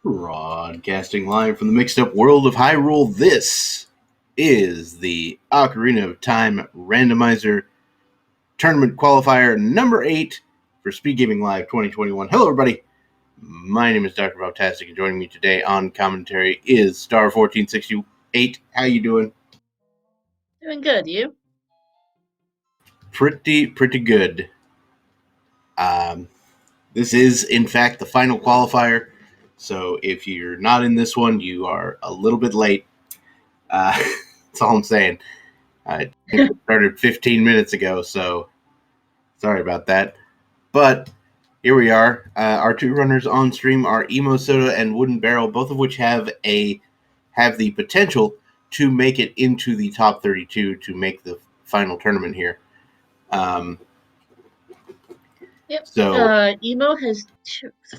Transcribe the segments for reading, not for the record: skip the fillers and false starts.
Broadcasting live from the mixed up world of Hyrule, this is the Ocarina of Time Randomizer Tournament Qualifier number 8 for SpeedGaming Live 2021. Hello, everybody. My name is Dr. Bobtastic, and joining me today on commentary is Star1468. How you doing? Doing good, you? Pretty good. This is, in fact, the final qualifier. So if you're not in this one, you are a little bit late. That's all I'm saying. I started 15 minutes ago, so sorry about that. But here we are. Our two runners on stream are Emo Soda and Wooden Barrel, both of which have the potential to make it into the top 32 to make the final tournament here. Yep. So Emo has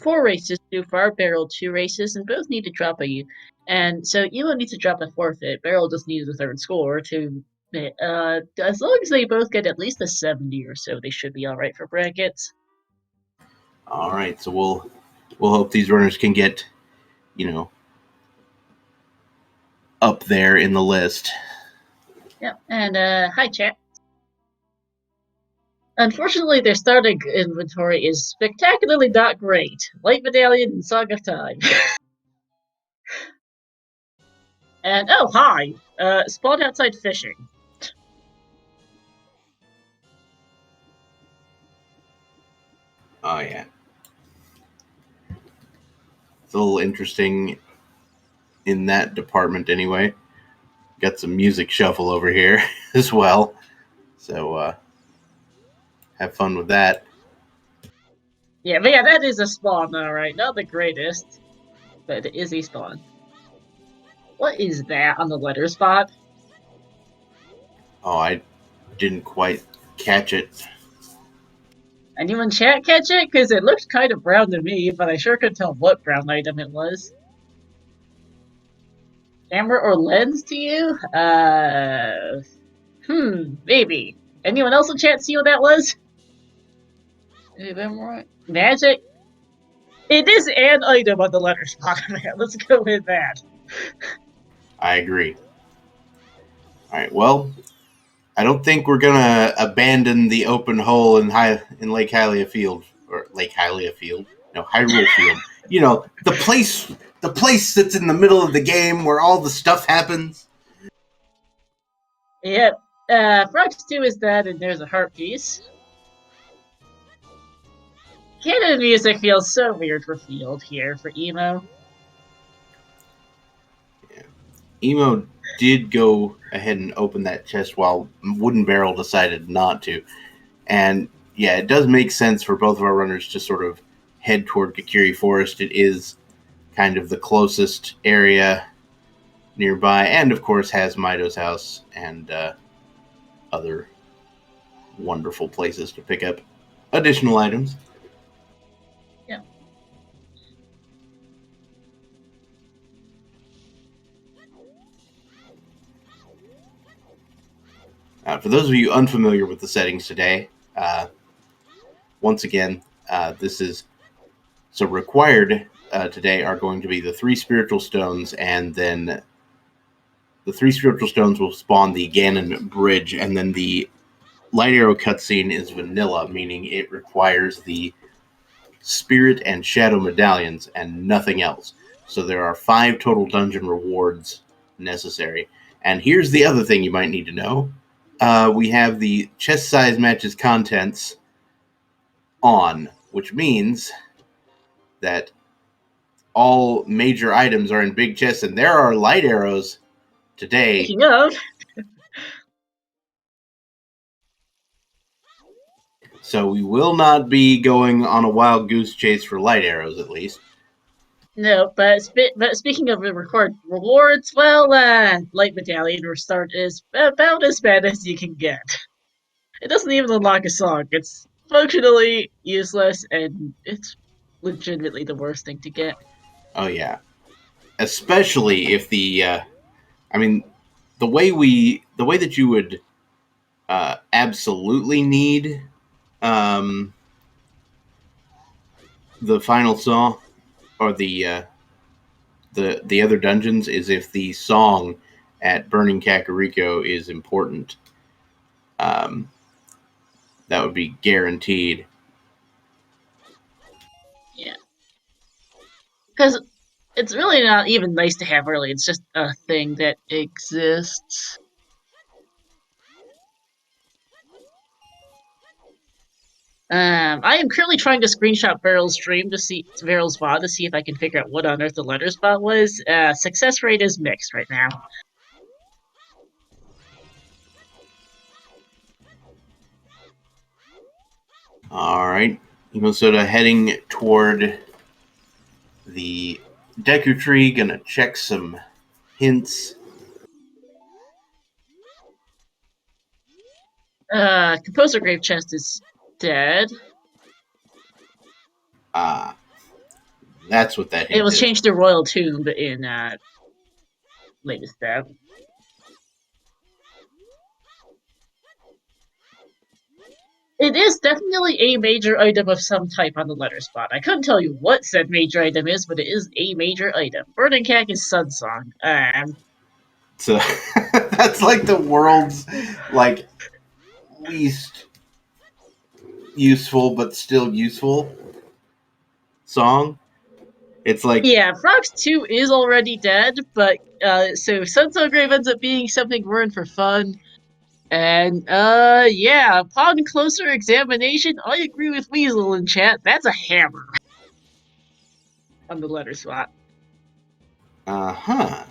4 races so far, Barrel 2 races, and both need to drop a. And so Emo needs to drop a forfeit. Barrel just needs a third score to. As long as they both get at least a 70 or so, they should be all right for brackets. All right, so we'll hope these runners can get, up there in the list. Yep. And hi, chat. Unfortunately, their starting inventory is spectacularly not great. Light Medallion and Song of Time. And oh, hi! Spawn outside fishing. Oh, yeah. It's a little interesting in that department anyway. Got some music shuffle over here as well. So, have fun with that. Yeah, but yeah, that is a spawn, alright. Not the greatest, but it is a spawn. What is that on the letter spot? Oh, I didn't quite catch it. Anyone chat catch it? Because it looked kind of brown to me, but I sure couldn't tell what brown item it was. Camera or lens to you? Maybe. Anyone else in chat see what that was? Magic? It is an item on the letter spot, man. Let's go with that. I agree. Alright, well, I don't think we're gonna abandon the open hole in Lake Hylia Field. Or Lake Hylia Field? No, Hyrule Field. You know, the place that's in the middle of the game where all the stuff happens. Yep. Frogs 2 is that, and there's a heart piece. Ganon music feels so weird for Field here for Emo. Yeah. Emo did go ahead and open that chest while Wooden Barrel decided not to. And yeah, it does make sense for both of our runners to sort of head toward Kakiri Forest. It is kind of the closest area nearby, and of course has Mido's house and other wonderful places to pick up additional items. Yeah. For those of you unfamiliar with the settings today, once again, this is so required today are going to be the 3 spiritual stones, and then the 3 spiritual stones will spawn the Ganon bridge, and then the light arrow cutscene is vanilla, meaning it requires the spirit and shadow medallions and nothing else. So there are 5 total dungeon rewards necessary. And here's the other thing you might need to know. We have the chest size matches contents on, which means that all major items are in big chests, and there are light arrows today. Speaking of. So we will not be going on a wild goose chase for light arrows, at least. No, but speaking of rewards, well, Light Medallion Restart is about as bad as you can get. It doesn't even unlock a song. It's functionally useless, and it's legitimately the worst thing to get. Oh, yeah. Especially if the way that you would absolutely need the final song or the the other dungeons is if the song at Burning Kakariko is important. Um, that would be guaranteed. Yeah. Because it's really not even nice to have early, it's just a thing that exists. I am currently trying to screenshot Barrel's stream to see Barrel's VOD to see if I can figure out what on earth the letter spot was. Success rate is mixed right now. All right, Soda heading toward the Deku Tree. Gonna check some hints. Composer Grave Chest is dead. Ah, that's what that It hint was is. changed to Royal Tomb in latest step. It is definitely a major item of some type on the letter spot. I couldn't tell you what said major item is, but it is a major item. Burning Cack is Sun Song. So that's like the world's like least useful but still useful song. It's like Yeah, Frogs 2 is already dead, but so Sun Song Grave ends up being something we're in for fun. And yeah, upon closer examination, I agree with Weasel in chat. That's a hammer on the letter spot. uh-huh.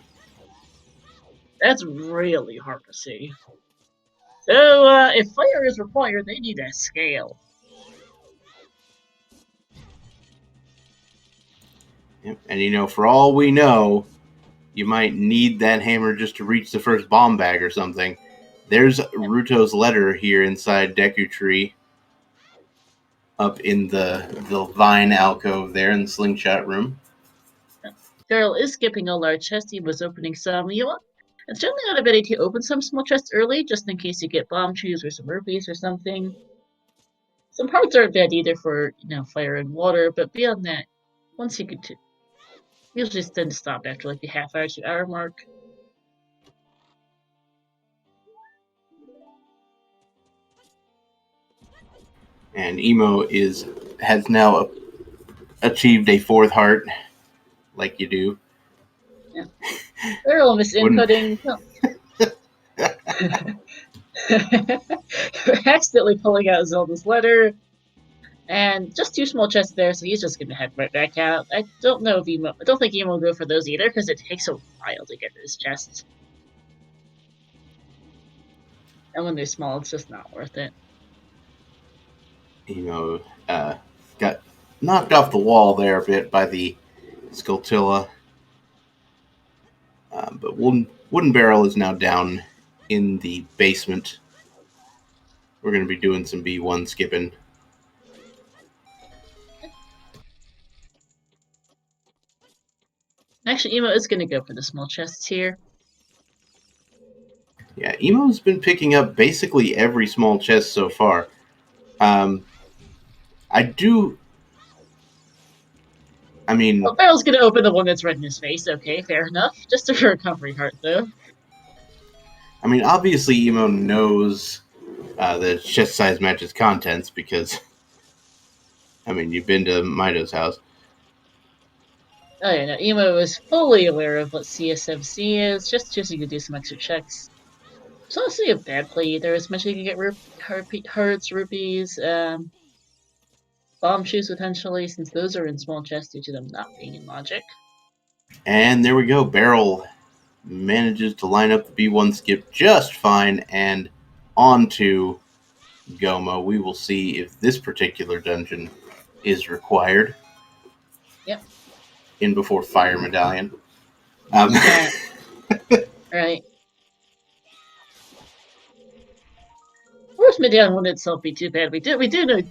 That's really hard to see. So if fire is required, they need a scale. Yep. And for all we know, you might need that hammer just to reach the first bomb bag or something. There's Ruto's letter here inside Deku Tree, up in the vine alcove there in the slingshot room. Daryl is skipping a large chest. He was opening some. It's generally not a bad idea to open some small chests early, just in case you get bomb shoes or some rupees or something. Some hearts aren't bad either for fire and water, but beyond that, once you get to usually tend to stop after like the half-hour to hour mark. And Emo has now achieved a fourth heart, like you do. Yeah. Daryl misinputting. Accidentally pulling out Zelda's letter. And just two small chests there, so he's just gonna head right back out. I don't think Emo will go for those either, because it takes a while to get those chests. And when they're small, it's just not worth it. Got knocked off the wall there a bit by the Skulltula. But Wooden Barrel is now down in the basement. We're going to be doing some B1 skipping. Actually, Emo is going to go for the small chests here. Yeah, Emo's been picking up basically every small chest so far. I mean... Well, Barrel's going to open the one that's red in his face. Okay, fair enough. Just a recovery heart, though. I mean, obviously Emo knows the chest size matches contents because... I mean, you've been to Mido's house. Oh yeah, no, Emo is fully aware of what CSMC is, just choosing to do some extra checks. It's honestly a bad play either, as much as you can get hearts, rupees, bomb shoes potentially, since those are in small chests due to them not being in logic. And there we go. Barrel manages to line up the B1 skip just fine, and on to Goma. We will see if this particular dungeon is required. Yep. In before Fire Medallion. Right. Force Medallion wouldn't itself be too bad. We do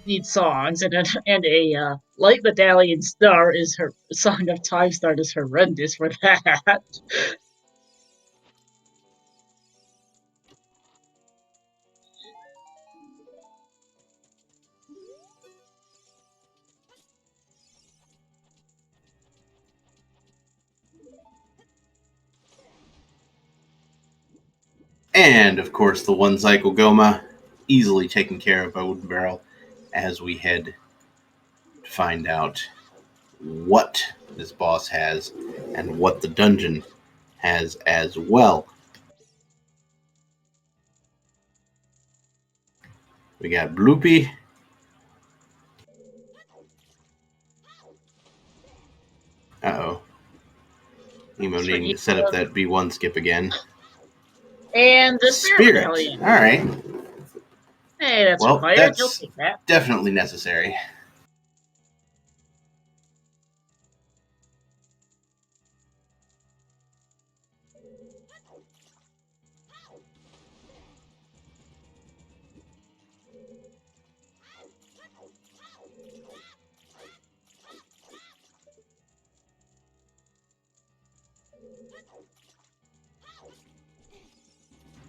need songs, and a Light Medallion Star is her Song of Time Start is horrendous for that. And, of course, the one cycle Goma, easily taken care of by Wooden Barrel as we head to find out what this boss has and what the dungeon has as well. We got Bloopy. Uh-oh. Emo needing to set up that B1 skip again. And the Spirit Spirit. Medallion. All right. Hey, that's Well, required. that's You'll take that. definitely necessary.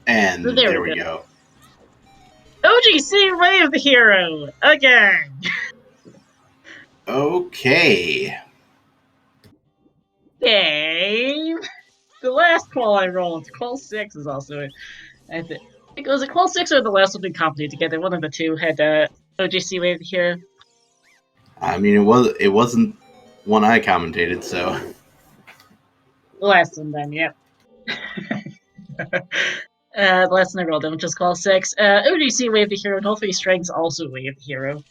And So there we go. OGC Wave Hero again. Okay. Okay. The last qual I rolled, qual 6 is also it. I think it was a qual 6 or the last one we completed together. One of the two had OGC Wave Hero. I mean, it wasn't one I commentated, so The last one, then, yep. The last one I rolled, which is qual 6. OGC Wave the Hero, and all three strengths also Wave the Hero.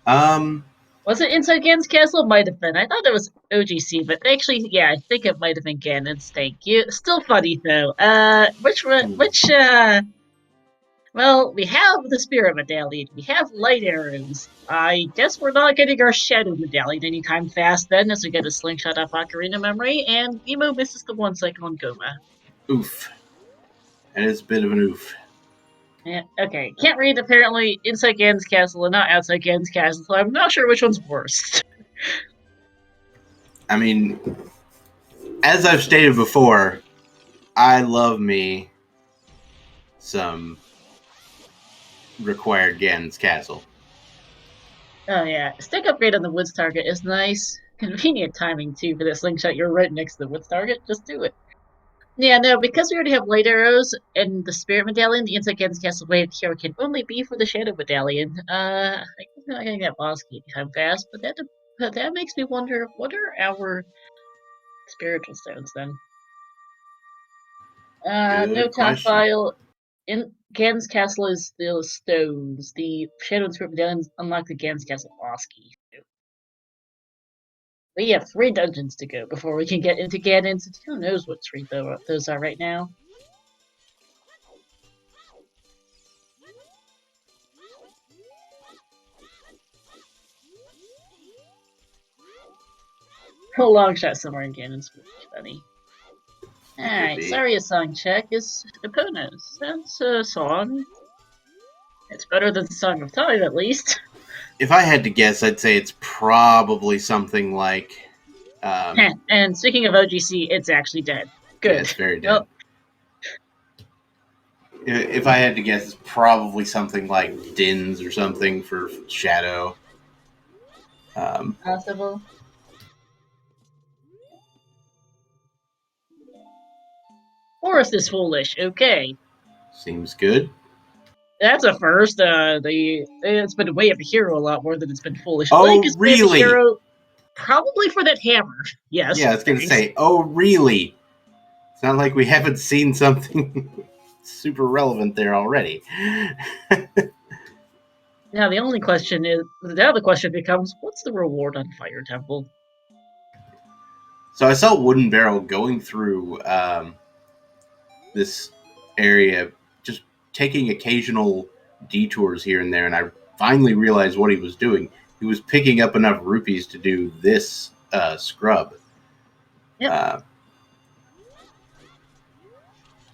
Was it Inside Ganon's Castle? Might have been. I thought it was OGC, but actually, yeah, I think it might have been Ganon's. Thank you. Still funny though. Well, we have the Spirit Medallion. We have light arrows. I guess we're not getting our Shadow Medallion anytime fast then, as we get a slingshot off Ocarina memory, and Emo misses the one cycle on Goma. oof. And it's a bit of an oof. Yeah, okay. Can't read apparently inside Ganon's Castle and not outside Ganon's Castle, so I'm not sure which one's worst. I mean, as I've stated before, I love me some required Ganon's Castle. Oh yeah, stick upgrade on the woods target is nice. Convenient timing too for that slingshot. You're right next to the woods target. Just do it. Yeah, no, because we already have light arrows and the spirit medallion, the inside Ganon's Castle wave hero can only be for the shadow medallion. I guess we're not getting that boss key time fast, but that makes me wonder what are our spiritual stones then? No talk file. In Ganon's Castle is still stones. The Shadow and Spirit medallions unlock the Ganon's Castle boss key. We have 3 dungeons to go before we can get into Ganon's. Who knows what 3 those are right now? A long shot somewhere in Ganon's funny. Alright, sorry a song check is Epona's. That's a song. It's better than Song of Time, at least. If I had to guess, I'd say it's probably something like. And speaking of OGC, it's actually dead. Good. Yeah, it's very dead. Well, if I had to guess, it's probably something like Dins or something for Shadow. Possible. Forest is foolish. Okay. Seems good. That's a first. It's been Way of a Hero a lot more than it's been Foolish. Oh, really? Way of a Hero, probably for that hammer. Yes. Yeah, I was going to say, oh, really? It's not like we haven't seen something super relevant there already. Now the only question is, now the question becomes, what's the reward on Fire Temple? So I saw Wooden Barrel going through this area, just taking occasional detours here and there, and I finally realized what he was doing. He was picking up enough rupees to do this scrub. Yep.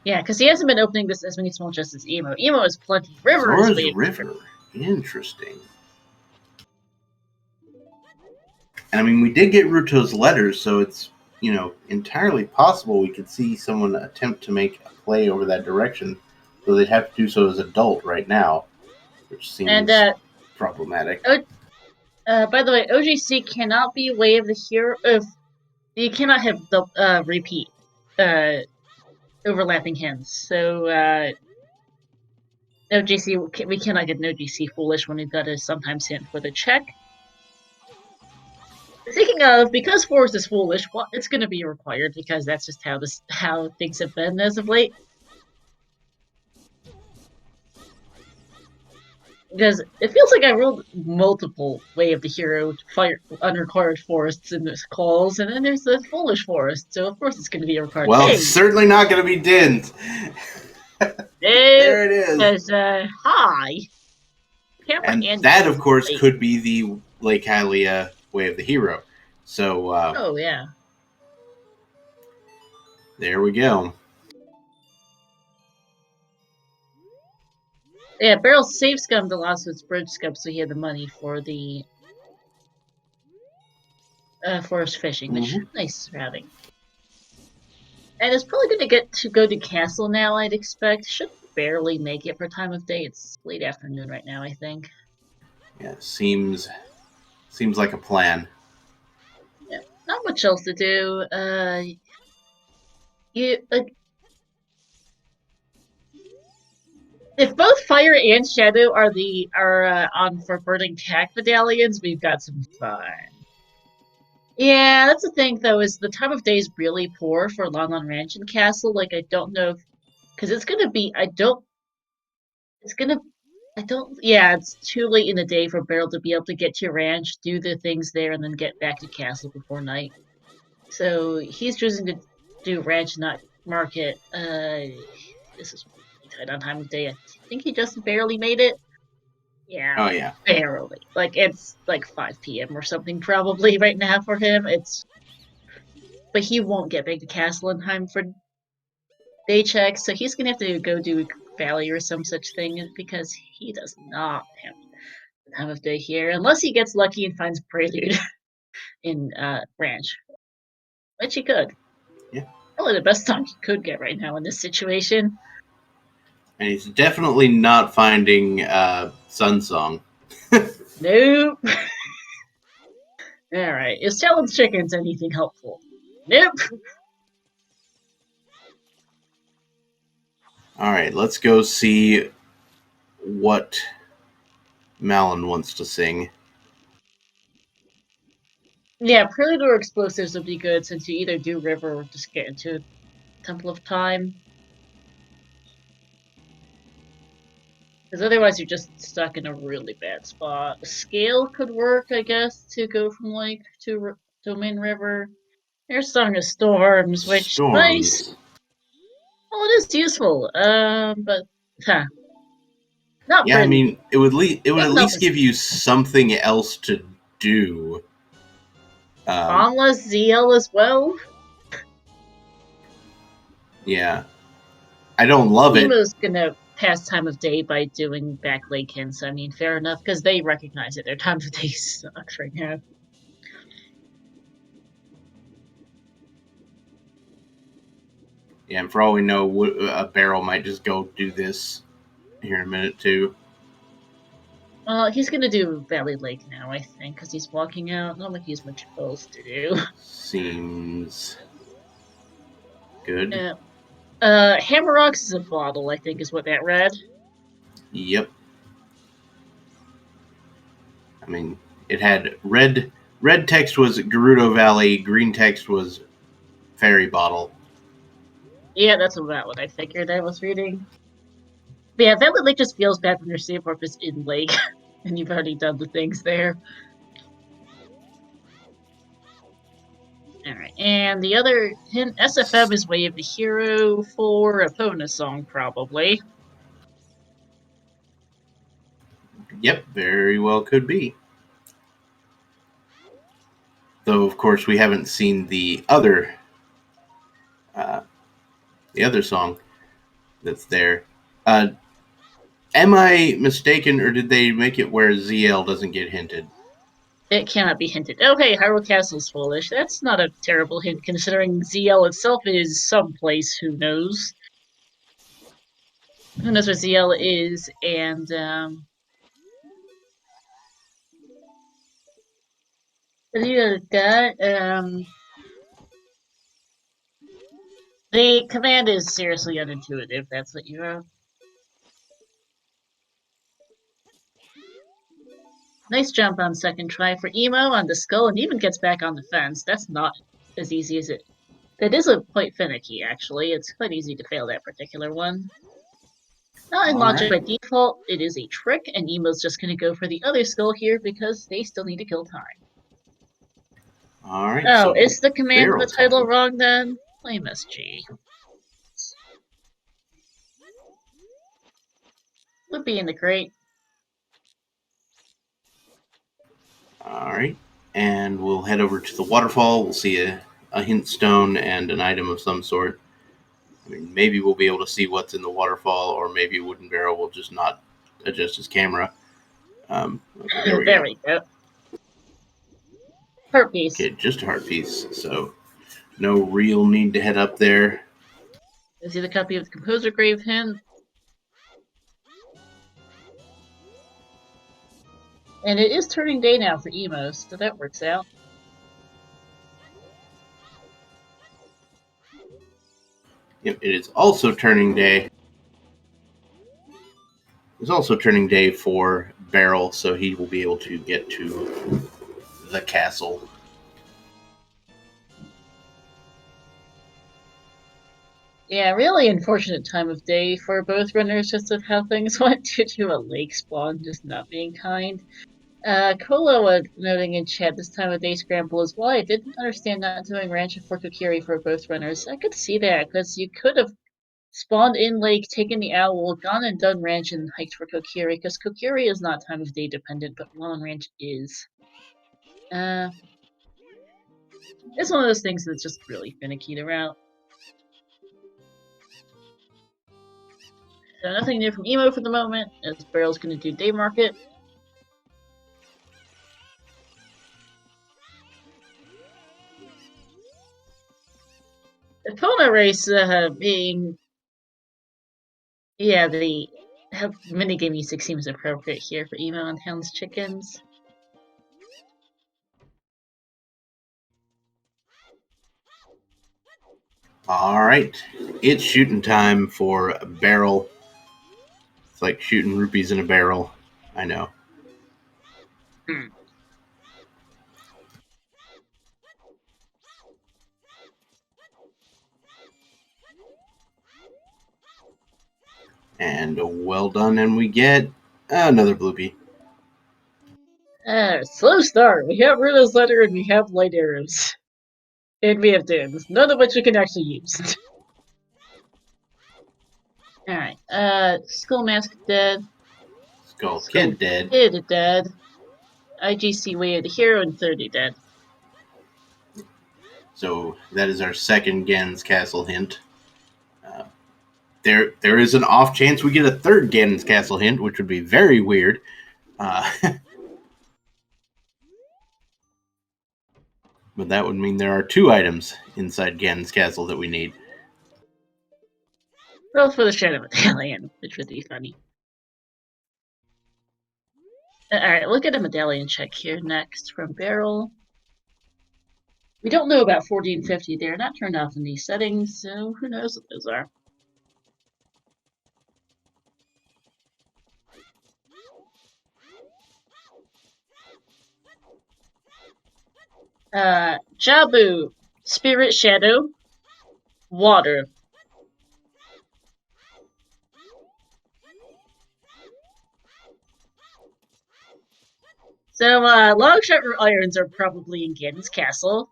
Yeah, because he hasn't been opening this as many small chests as Emo. Emo is plenty. River Zora's is River. Interesting. And I mean, we did get Ruto's letters, so it's, you know, entirely possible we could see someone attempt to make a play over that direction, though they'd have to do so as adult right now, which seems problematic. By the way, OGC cannot be Way of the Hero if you cannot have the repeat overlapping hints. So no GC, we cannot get no GC foolish when we've got a sometimes hint for the check. Speaking of, because forest is foolish, well, it's going to be required because that's just how things have been as of late. Because it feels like I rolled multiple Way of the Hero fire unrequired forests in this calls, and then there's the foolish forest, so of course it's going to be required. Well, Hey, it's certainly not going to be Dint. no, There it is. because hi, camera And and that, of course, wait. could be the Lake Hylia Way of the Hero. So Oh yeah, there we go. yeah. Barrel save scummed the loss of its bridge scum, so he had the money for the forest fishing, which Mm-hmm. nice routing. And it's probably going to get to go to castle now. I'd expect should barely make it for time of day. It's late afternoon right now, I think. Yeah, seems like a plan. Yeah, not much else to do. You if both fire and shadow are on for burning tack medallions, we've got some fun. Yeah, that's the thing though, is the time of day is really poor for Lon Lon Ranch and Castle. Like I don't know because it's gonna be it's gonna I don't yeah, it's too late in the day for Beryl to be able to get to ranch, do the things there, and then get back to castle before night. So he's choosing to do ranch, not market. This is really tight on time of day. I think he just barely made it. Yeah, Oh yeah. barely. Like it's like 5 p.m. or something probably right now for him. It's but he won't get back to castle in time for day check, so he's gonna have to go do Valley or some such thing because he does not have the time of day here, unless he gets lucky and finds Prelude in Ranch, which he could. Yeah. Probably the best song he could get right now in this situation. And he's definitely not finding Sun Song. Nope. All right. Is Challenge Chickens anything helpful? Nope. All right, let's go see what Malin wants to sing. Yeah, Prelude or Explosives would be good since you either do River or just get into Temple of Time. Because otherwise you're just stuck in a really bad spot. Scale could work, I guess, to go from Lake to Domain River. There's Song of Storms, which nice. Storms. Well, it is useful. But huh, not Yeah, I really. mean, it would at Enough least is give you something else to do. Um, Boundless ZL as well. yeah, I don't love it. Nemo's gonna pass time of day by doing back lake hints. I mean, fair enough, because they recognize it. Their time of day sucks right now. Yeah, and for all we know, a barrel might just go do this here in a minute too. He's gonna do Valley Lake now, I think, because he's walking out. Not like he's much else to do. Seems good. Yeah. Hammer Rocks is a bottle, I think, is what that read. Yep. I mean, it had red. Red text was Gerudo Valley. Green text was Fairy Bottle. Yeah, that's about what I figured I was reading. But yeah, Valley Lake just feels bad when your save warp is in Lake, and you've already done the things there. Alright, and the other hint, SFM is Way of the Hero for a Pona song, probably. Yep, very well could be. Though, of course, we haven't seen uh, the other song that's there. Am I mistaken, or did they make it where ZL doesn't get hinted? It cannot be hinted. Oh, hey, Hyrule Castle's foolish. That's not a terrible hint, considering ZL itself is someplace, who knows? Who knows where ZL is, and, but you got, The command is seriously unintuitive, that's what you wrote. Nice jump on second try for Emo on the skull and even gets back on the fence. That's not as easy as it. That is quite finicky, actually. It's quite easy to fail that particular one. Not in All logic by right. default, it is a trick, and Emo's just going to go for the other skull here because they still need to kill time. All right. Oh, So is the command in the barrel title time. wrong then? Blame SG. Would be in the crate. All right. And we'll head over to the waterfall. We'll see a hint stone and an item of some sort. I mean, maybe we'll be able to see what's in the waterfall, or maybe Wooden Barrel will just not adjust his camera. Okay, there we There go. we go. Heart piece. Okay, just a heart piece. So no real need to head up there. Is he the copy of the Composer Grave hint? And it is turning day now for Emo, so that works out. Yep, it is also turning day. It's also turning day for Barrel, so he will be able to get to the castle. Yeah, really unfortunate time of day for both runners just with how things went due to a lake spawn just not being kind. Kolo noting in chat this time of day scramble is why I didn't understand not doing Ranch and Fort Kokiri for both runners. I could see that, because you could have spawned in lake, taken the owl, gone and done Ranch and hiked for Kokiri, because Kokiri is not time of day dependent, but Lon Ranch is. It's one of those things that's just really finicky to route. So nothing new from Emo for the moment, as Barrel's gonna do day market. The Kona race being, yeah, the minigame music seems appropriate here for Emo and Hound's Chickens. All right, it's shooting time for Barrel. It's like shooting rupees in a barrel. I know. And well done, and we get another bloopy. Slow start. We have Runa's letter and we have light arrows. And we have dins, none of which we can actually use. Alright, Skull Mask dead. Skull Kid dead. Kid dead. IGC Way of the Hero and 30 dead. So that is our second Ganon's Castle hint. There is an off chance we get a third Ganon's Castle hint, which would be very weird. But that would mean there are two items inside Ganon's Castle that we need. Both for the Shadow Medallion, which would be funny. Alright, we'll get a medallion check here next from Barrel. We don't know about 40 and 50. They're not turned off in these settings, so who knows what those are. Jabu, Spirit Shadow, Water. So, long shot irons are probably in Ganon's Castle.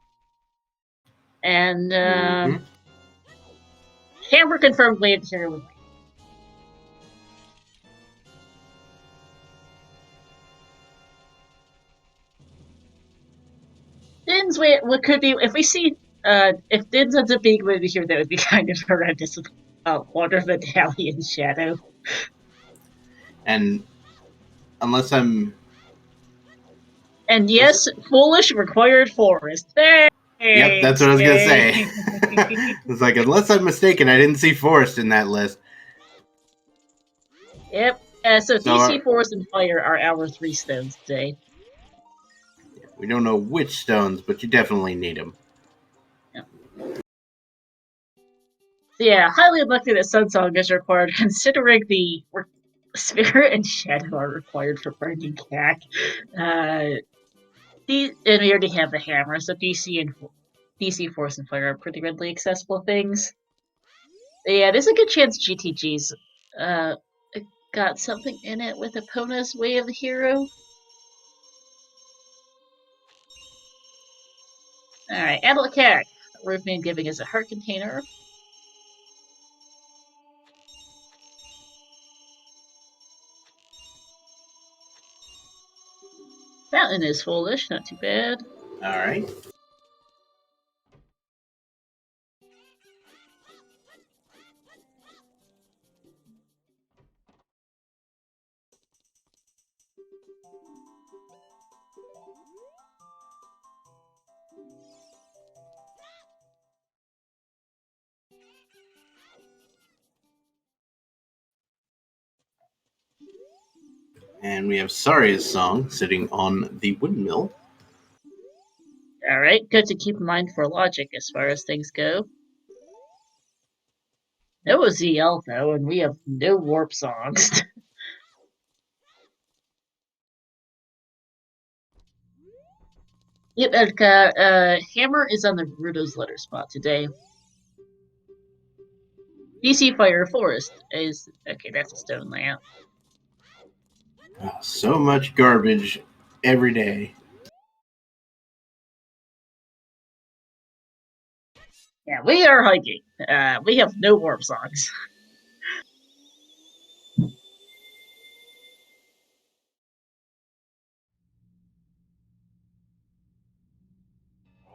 And, Hammer confirmed Blade here with Din's way, what could be, if we see, if Din's ends up being with here, that would be kind of horrendous with Water Medallion Shadow. And unless I'm. And yes, foolish required forest. Thanks. Yep, that's what I was going to say. It's like, unless I'm mistaken, I didn't see forest in that list. Yep. So DC, Forest, and Fire are our 3 stones today. We don't know which stones, but you definitely need them. Yeah. Yeah, highly unlikely that Sun Song is required, considering the Spirit and Shadow are required for Burning Cack. Uh, and we already have the hammer, so DC Force and Fire are pretty readily accessible things. Yeah, there's a good chance GTG's uh, got something in it with Epona's Way of the Hero. Alright, Adult Cat. Roofman giving us a heart container. Fountain is foolish, not too bad. All right. And we have Saria's song sitting on the windmill. Alright, good to keep in mind for logic as far as things go. No ZL though, and we have no warp songs. Yep, Hammer is on the Rudo's letter spot today. DC Fire Forest is okay. That's a stone lamp. Oh, so much garbage every day. Yeah, we are hiking. We have no warp songs.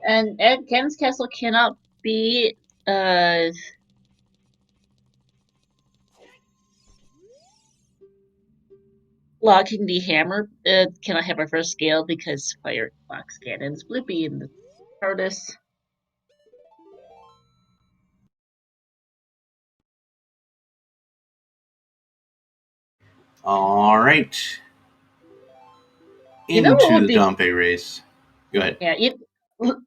And Ken's Castle cannot be locking the hammer. Cannot have our first scale because fire locks Ganon's Bloopy in the TARDIS. All right. You know what Into would the be? Dompe race. Go ahead. Yeah,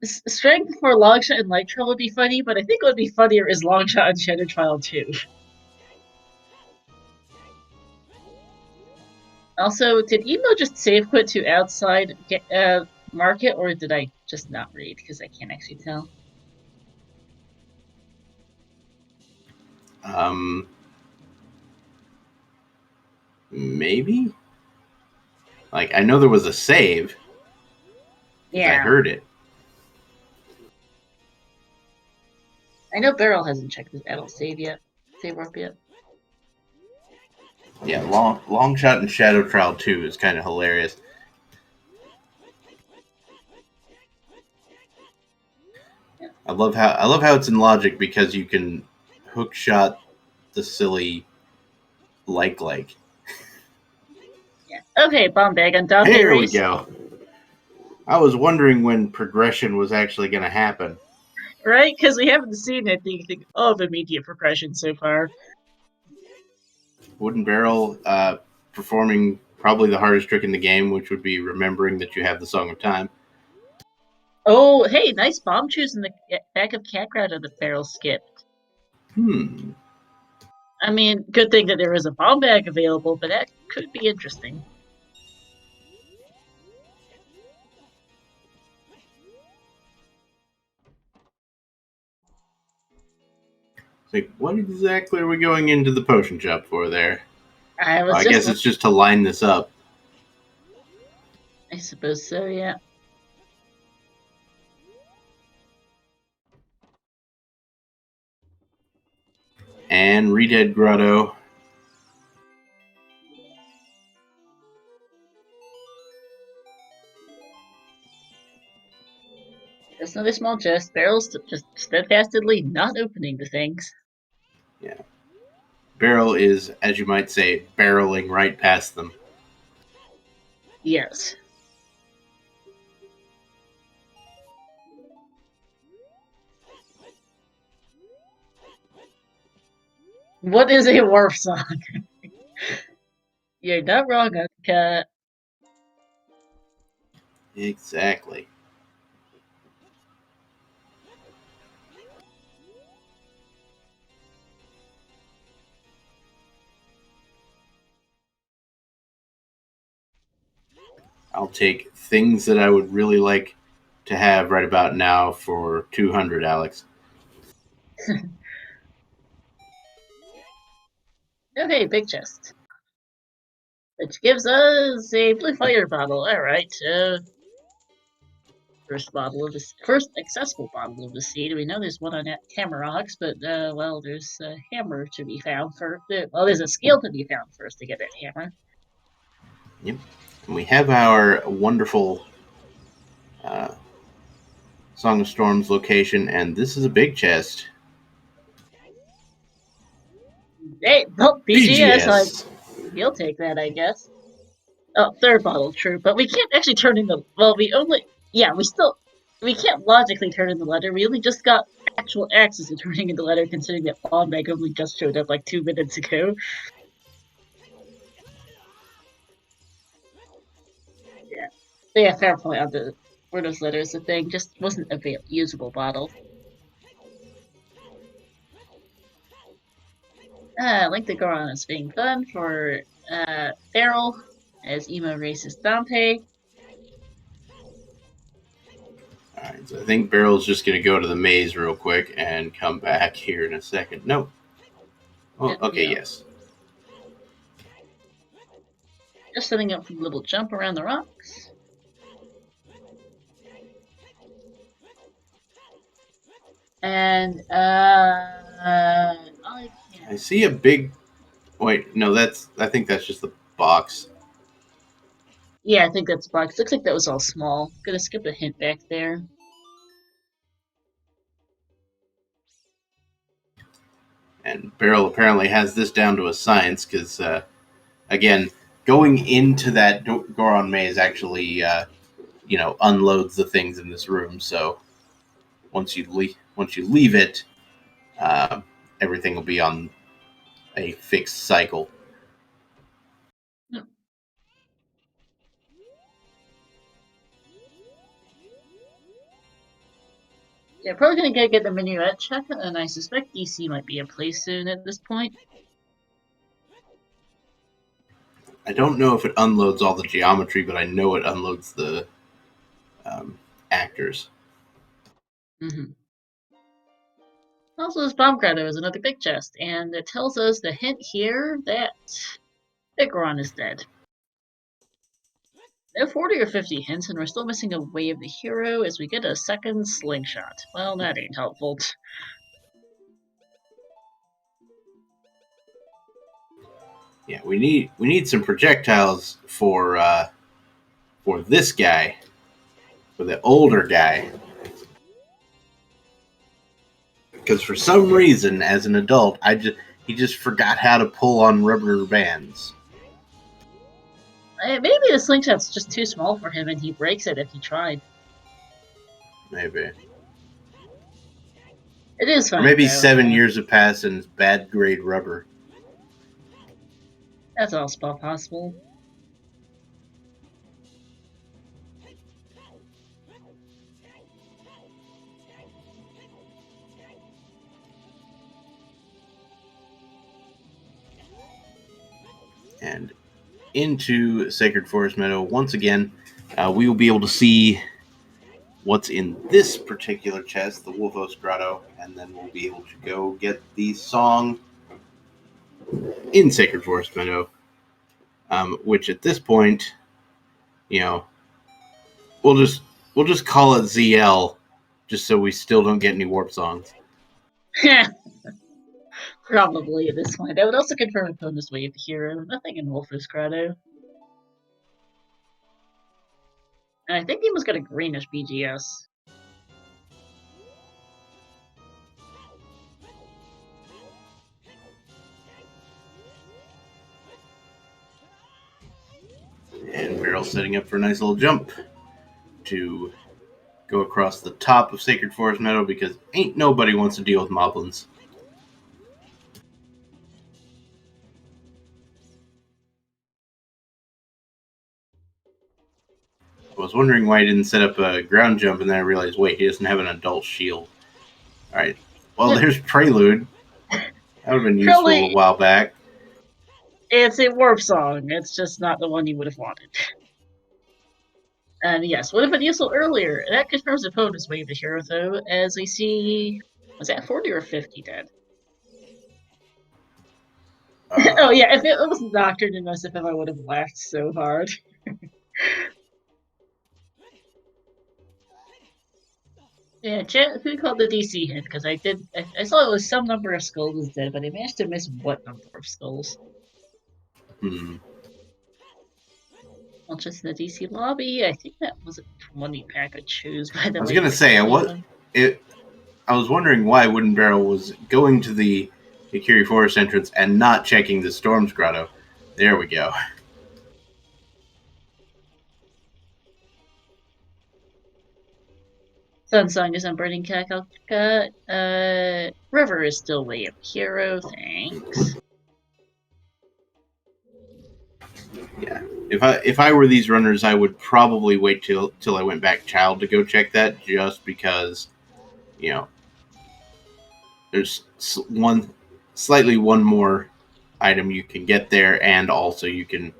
strength for Longshot and Nitro would be funny, but I think what would be funnier is Longshot and Shadow Trial 2. Also, did Emo just save quit to outside market, or did I just not read? Because I can't actually tell. Maybe. Like I know there was a save because I Yeah, heard it. I know Beryl hasn't checked his adult save warp yet. Yeah, long shot and Shadow Trial 2 is kind of hilarious. Yeah. I love how it's in logic because you can hook shot the silly like. Yeah. Okay, bomb bag on Dante Here we race. go. I was wondering when progression was actually going to happen. Right? Because we haven't seen anything of immediate progression so far. Wooden Barrel performing probably the hardest trick in the game, which would be remembering that you have the Song of Time. Oh, hey, nice bomb choose in the back of Cat Crowd of the barrel skip. I mean, good thing that there is a bomb bag available, but that could be interesting. It's like, what exactly are we going into the potion shop for there? I Guess it's just to line this up. I suppose so, yeah. And Redead Grotto. Just another small chest. Barrels just steadfastly not opening the things. Yeah. Barrel is, as you might say, barreling right past them. Yes. What is a warp song? You're not wrong, Uncut. Exactly. I'll take things that I would really like to have right about now for 200, Alex. Okay, big chest. Which gives us a blue fire bottle. Alright, first accessible bottle of the seed. We know there's one on Hammerocks, but well, there's a hammer to be found first. Well, there's a skill to be found first to get that hammer. Yep. And we have our wonderful Song of Storms location, and this is a big chest. Hey, well, BGS. You'll take that, I guess. Oh, third bottle, true, but we can't actually turn in the. Well, we can't logically turn in the letter. We only just got actual access to turning in the letter, considering that Bombag only just showed up like 2 minutes ago. Yeah, fair point on the where those letters the thing. Just wasn't a usable bottle. Link to Goron is being fun for Beryl as Emo races Dante. Alright, so I think Beryl's just going to go to the maze real quick and come back here in a second. No. Oh, okay, Yeah. yes. Just setting up for a little jump around the rocks. And I see a big. Wait, no, I think that's just the box. Yeah, I think that's box. Looks like that was all small. Gonna skip a hint back there. And Beryl apparently has this down to a science because, again, going into that Goron maze actually, unloads the things in this room. So once you leave it, everything will be on a fixed cycle. Yeah, probably gonna get the minuet check, and I suspect DC might be in place soon at this point. I don't know if it unloads all the geometry, but I know it unloads the actors. Mm-hmm. Also, this bomb crater is another big chest, and it tells us the hint here that Goron is dead. There are 40 or 50 hints, and we're still missing a way of the hero as we get a second slingshot. Well, that ain't helpful. Yeah, we need some projectiles for this guy, for the older guy, because for some reason, as an adult, he just forgot how to pull on rubber bands. Maybe the slingshot's just too small for him, and he breaks it if he tried. Maybe. It is fine. Or maybe 7 years have passed and it's bad grade rubber. That's also possible. And into Sacred Forest Meadow once again, we will be able to see what's in this particular chest, the Wolfos Grotto, and then we'll be able to go get the song in Sacred Forest Meadow, which at this point, we'll just call it ZL, just so we still don't get any warp songs. Probably at this point. I would also confirm opponent's way of the hero. Nothing in Wolfos Grotto. And I think he was got a greenish BGS. And we're all setting up for a nice little jump to go across the top of Sacred Forest Meadow because ain't nobody wants to deal with moblins. I was wondering why he didn't set up a ground jump, and then I realized, wait, he doesn't have an adult shield. Alright, well, there's Prelude. That would have been useful a while back. It's a warp song. It's just not the one you would have wanted. And yes, would have been useful earlier. That confirms the opponent's wave the hero, though, as we see. Was that 40 or 50 dead? Oh, yeah, if it was Doctor Nemesif, I would have laughed so hard. Yeah, chat, who called the DC hit? Because I saw it was some number of skulls was dead, but I managed to miss what number of skulls. Not just in the DC lobby. I think that was a 20 pack I choose, by the I was way. gonna say, I was wondering why Wooden Barrel was going to the Ikiri Forest entrance and not checking the Storm's Grotto. There we go. Sunsong is on Burning Kakalka. River is still way up hero, thanks. Yeah. If I were these runners, I would probably wait till I went back child to go check that, just because, you know, there's one more item you can get there, and also you can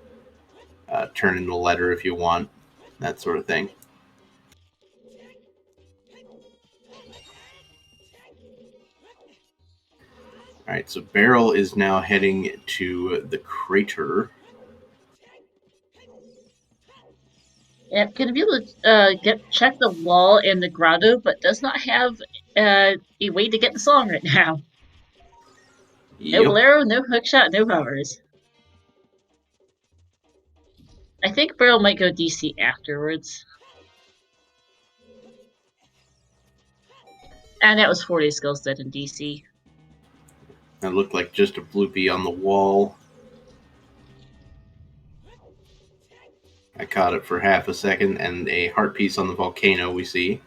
turn in the letter if you want, that sort of thing. All right, so Beryl is now heading to the crater. Yep, gonna be able to check the wall in the grotto, but does not have a way to get the song right now. No Yep. Bolero, no hookshot, no hovers. I think Beryl might go DC afterwards. And that was 40 skills dead in DC. That looked like just a bloopy on the wall. I caught it for half a second, and a heart piece on the volcano we see.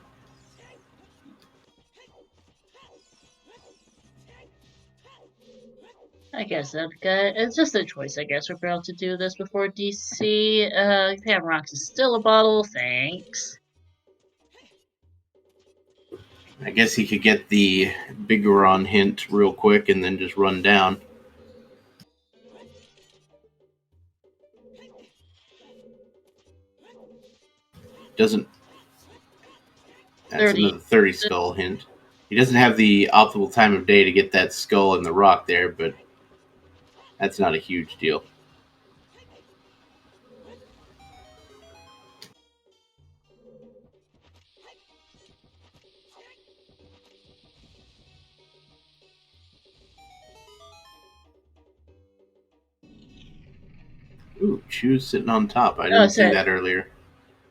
I guess it's just a choice, I guess, for Beryl to do this before DC. Hamrocks is still a bottle, thanks. I guess he could get the Bigoron hint real quick and then just run down. Doesn't. That's 30. another 30 skull hint. He doesn't have the optimal time of day to get that skull in the rock there, but that's not a huge deal. Ooh, Chew's sitting on top. I didn't see that earlier.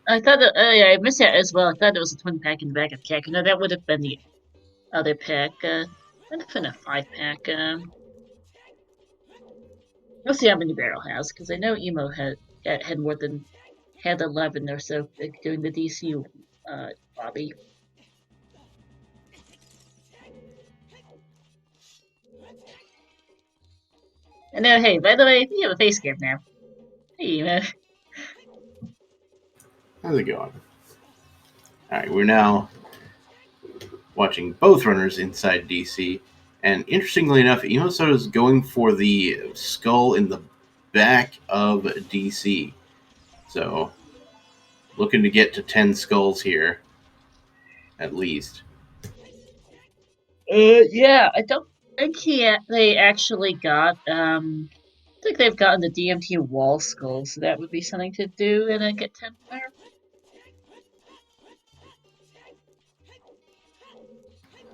I thought that, yeah, I missed that as well. I thought it was a twin pack in the back of the pack. No, that would have been the other pack. Would have been a 5-pack. We'll see how many Beryl has, because I know Emo had more than 11 or so doing the DC lobby. And now, hey, by the way, we have a face cam now. Hey, Emo. How's it going? Alright, we're now watching both runners inside DC. And interestingly enough, Emosoda is going for the skull in the back of DC. So, looking to get to 10 skulls here, at least. Yeah, I don't think they actually got, I think they've gotten the DMT wall skull, so that would be something to do and then get 10 there.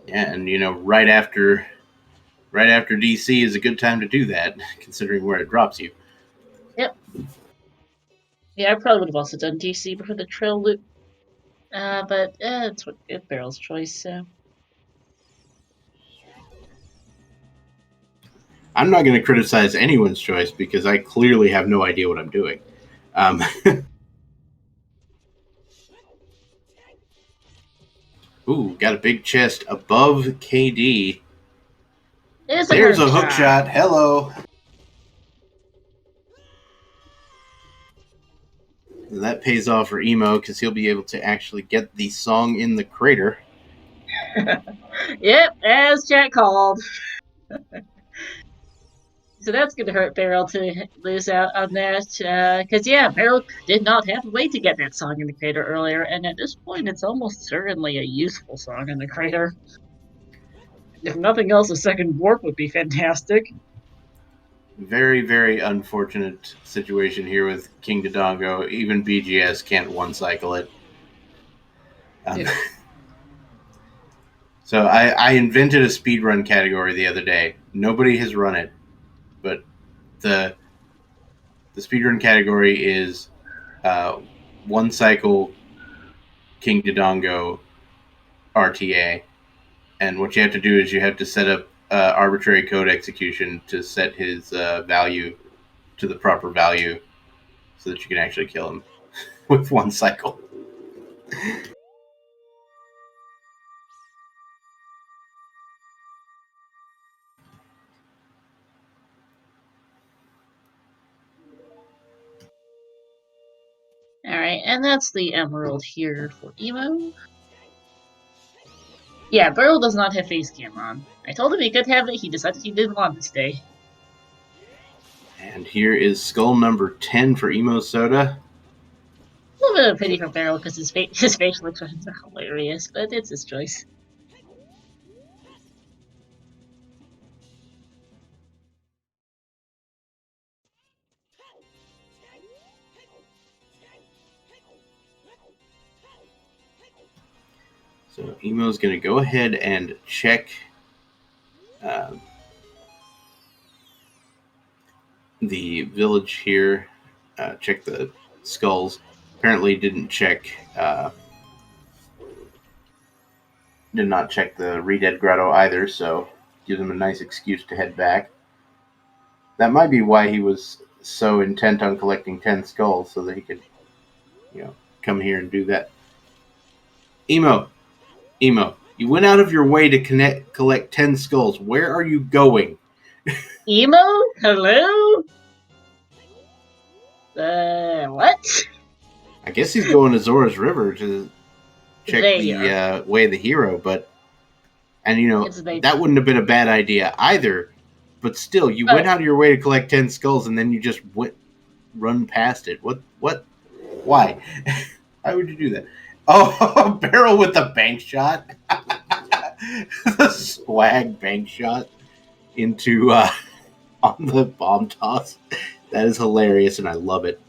Yeah, and right after DC is a good time to do that, considering where it drops you. Yep. Yeah, I probably would have also done DC before the trail loop. But it's Beryl's choice, so. I'm not going to criticize anyone's choice because I clearly have no idea what I'm doing. Ooh, got a big chest above KD. There's a hook shot. Hello. And that pays off for Emo because he'll be able to actually get the song in the crater. Yep, as Jack called. So that's going to hurt Beryl to lose out on that. Because, yeah, Beryl did not have a way to get that song in the crater earlier. And at this point, it's almost certainly a useful song in the crater. If nothing else, a second warp would be fantastic. Very, very unfortunate situation here with King Dodongo. Even BGS can't one cycle it. Yeah. So I invented a speedrun category the other day. Nobody has run it, but the speedrun category is one cycle King Dodongo RTA, and what you have to do is you have to set up arbitrary code execution to set his value to the proper value, so that you can actually kill him with one cycle. Alright, and that's the emerald here for Emo. Yeah, Beryl does not have face cam on. I told him he could have it, he decided he didn't want to stay. And here is skull number 10 for Emo Soda. A little bit of pity for Beryl because his facial expressions are hilarious, but it's his choice. So Emo's going to go ahead and check the village here, check the skulls. Apparently didn't check, did not check the Redead Grotto either, so gives him a nice excuse to head back. That might be why he was so intent on collecting 10 skulls, so that he could, come here and do that. Emo, you went out of your way to collect 10 skulls. Where are you going? Emo? Hello? What? I guess he's going to Zora's River to check the way of the hero, but... And, that wouldn't have been a bad idea either. But still, you went out of your way to collect 10 skulls, and then you just run past it. What? Why? Why would you do that? Oh, Barrel with the bank shot. The swag bank shot into on the bomb toss. That is hilarious, and I love it.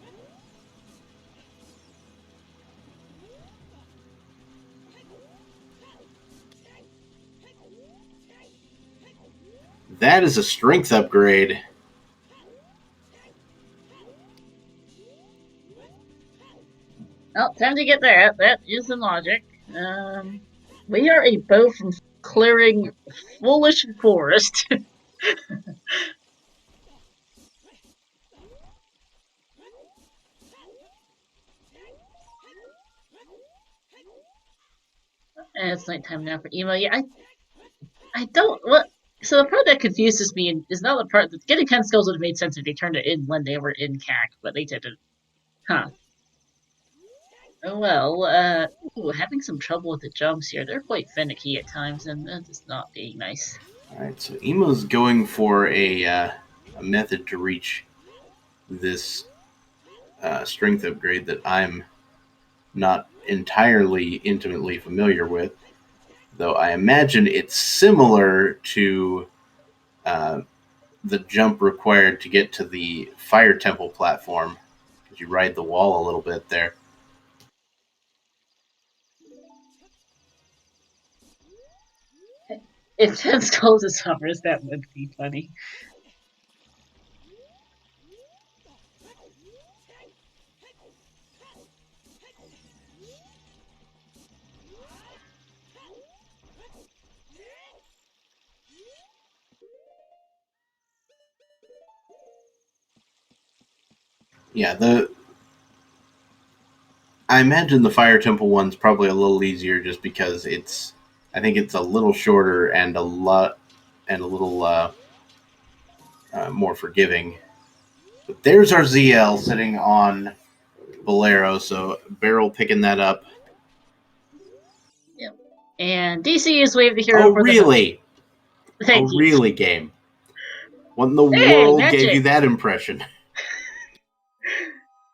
That is a strength upgrade. Well, time to get that. That is the logic. We are a bow from clearing foolish forest. And it's nighttime now for Emo. Yeah, I don't. What? So the part that confuses me is not the part that getting 10 skulls would have made sense if they turned it in when they were in CAC, but they didn't. Huh. Oh well, ooh, having some trouble with the jumps here. They're quite finicky at times, and that is not being nice. Alright, so Emo's going for a method to reach this strength upgrade that I'm not entirely intimately familiar with, though I imagine it's similar to the jump required to get to the Fire Temple platform, because you ride the wall a little bit there. If 10 skulls is summers, that would be funny. Yeah, I imagine the Fire Temple one's probably a little easier just because I think it's a little shorter and a little more forgiving. But there's our ZL sitting on Bolero, so Barrel picking that up. Yep. And DC is wave the hero for really? Thank you. Really, game? What in the Hey, world gave you magic! that impression?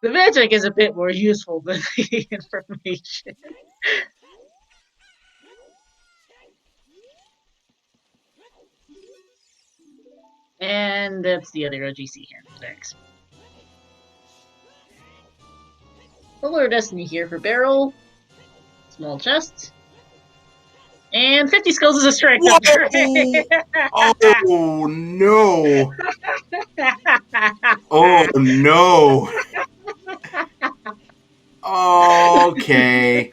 The magic is a bit more useful than the information. And that's the other OGC here. Thanks. Fuller Destiny here for Barrel. Small chest. And 50 skulls is a strength upgrade. Whoa! Oh no! Oh no! Okay.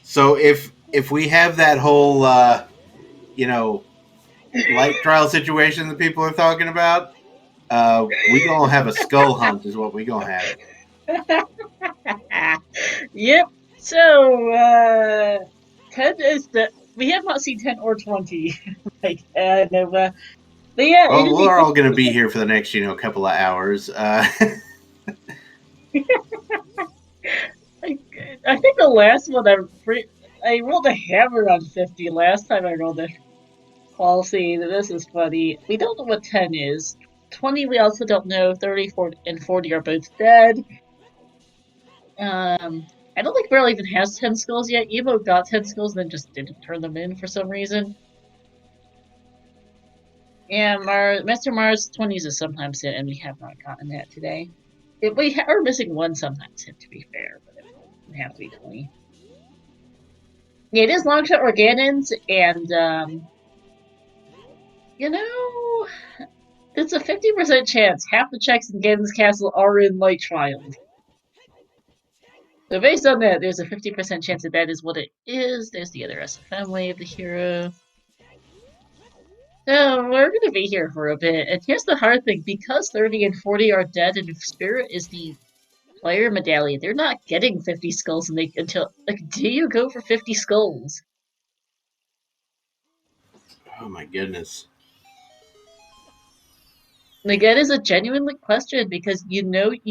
So if we have that whole light trial situation that people are talking about, we gonna have a skull hunt is what we gonna have. Yep. So 10 is the we have not seen 10 or 20 like Nova. But yeah, Well, it'd be we're all gonna 50%. be here for the next couple of hours. I think the last one I rolled a hammer on 50 last time I rolled a policy. This is funny. We don't know what 10 is. 20 we also don't know. 30, 40, and 40 are both dead. I don't think Beryl even has 10 skulls yet. Evo got 10 skulls and then just didn't turn them in for some reason. Yeah, Master Mars 20s is sometimes hit, and we have not gotten that today. We are missing one sometimes hit, to be fair, but it would have to be 20. Yeah, it is Longshot or Ganon's, and, it's a 50% chance half the checks in Ganon's castle are in Light Trial. So based on that, there's a 50% chance that is what it is. There's the other SFM wave, the hero. So we're going to be here for a bit. And here's the hard thing. Because 30 and 40 are dead and Spirit is the player medallion, they're not getting 50 skulls until... do you go for 50 skulls? Oh my goodness. That is a genuine question because you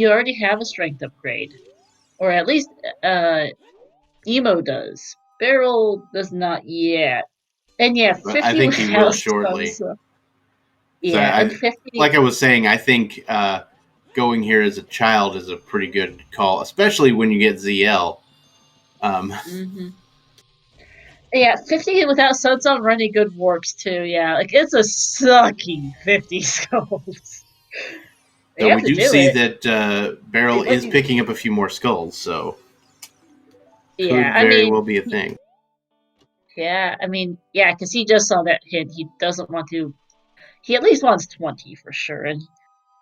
already have a strength upgrade. Or at least Emo does. Beryl does not yet. And yeah, But I 50 think he will without some shortly. stuff. So Yeah, and 50. like I was saying, I think going here as a child is a pretty good call, especially when you get ZL. Mm-hmm. Yeah, 50 without Suns on running good warps too. Yeah, it's a sucky 50 skulls. They Though have we to do do see it. that They Beryl let is you. picking up a few more skulls, so Yeah, could I very mean, well be a thing. yeah, because he just saw that hint. He doesn't want to. He at least wants 20 for sure.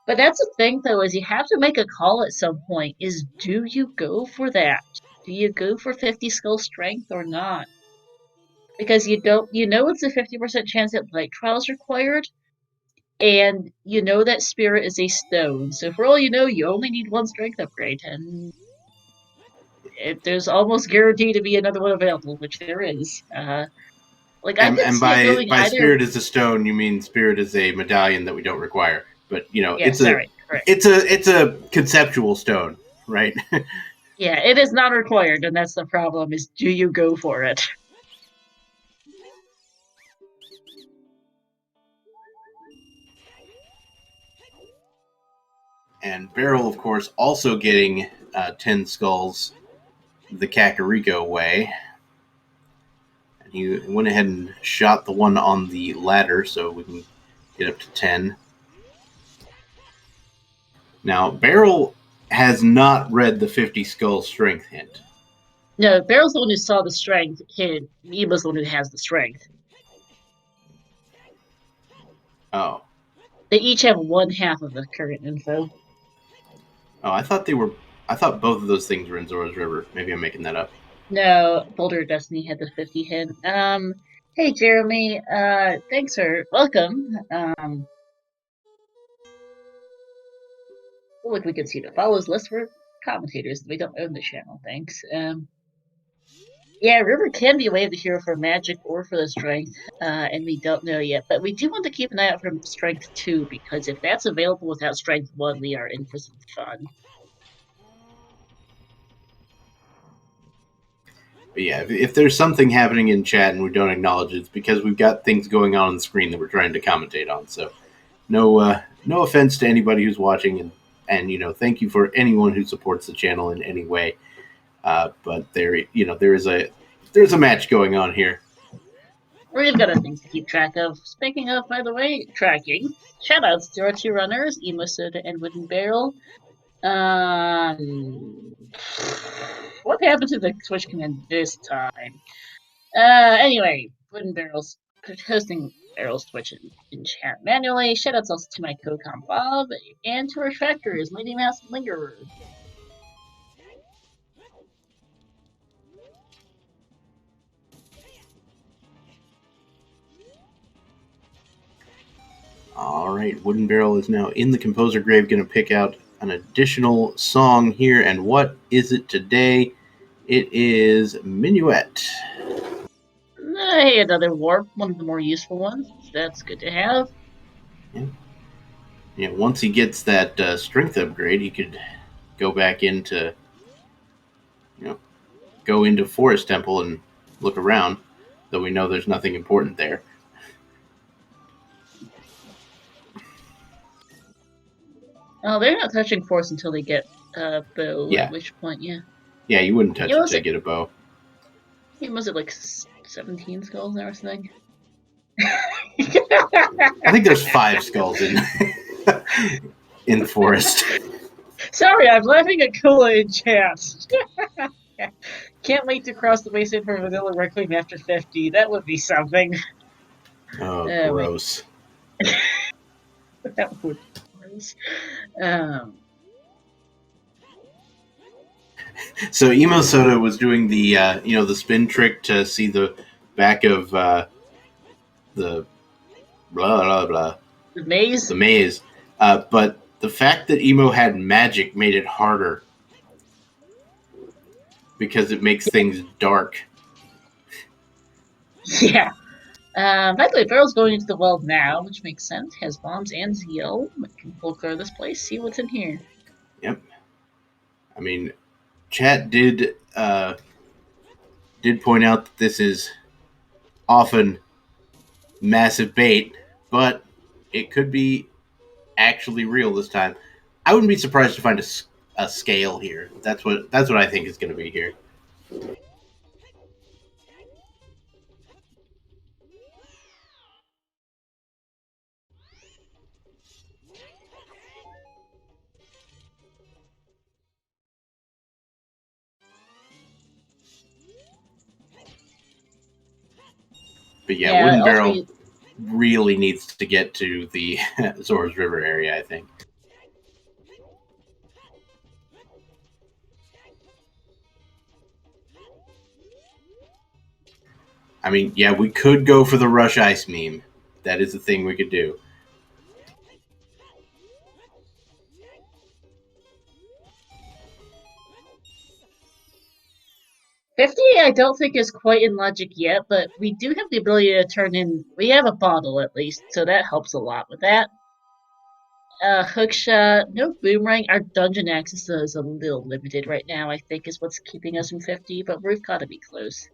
But that's the thing though, is you have to make a call at some point. Is do you go for that? Do you go for 50 skull strength or not? Because it's a 50% chance that light trials required, and you know that spirit is a stone. So for all you know, you only need one strength upgrade, and there's almost guaranteed to be another one available, which there is. I could And see it going by either. spirit is a stone, you mean spirit is a medallion that we don't require. But Yeah, sorry, correct. it's a conceptual stone, right? Yeah, it is not required, and that's the problem. Is do you go for it? And Beryl, of course, also getting 10 skulls the Kakariko way. And he went ahead and shot the one on the ladder so we can get up to 10. Now, Beryl has not read the 50 skull strength hint. No, Barrel's the one who saw the strength hidden. Eva's the one who has the strength. Oh. They each have one half of the current info. Oh, I thought both of those things were in Zora's River. Maybe I'm making that up. No, Boulder Destiny had the 50 hit. Hey Jeremy, thanks for welcome. Look, we can see the follows list for commentators. We don't own the channel, thanks. Yeah, River can be a way of the hero for magic or for the strength, and we don't know yet. But we do want to keep an eye out for strength 2, because if that's available without strength 1, we are in for some fun. But yeah, if there's something happening in chat and we don't acknowledge it, it's because we've got things going on the screen that we're trying to commentate on. So no offense to anybody who's watching, and thank you for anyone who supports the channel in any way. But there's a match going on here. We've got things to keep track of. Speaking of, by the way, tracking. Shoutouts to our two runners, Emo Soda and Wooden Barrel. What happened to the Twitch command this time? Anyway, Wooden Barrel's hosting Barrel's Twitch in chat manually. Shoutouts also to my co-comp Bob and to our trackers, Lady Mouse and Lingerer. All right, Wooden Barrel is now in the composer grave, going to pick out an additional song here. And what is it today? It is Minuet. Hey, another warp, one of the more useful ones. That's good to have. Yeah, once he gets that strength upgrade, he could go back into, go into Forest Temple and look around, though we know there's nothing important there. Oh, they're not touching Force until they get bow. Yeah. At which point, yeah. Yeah, you wouldn't touch it to get a bow. Was it like 17 skulls or something? I think there's 5 skulls in the forest. Sorry, I'm laughing at Kula in chat. Can't wait to cross the wasteland for Vanilla Requiem after 50. That would be something. Oh, gross. That would be gross. So Emo Soda was doing the the spin trick to see the back of the blah blah blah the maze. The maze, but the fact that Emo had magic made it harder because it makes things dark. Yeah. By the way, Barrel's going into the well now, which makes sense. Has bombs and zeal. We'll clear this place, see what's in here. Yep. I mean, chat did point out that this is often massive bait, but it could be actually real this time. I wouldn't be surprised to find a scale here. That's what I think is going to be here. But yeah, Wooden Barrel really needs to get to the Zora's River area, I think. I mean, yeah, we could go for the Rush Ice meme. That is a thing we could do. I don't think is quite in logic yet, but we do have the ability to turn in. We have a bottle at least, so that helps a lot with that. Hookshot, no boomerang. Our dungeon access is a little limited right now, I think, is what's keeping us from 50, but we've got to be close.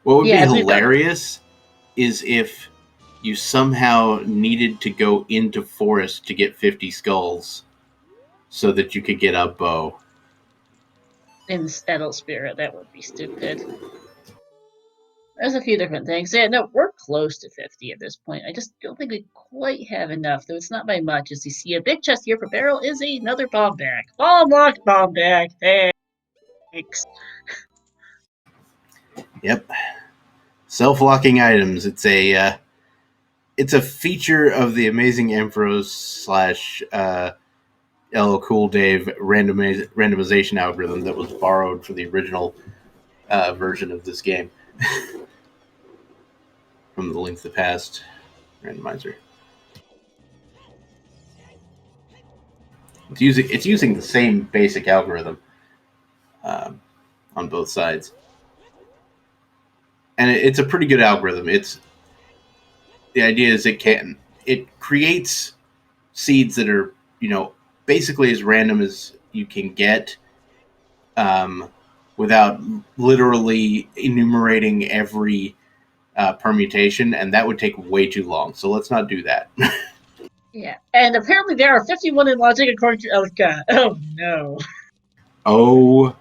What would be hilarious is if you somehow needed to go into forest to get 50 skulls so that you could get a bow. In Adult Spirit, that would be stupid. There's a few different things. Yeah, no, we're close to 50 at this point. I just don't think we quite have enough, though it's not by much. As you see, a big chest here for Barrel is another bomb bag. Bomb locked bomb bag. Thanks. Yep. Self-locking items. It's a feature of the Amazing Emperors / LL Cool Dave randomization algorithm that was borrowed for the original version of this game from the Link to the Past randomizer. It's using the same basic algorithm on both sides, and it's a pretty good algorithm. The idea is it creates seeds that are basically as random as you can get, without literally enumerating every permutation, and that would take way too long. So let's not do that. Yeah, and apparently there are 51 in logic according to Elka. Oh no. Oh,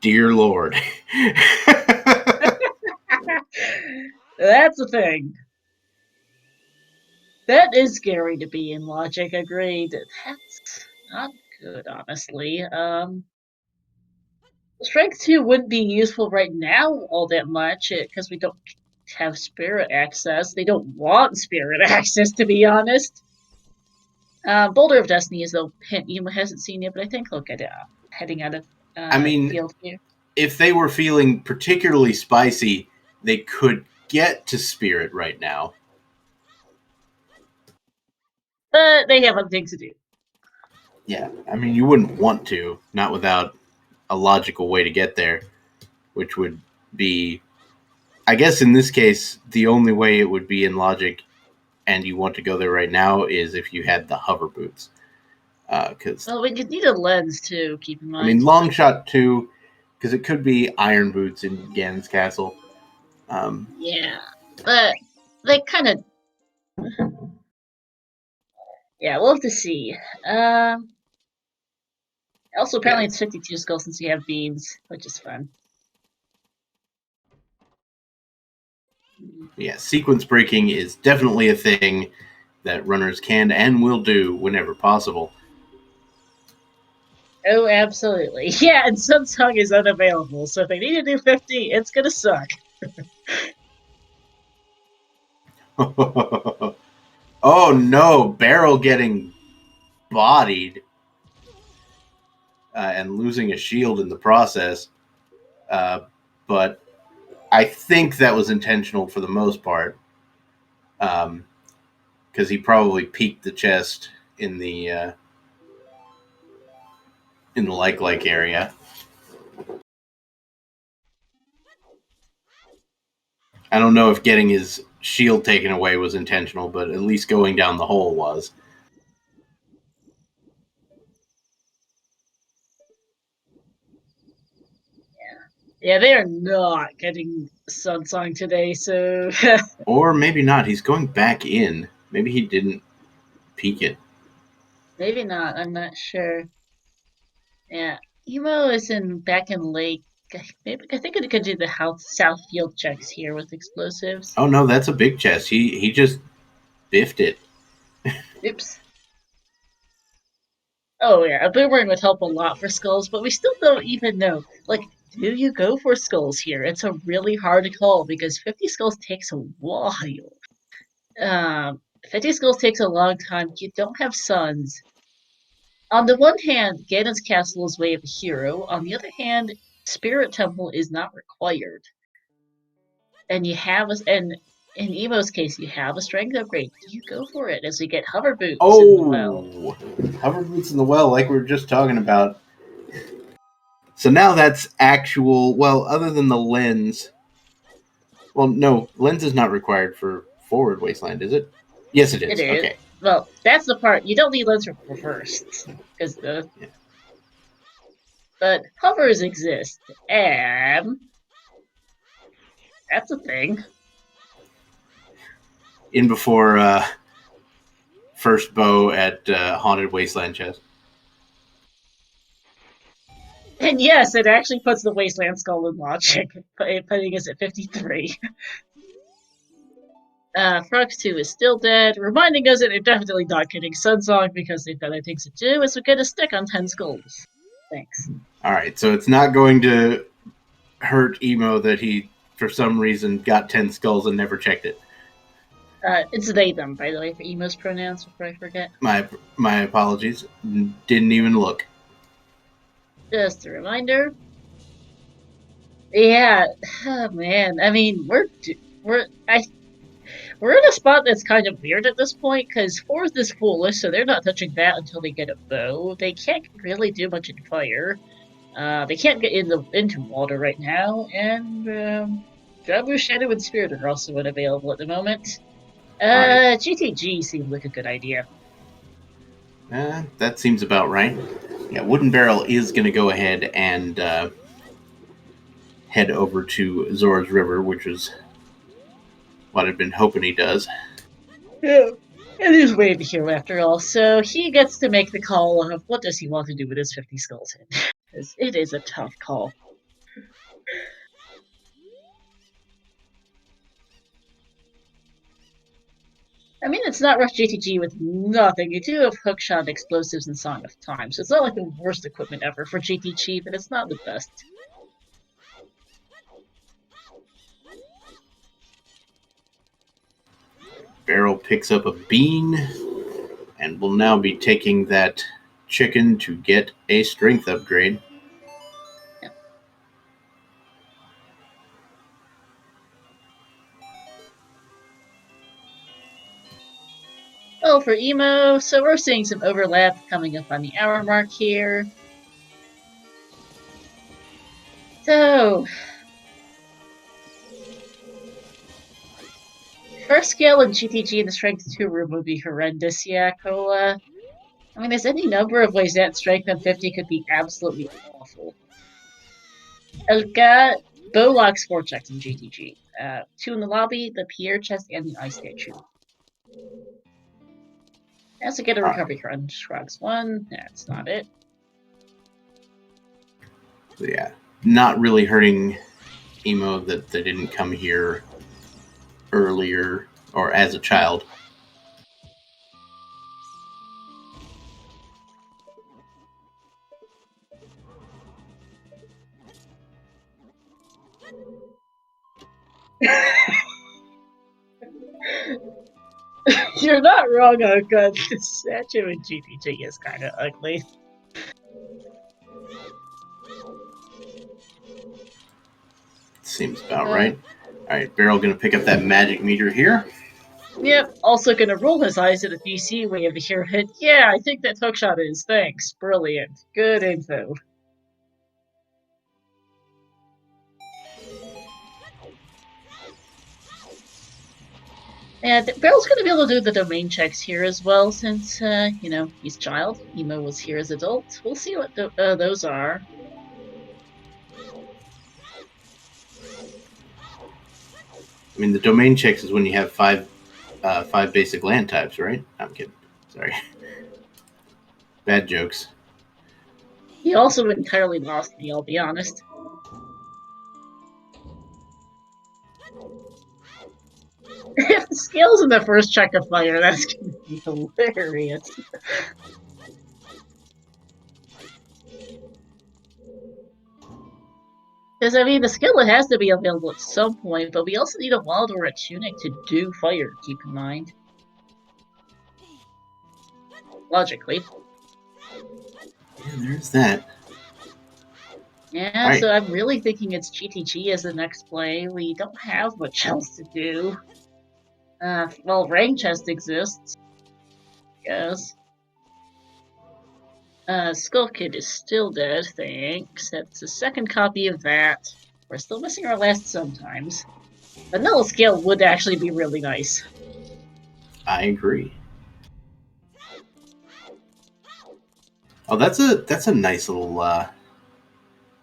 dear Lord. That's the thing. That is scary to be in logic, agreed. That's not good, honestly. Strength 2 wouldn't be useful right now all that much because we don't have spirit access. They don't want spirit access, to be honest. Boulder of Destiny is the hint Yuma hasn't seen yet, but I think he'll get it heading out of I mean, field here. if they were feeling particularly spicy, they could get to Spirit right now. But they have other things to do. Yeah, I mean, you wouldn't want to, not without a logical way to get there, which would be, I guess in this case, the only way it would be in logic and you want to go there right now is if you had the hover boots. Because Well, we could need a lens too, keep in I mean, mind. long shot too, because it could be iron boots in Ganon's castle. Yeah, but they kind of. Yeah, we'll have to see. Also, apparently yeah, it's 52 skulls since you have beams, which is fun. yeah, sequence breaking is definitely a thing that runners can and will do whenever possible. Oh, absolutely. Yeah, and Sunsong is unavailable, so if they need to do 50, it's gonna suck. Oh no, Barrel getting bodied and losing a shield in the process. But I think that was intentional for the most part, because he probably peeked the chest in the like area. I don't know if getting his shield taken away was intentional, but at least going down the hole was. Yeah, they are not getting Sunsong today, so. Or maybe not. He's going back in. Maybe he didn't peek it. Maybe not, I'm not sure. Yeah, Emo is in back in Lake. Maybe I think it could do the south field checks here with explosives. Oh no, that's a big chest. He just biffed it. Oops. Oh yeah, a boomerang would help a lot for skulls, but we still don't even know. Like, do you go for skulls here? It's a really hard call because 50 skulls takes a while. 50 skulls takes a long time. You don't have sons. On the one hand, Ganon's castle is way of a hero. On the other hand, Spirit Temple is not required. And you have a, and in Emo's case, you have a strength upgrade. Do you go for it as we get hover boots in the well? Oh, hover boots in the well, like we were just talking about. So now that's actual. Well, other than the lens. Well, no, lens is not required for forward wasteland, is it? Yes, it It is. is. Okay. Well, that's the part you don't need lens for first, because the Yeah. but hovers exist, and that's a thing. In before first bow at haunted wasteland chest. And yes, it actually puts the wasteland skull in logic, putting us at 53. Frux 2 is still dead, reminding us that they're definitely not getting Sunsong because they've got other things to do, as we get a stick on 10 skulls. Thanks. All right, so it's not going to hurt Emo that he, for some reason, got 10 skulls and never checked it. It's they them, by the way, for Emo's pronouns, before I forget. My apologies. Didn't even look. Just a reminder. Yeah, oh, man. I mean, we're in a spot that's kind of weird at this point because fourth is foolish, so they're not touching that until they get a bow. They can't really do much in fire. They can't get into water right now, and Jabu, Shadow, and Spirit are also unavailable at the moment. Right. GTG seems like a good idea. That seems about right. Yeah, Wooden Barrel is going to go ahead and head over to Zora's River, which is what I've been hoping he does. Yeah. And he's way to here after all, so he gets to make the call of what does he want to do with his 50 skulls in. Because it is a tough call. I mean, it's not Rush JTG with nothing. You do have hookshot, explosives, and Song of Time, so it's not like the worst equipment ever for JTG, but it's not the best. Barrel picks up a bean and will now be taking that chicken to get a strength upgrade. Yeah. Well, for Emo, so we're seeing some overlap coming up on the hour mark here. So, first skill in GTG in the Strength 2 room would be horrendous, yeah, Cola. I mean, there's any number of ways that Strength on 50 could be absolutely awful. Elka, Bow locks 4 checks in GTG. 2 in the lobby, the Pierre chest, and the ice statue. I also get a recovery crunch. Shrugs 1, that's not it. So yeah, not really hurting Emo that they didn't come here earlier or as a child. You're not wrong, Oka. The statue in GTG is kind of ugly. Seems about right. Alright, Barrel gonna pick up that magic meter here. Yep, also gonna roll his eyes at a DC wave to hear hit. Yeah, I think that hookshot is. Thanks. Brilliant. Good info. And Barrel's gonna be able to do the domain checks here as well, since, he's child. Emo was here as adult. We'll see what those are. I mean, the domain checks is when you have five basic land types, right? I'm kidding. Sorry. Bad jokes. He also entirely lost me, I'll be honest. If the skill's in the first check of fire, that's gonna be hilarious. Because, I mean, the skillet has to be available at some point, but we also need a wild or a tunic to do fire, keep in mind. Logically. Yeah, there's that. Yeah, right. So I'm really thinking it's GTG as the next play. We don't have much else to do. Well, Rain Chest exists. Yes. Skull Kid is still dead, thanks. That's a second copy of that. We're still missing our last sometimes. Vanilla Scale would actually be really nice. I agree. Oh, that's a nice little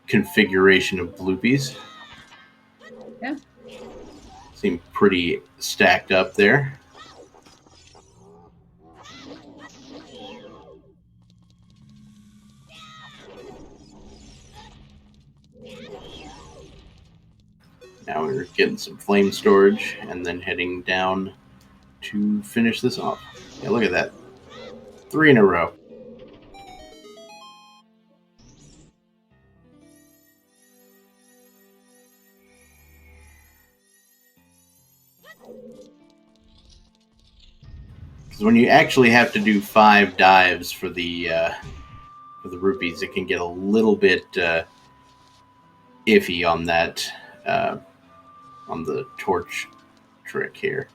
configuration of bloopies. Yeah. Seem pretty stacked up there. Now we're getting some flame storage and then heading down to finish this off. Yeah, look at that. 3 in a row. Because when you actually have to do 5 dives for the rupees, it can get a little bit iffy on that on the torch trick here.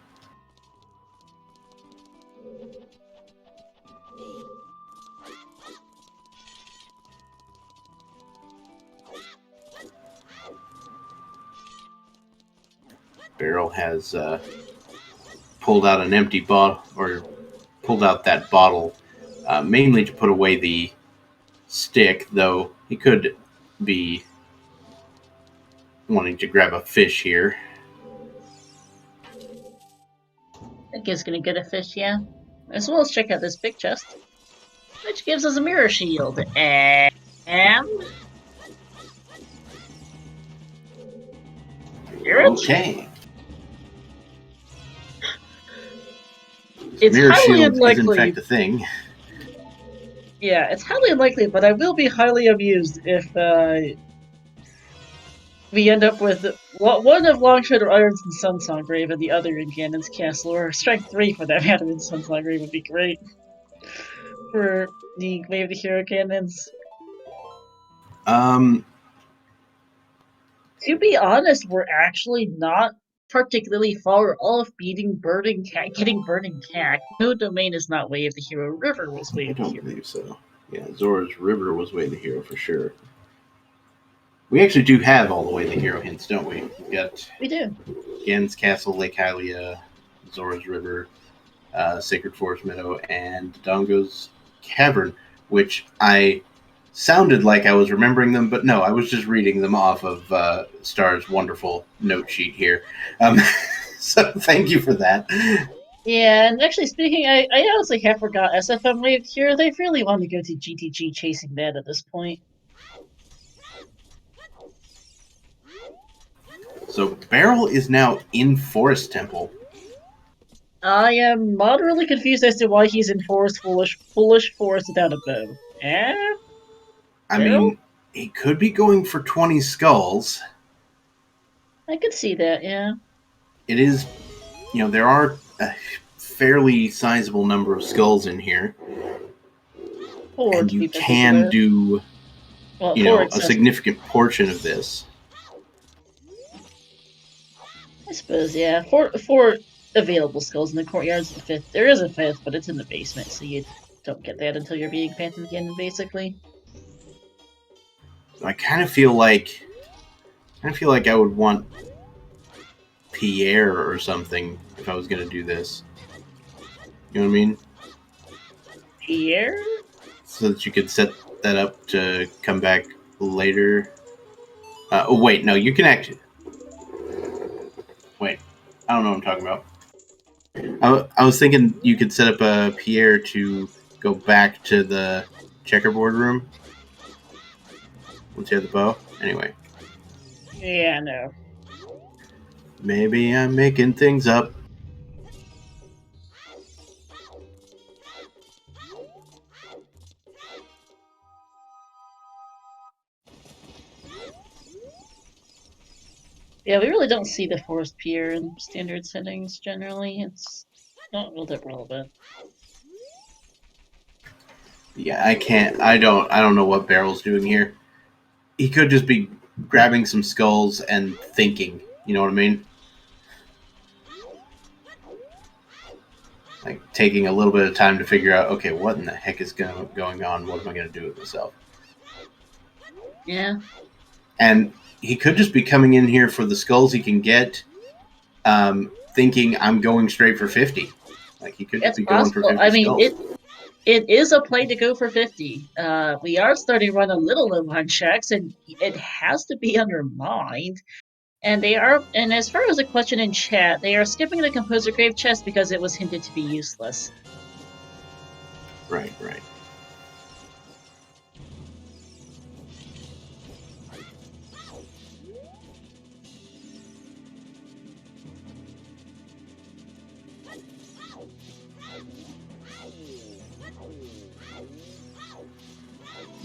Barrel has pulled out an empty bottle, or pulled out that bottle, mainly to put away the stick, though he could be wanting to grab a fish here. I think it's gonna get a fish, yeah. As well as check out this big chest, which gives us a mirror shield. And Okay. It's Mirror highly shield is in unlikely. fact a thing. Yeah, it's highly unlikely, but I will be highly amused if we end up with one of Longshot or Irons and Sunsong Grave and the other in Ganon's Castle, or Strength 3 for that matter in Sunsong Grave would be great for the Wave the Hero cannons. To be honest, we're actually not particularly far off getting Burning Cat. No Domain is not Way of the Hero. River was Way of the Hero. I don't believe so. Yeah, Zora's River was Way the Hero for sure. We actually do have all the Way the Hero hints, don't we? We do. Ganon's Castle, Lake Hylia, Zora's River, Sacred Forest Meadow, and Dongo's Cavern, which I sounded like I was remembering them, but no, I was just reading them off of Star's wonderful note sheet here. So thank you for that. Yeah, and actually speaking, I honestly have forgot SFM Wave here. They really want to go to GTG chasing that at this point. So Beryl is now in Forest Temple. I am moderately confused as to why he's in Foolish Forest without a bow. I mean, he could be going for 20 skulls. I could see that, yeah. It is, there are a fairly sizable number of skulls in here. And you can do, a significant portion of this. I suppose, yeah. Four available skulls in the courtyards of the fifth. There is a fifth, but it's in the basement, so you don't get that until you're being Phantom Ganon, basically. I kind of feel like I would want Pierre or something if I was going to do this. You know what I mean? Pierre? So that you could set that up to come back later. Oh, wait, no, you can actually... Wait, I don't know what I'm talking about. I was thinking you could set up a Pierre to go back to the checkerboard room. Once you have the bow. Anyway. Yeah, no. Maybe I'm making things up. Yeah, we really don't see the Forest Pier in standard settings generally. It's not all that relevant. Yeah, I don't know what Barrel's doing here. He could just be grabbing some skulls and thinking, you know what I mean? Like taking a little bit of time to figure out, okay, what in the heck is going on? What am I going to do with myself? Yeah. And he could just be coming in here for the skulls he can get, thinking I'm going straight for 50. Like he could just be going for 50 skulls. It is a play to go for 50. We are starting to run a little low on checks, and it has to be undermined. And as far as the question in chat, they are skipping the Composer Grave chest because it was hinted to be useless. Right.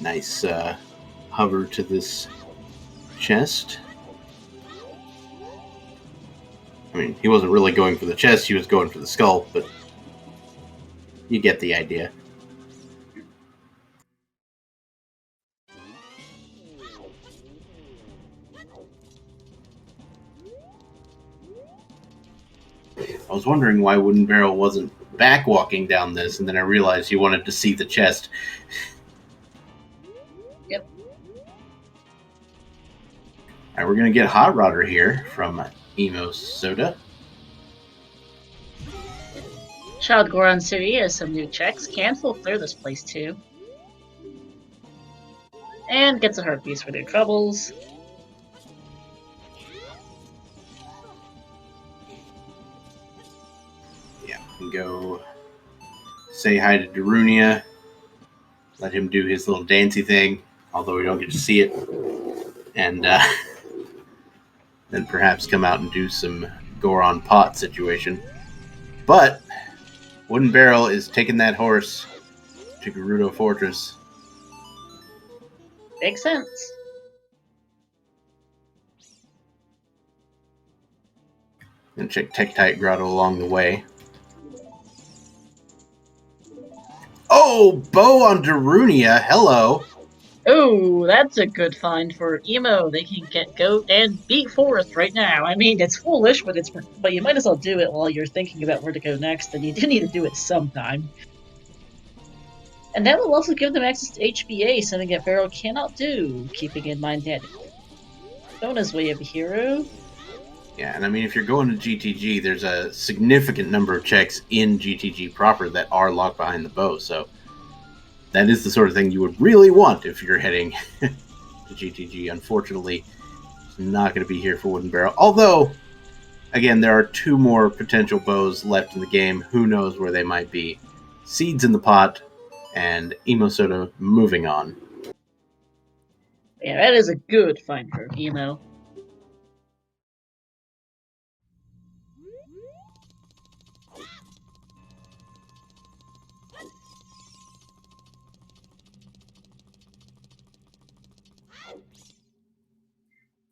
Nice hover to this chest. I mean, he wasn't really going for the chest, he was going for the skull, but you get the idea. I was wondering why Wooden Barrel wasn't back walking down this, and then I realized he wanted to see the chest. Yep. Alright, we're going to get Hot Rodder here from Emo Soda. Child Goron City has some new checks. Cans will clear this place too. And gets a heart piece for their troubles. can go say hi to Darunia, let him do his little dancey thing, although we don't get to see it, and then perhaps come out and do some Goron pot situation. But Wooden Barrel is taking that horse to Gerudo Fortress. Makes sense. And check Tektite Grotto along the way. Oh, bow on Darunia. Hello. Oh, that's a good find for Emo. They can go and beat Forest right now. I mean, it's foolish, but you might as well do it while you're thinking about where to go next, and you do need to do it sometime. And that will also give them access to HBA, something that Barrow cannot do, keeping in mind that Dona's way of a hero. Yeah, and I mean, if you're going to GTG, there's a significant number of checks in GTG proper that are locked behind the bow, so that is the sort of thing you would really want if you're heading to GTG. Unfortunately, it's not going to be here for Wooden Barrel. Although, again, there are 2 more potential bows left in the game. Who knows where they might be. Seeds in the pot, and Emo Soda moving on. Yeah, that is a good find for Emo.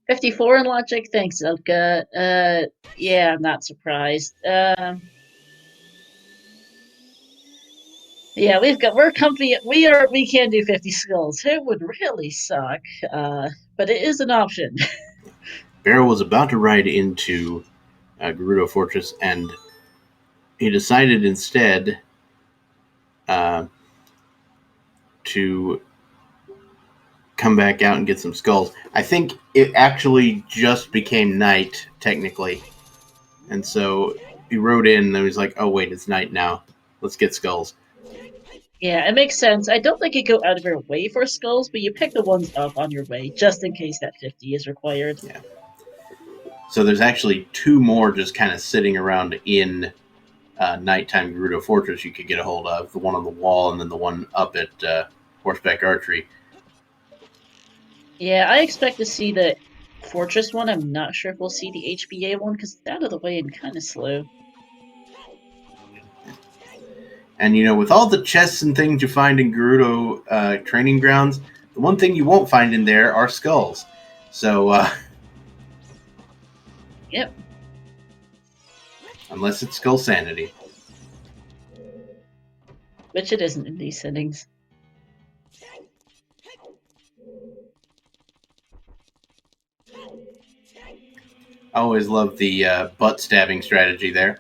$54 in logic, thanks, Elka. Yeah, I'm not surprised. Yeah, we're comfy. We can do 50 skulls. It would really suck, but it is an option. Barrow was about to ride into Gerudo Fortress, and he decided instead to come back out and get some skulls. I think it actually just became night, technically. And so he rode in and he was like, oh, wait, it's night now. Let's get skulls. Yeah, it makes sense. I don't think you go out of your way for skulls, but you pick the ones up on your way, just in case that 50 is required. Yeah. So there's actually 2 more just kind of sitting around in nighttime Gerudo Fortress you could get a hold of. The one on the wall and then the one up at Horseback Archery. Yeah, I expect to see the Fortress one. I'm not sure if we'll see the HBA one, because it's out of the way and kind of slow. And, you know, with all the chests and things you find in Gerudo training grounds, the one thing you won't find in there are skulls. So, Yep. Unless it's Skull Sanity. Which it isn't in these settings. I always love the butt stabbing strategy there.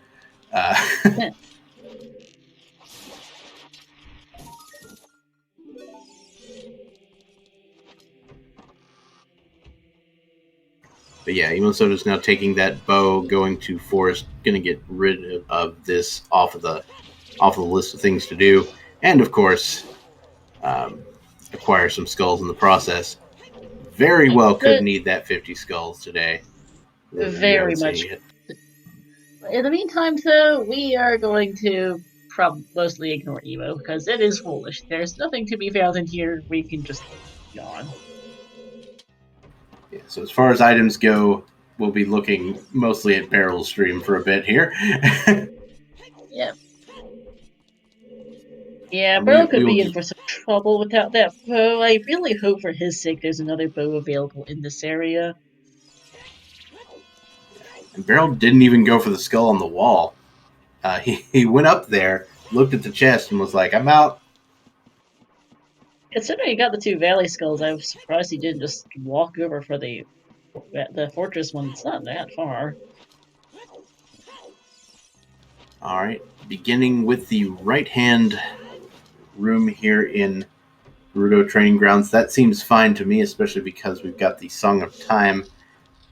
But yeah, Emo Soda's now taking that bow, going to Forest, going to get rid of this off of the list of things to do, and of course, acquire some skulls in the process. Very well could need that 50 skulls today. Very much. In the meantime, though, we are going to mostly ignore Emo, because it is foolish. There's nothing to be found in here. We can just yawn. Yeah, so as far as items go, we'll be looking mostly at Barrel's stream for a bit here. Yep. Yeah, Barrel could be in for some trouble without that bow. I really hope for his sake there's another bow available in this area. And Barrel didn't even go for the skull on the wall. He went up there, looked at the chest, and was like, I'm out. Considering he got the 2 Valley Skulls, I was surprised he didn't just walk over for the Fortress one. It's not that far. All right, beginning with the right-hand room here in Gerudo Training Grounds. That seems fine to me, especially because we've got the Song of Time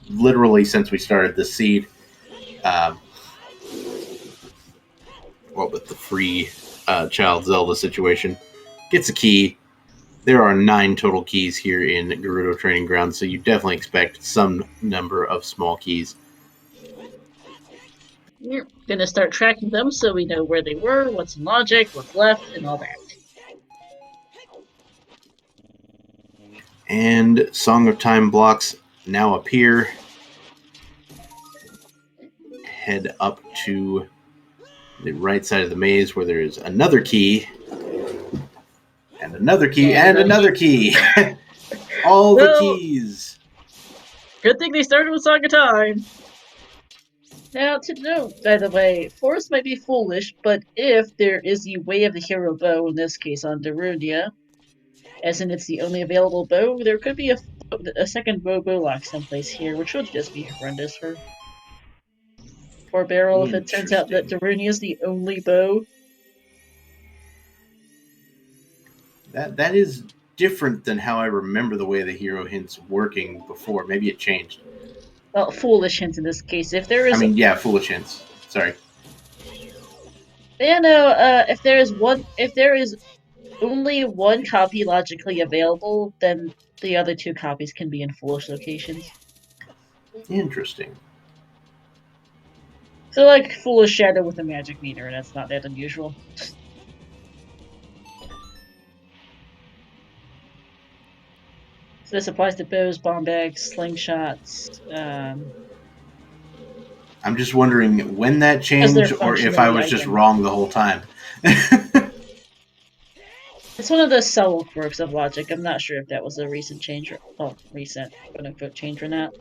literally since we started the seed. With the free Child Zelda situation. Gets a key. There are 9 total keys here in Gerudo Training Grounds, so you definitely expect some number of small keys. We're gonna start tracking them so we know where they were, what's in logic, what's left, and all that. And Song of Time blocks now appear. Head up to the right side of the maze where there is another key. And another key, and another key. All the keys. Good thing they started with Song of Time. Now, to note, by the way, Forest might be foolish, but if there is the Way of the Hero bow, in this case on Darunia, as in it's the only available bow, there could be a second bow lock someplace here, which would just be horrendous for Barrel if it turns out that Darunia is the only bow. That is different than how I remember the Way of the Hero hints working before. Maybe it changed. Well, foolish hints in this case. If there is, foolish hints. Sorry. Yeah, no. If there is only one copy logically available, then the other two copies can be in foolish locations. Interesting. So, like Foolish Shadow with a magic meter, that's not that unusual. So this applies to bows, bomb bags, slingshots. I'm just wondering when that changed, or if I was just wrong the whole time. It's one of the subtle quirks of logic. I'm not sure if that was a recent change recent quote-unquote change or not.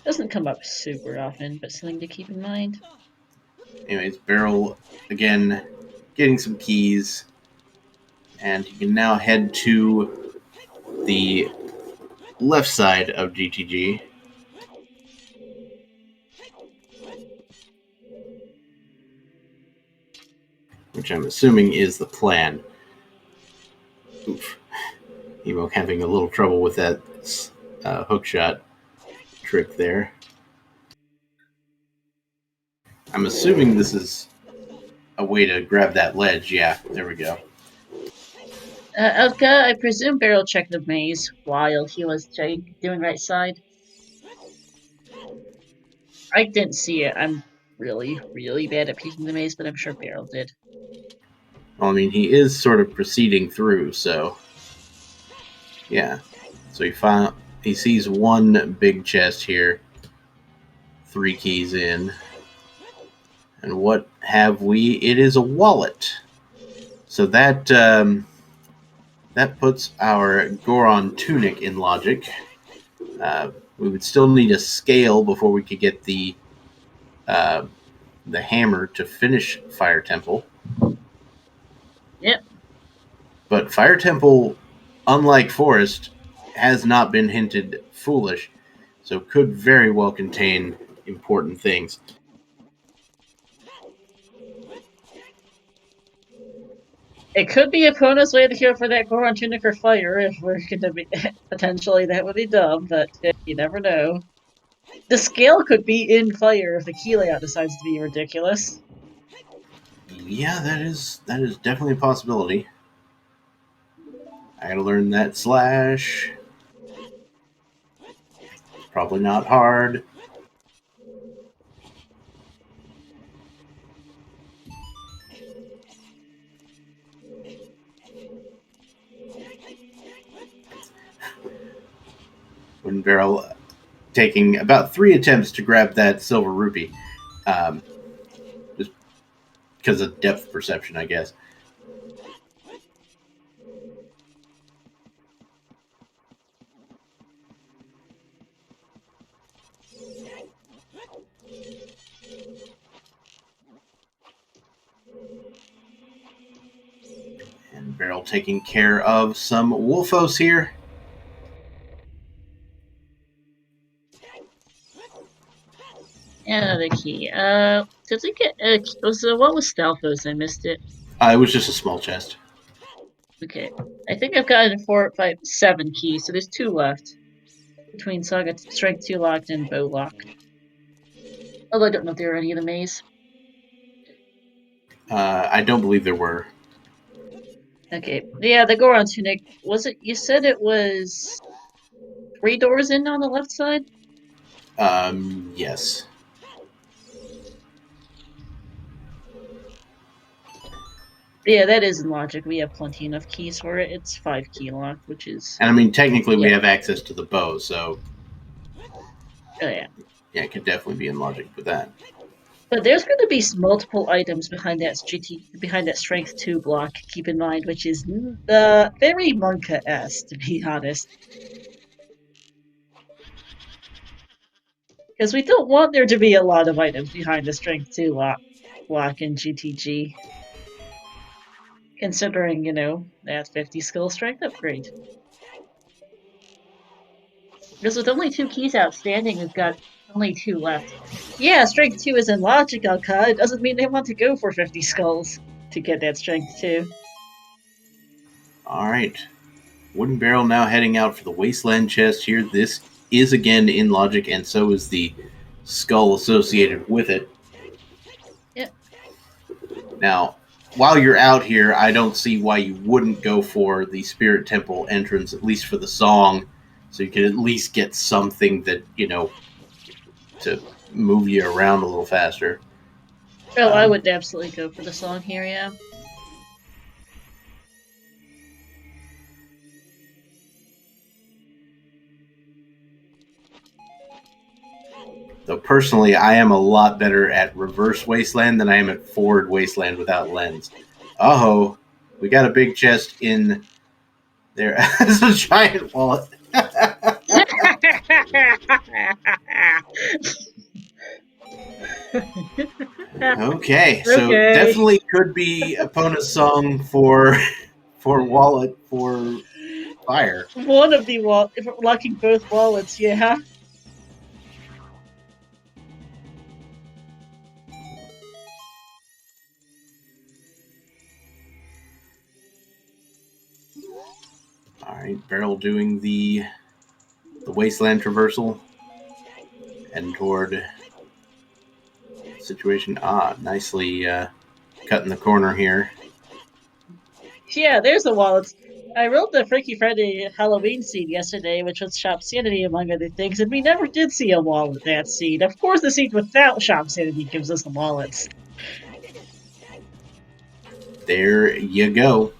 Doesn't come up super often, but something to keep in mind. Anyways, Barrel, again, getting some keys. And you can now head to the left side of GTG. Which I'm assuming is the plan. Oof. Evo having a little trouble with that hook shot trick there. I'm assuming this is a way to grab that ledge. Yeah, there we go. Elka, I presume Barrel checked the maze while he was doing right side. I didn't see it. I'm really, really bad at peeking the maze, but I'm sure Barrel did. Well, I mean, he is sort of proceeding through, so yeah. So he sees one big chest here, 3 keys in, and what have we? It is a wallet. So that that puts our Goron tunic in logic. We would still need a scale before we could get the hammer to finish Fire Temple. Yep. But Fire Temple, unlike Forest, has not been hinted foolish, so could very well contain important things. It could be Epona's way to cure for that Goron tunic or fire if we're going to be potentially that would be dumb, but you never know. The scale could be in fire if the key layout decides to be ridiculous. Yeah, that is definitely a possibility. I gotta learn that slash. Probably not hard. Wooden Barrel taking about 3 attempts to grab that silver rupee. Just because of depth perception, I guess. And Barrel taking care of some Wolfos here. Another key. Did we get what was Stalfos? I missed it. It was just a small chest. Okay. I think I've gotten 4, 5, 7 keys, so there's 2 left. Between Saga Strength 2 locked and Bow locked. Although I don't know if there are any in the maze. I don't believe there were. Okay. Yeah, the Goron tunic. Was it? You said it was 3 doors in on the left side? Yes. Yeah, that is in logic. We have plenty enough keys for it. It's 5-key lock, which is... And I mean, technically, we Yeah. have access to the bow, so Oh, yeah. yeah, it could definitely be in logic with that. But there's going to be multiple items behind that Strength 2 block, keep in mind, which is very Monka-esque, to be honest. Because we don't want there to be a lot of items behind the Strength 2 block in GTG. Considering, that 50 skill strength upgrade. Because with only 2 keys outstanding, we've got only 2 left. Yeah, Strength 2 is in logic, Alka. It doesn't mean they want to go for 50 skulls to get that Strength 2. Alright. Wooden Barrel now heading out for the Wasteland chest here. This is again in logic, and so is the skull associated with it. Yep. Now, while you're out here, I don't see why you wouldn't go for the Spirit Temple entrance, at least for the song, so you could at least get something that, to move you around a little faster. Oh, I would absolutely go for the song here, yeah. Though personally, I am a lot better at reverse Wasteland than I am at forward Wasteland without lens. Oh, we got a big chest in there as a giant wallet. Okay, so definitely could be opponent's song for wallet for fire. One of the if we're locking both wallets, yeah. All right, Barrel doing the Wasteland traversal and toward situation. Nicely cutting the corner here. Yeah, there's the wallets. I wrote the Freaky Friday Halloween scene yesterday, which was Shop Sanity, among other things, and we never did see a wallet that scene. Of course, the scene without Shop Sanity gives us the wallets. There you go.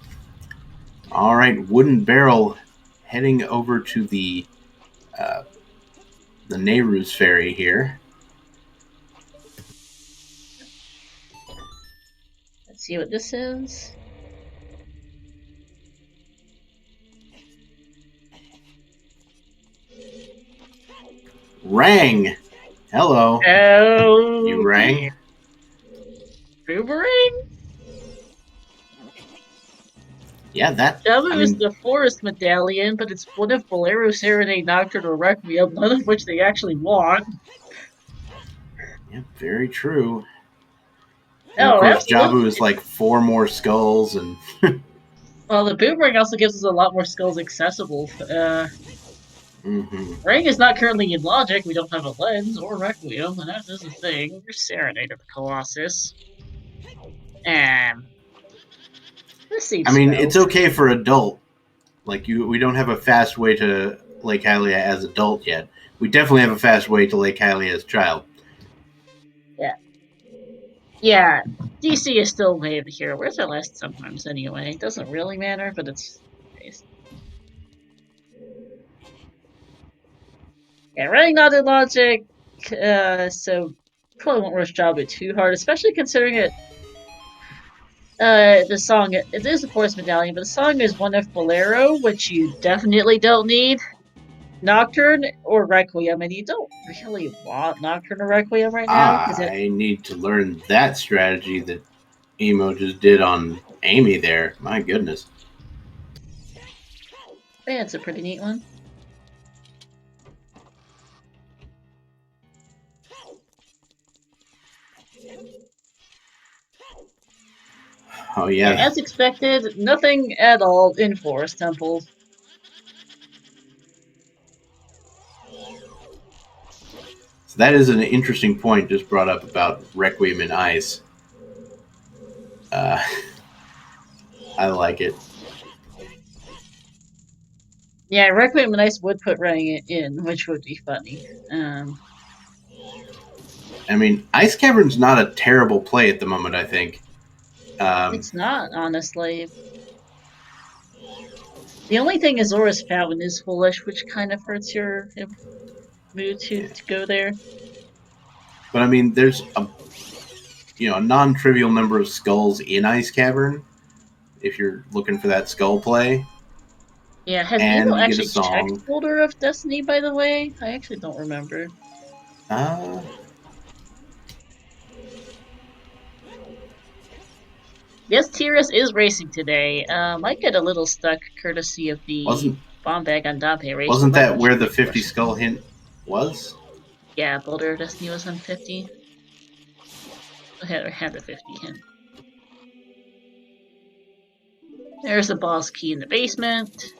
All right, Wooden Barrel heading over to the Nehru's Ferry here. Let's see what this is. Rang. Hello. Oh, you rang? Boomerang? Yeah, that... Jabu is the Forest Medallion, but it's one of Bolero, Serenade, Nocturne, or Requiem, none of which they actually want. Yeah, very true. And of course, Jabu is like 4 more skulls, and... Well, the Boomerang also gives us a lot more skulls accessible. Ring is not currently in logic. We don't have a lens or Requiem, and that is a thing. We're Serenade of the Colossus. I mean, it's okay for adult. Like, we don't have a fast way to Lake Hylia as adult yet. We definitely have a fast way to Lake Hylia as child. Yeah. Yeah, DC is still way over here. Where's our list sometimes anyway? It doesn't really matter, but it's... Yeah, running not in logic, so probably won't rush Jabu too hard, especially considering it. The song, it is the Forest Medallion, but the song is one of Bolero, which you definitely don't need. Nocturne or Requiem, and you don't really want Nocturne or Requiem right now. I need to learn that strategy that Emo just did on Amy there. My goodness. Yeah, it's a pretty neat one. Oh, yeah. As expected, nothing at all in Forest Temple. So that is an interesting point just brought up about Requiem and Ice. I like it. Yeah, Requiem and Ice would put running it in, which would be funny. I mean, Ice Cavern's not a terrible play at the moment, I think. It's not, honestly. The only thing is Zora's Fountain is foolish, which kind of hurts your mood Yeah. to go there. But I mean, there's a non-trivial number of skulls in Ice Cavern if you're looking for that skull play, Yeah, has Emo and you get a actually checked song. Boulder of Destiny, by the way? I actually don't remember. Uh, Yes, Tiras is racing today. Might get a little stuck courtesy of the wasn't bomb bag on Dante race, but wasn't might that where actually the get 50 pushed. skull hint was? Yeah, Boulder of Destiny was on 50. I had the 50 hint. There's the boss key in the basement.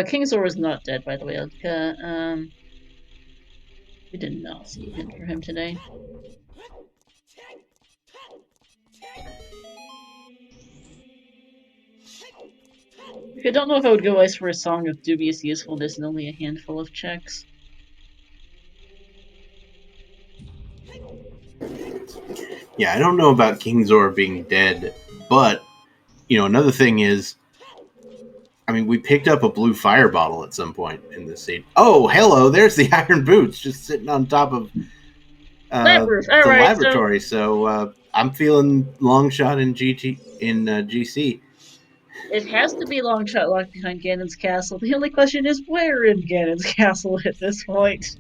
King Zor is not dead, by the way. We did not see a hint for him today. I don't know if I would go ice for a song of dubious usefulness and only a handful of checks. Yeah, I don't know about King Zor being dead, but another thing is, I mean, we picked up a blue fire bottle at some point in this scene. Oh, hello! There's the iron boots just sitting on top of Flat roof. All the right, so laboratory. So I'm feeling long shot in GC. it has to be long shot locked behind Ganon's castle. The only question is where in Ganon's castle at this point.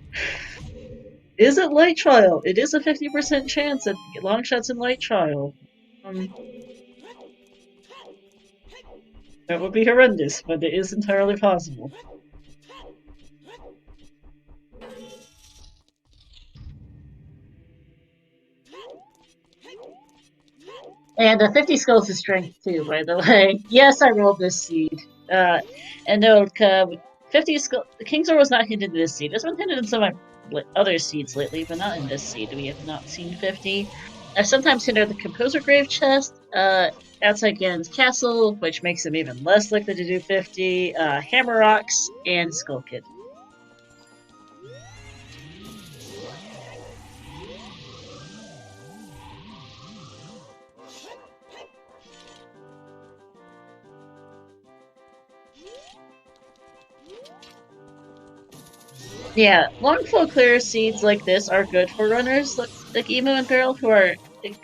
Is it Light Trial? It is a 50% chance that long shot's in Light Trial. That would be horrendous, but it is entirely possible. And 50 skulls is strength too, by the way. Yes, I rolled this seed. And note, 50 skull. Kingzor was not hinted in this seed. It's been hinted in some of my other seeds lately, but not in this seed. We have not seen 50. I sometimes hinted the Composer Grave chest, outside Ganon's castle, which makes him even less likely to do 50, Hammer Rocks, and Skull Kid. Yeah, long flow clear seeds like this are good for runners like Emo and Barrel who are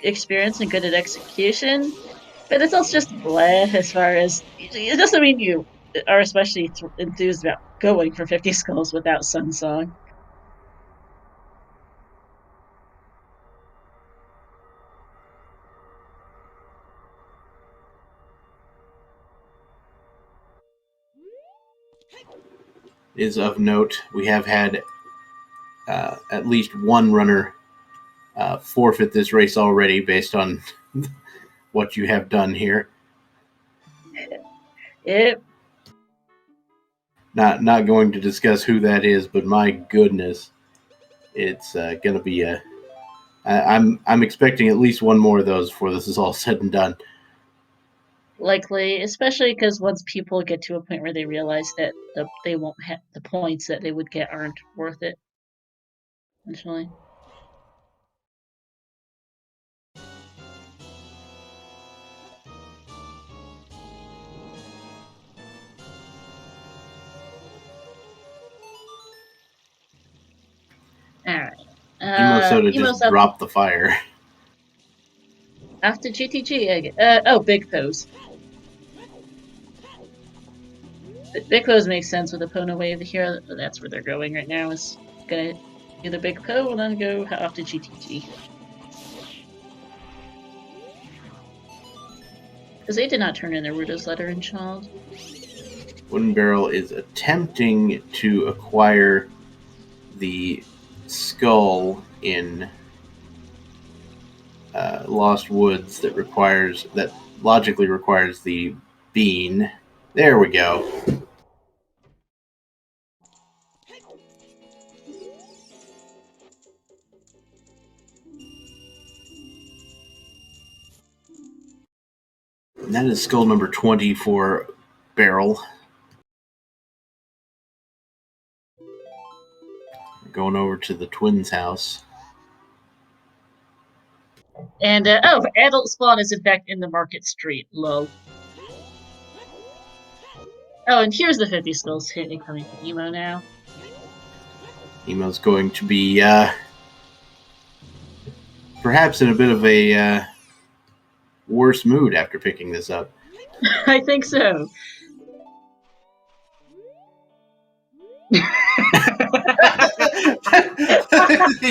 experienced and good at execution. But it's also just bleh as far as it doesn't mean you are especially enthused about going for 50 skulls without Sun Song. Is of note. We have had at least one runner forfeit this race already based on what you have done here. It Not going to discuss who that is, but my goodness, it's going to be a. I'm expecting at least one more of those before this is all said and done. likely, especially because once people get to a point where they realize that they won't have the points that they would get aren't worth it. Essentially. All right. Emo Soda Emo's just up dropped the fire. after GTG. Big Pose. Big Pose makes sense with Epona Wave here. That's where they're going right now. Is gonna do the Big Po and then go off to GTG. Because they did not turn in their Rudo's letter in Child. Wooden Barrel is attempting to acquire the skull in Lost Woods that logically requires the bean. There we go. And that is skull number 20 for Barrel. going over to the twins' house. And, Adult Spawn is in fact in the Market Street, lol. Oh, and here's the 50 skulls hitting coming from Emo now. Emo's going to be perhaps in a bit of a worse mood after picking this up. I think so. He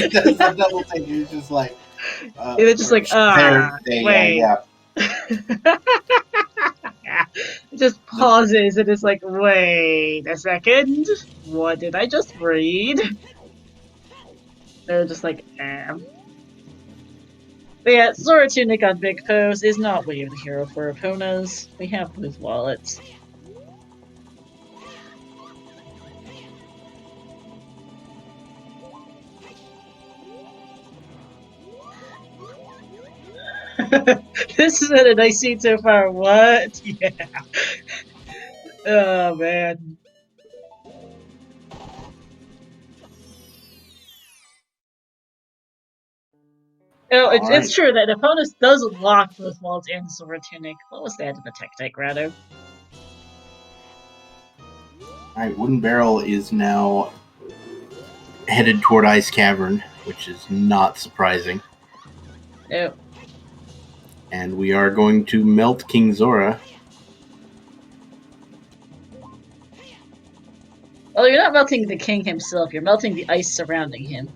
does the double take. He's just like, It's just like, wait. Yeah. It just pauses and it's like, wait a second. What did I just read? They're just like, But yeah, Zora Tunic on Big Pose is not Way of the Hero for Eponas. We have both wallets. This is a nice scene so far. What? Yeah. Oh man. Oh, it's true that Eponas does lock both wallets and Zora Tunic. What was that in the Tech Grotto? Alright, Wooden Barrel is now headed toward Ice Cavern, which is not surprising. Oh. And we are going to melt King Zora. Well, you're not melting the king himself, you're melting the ice surrounding him.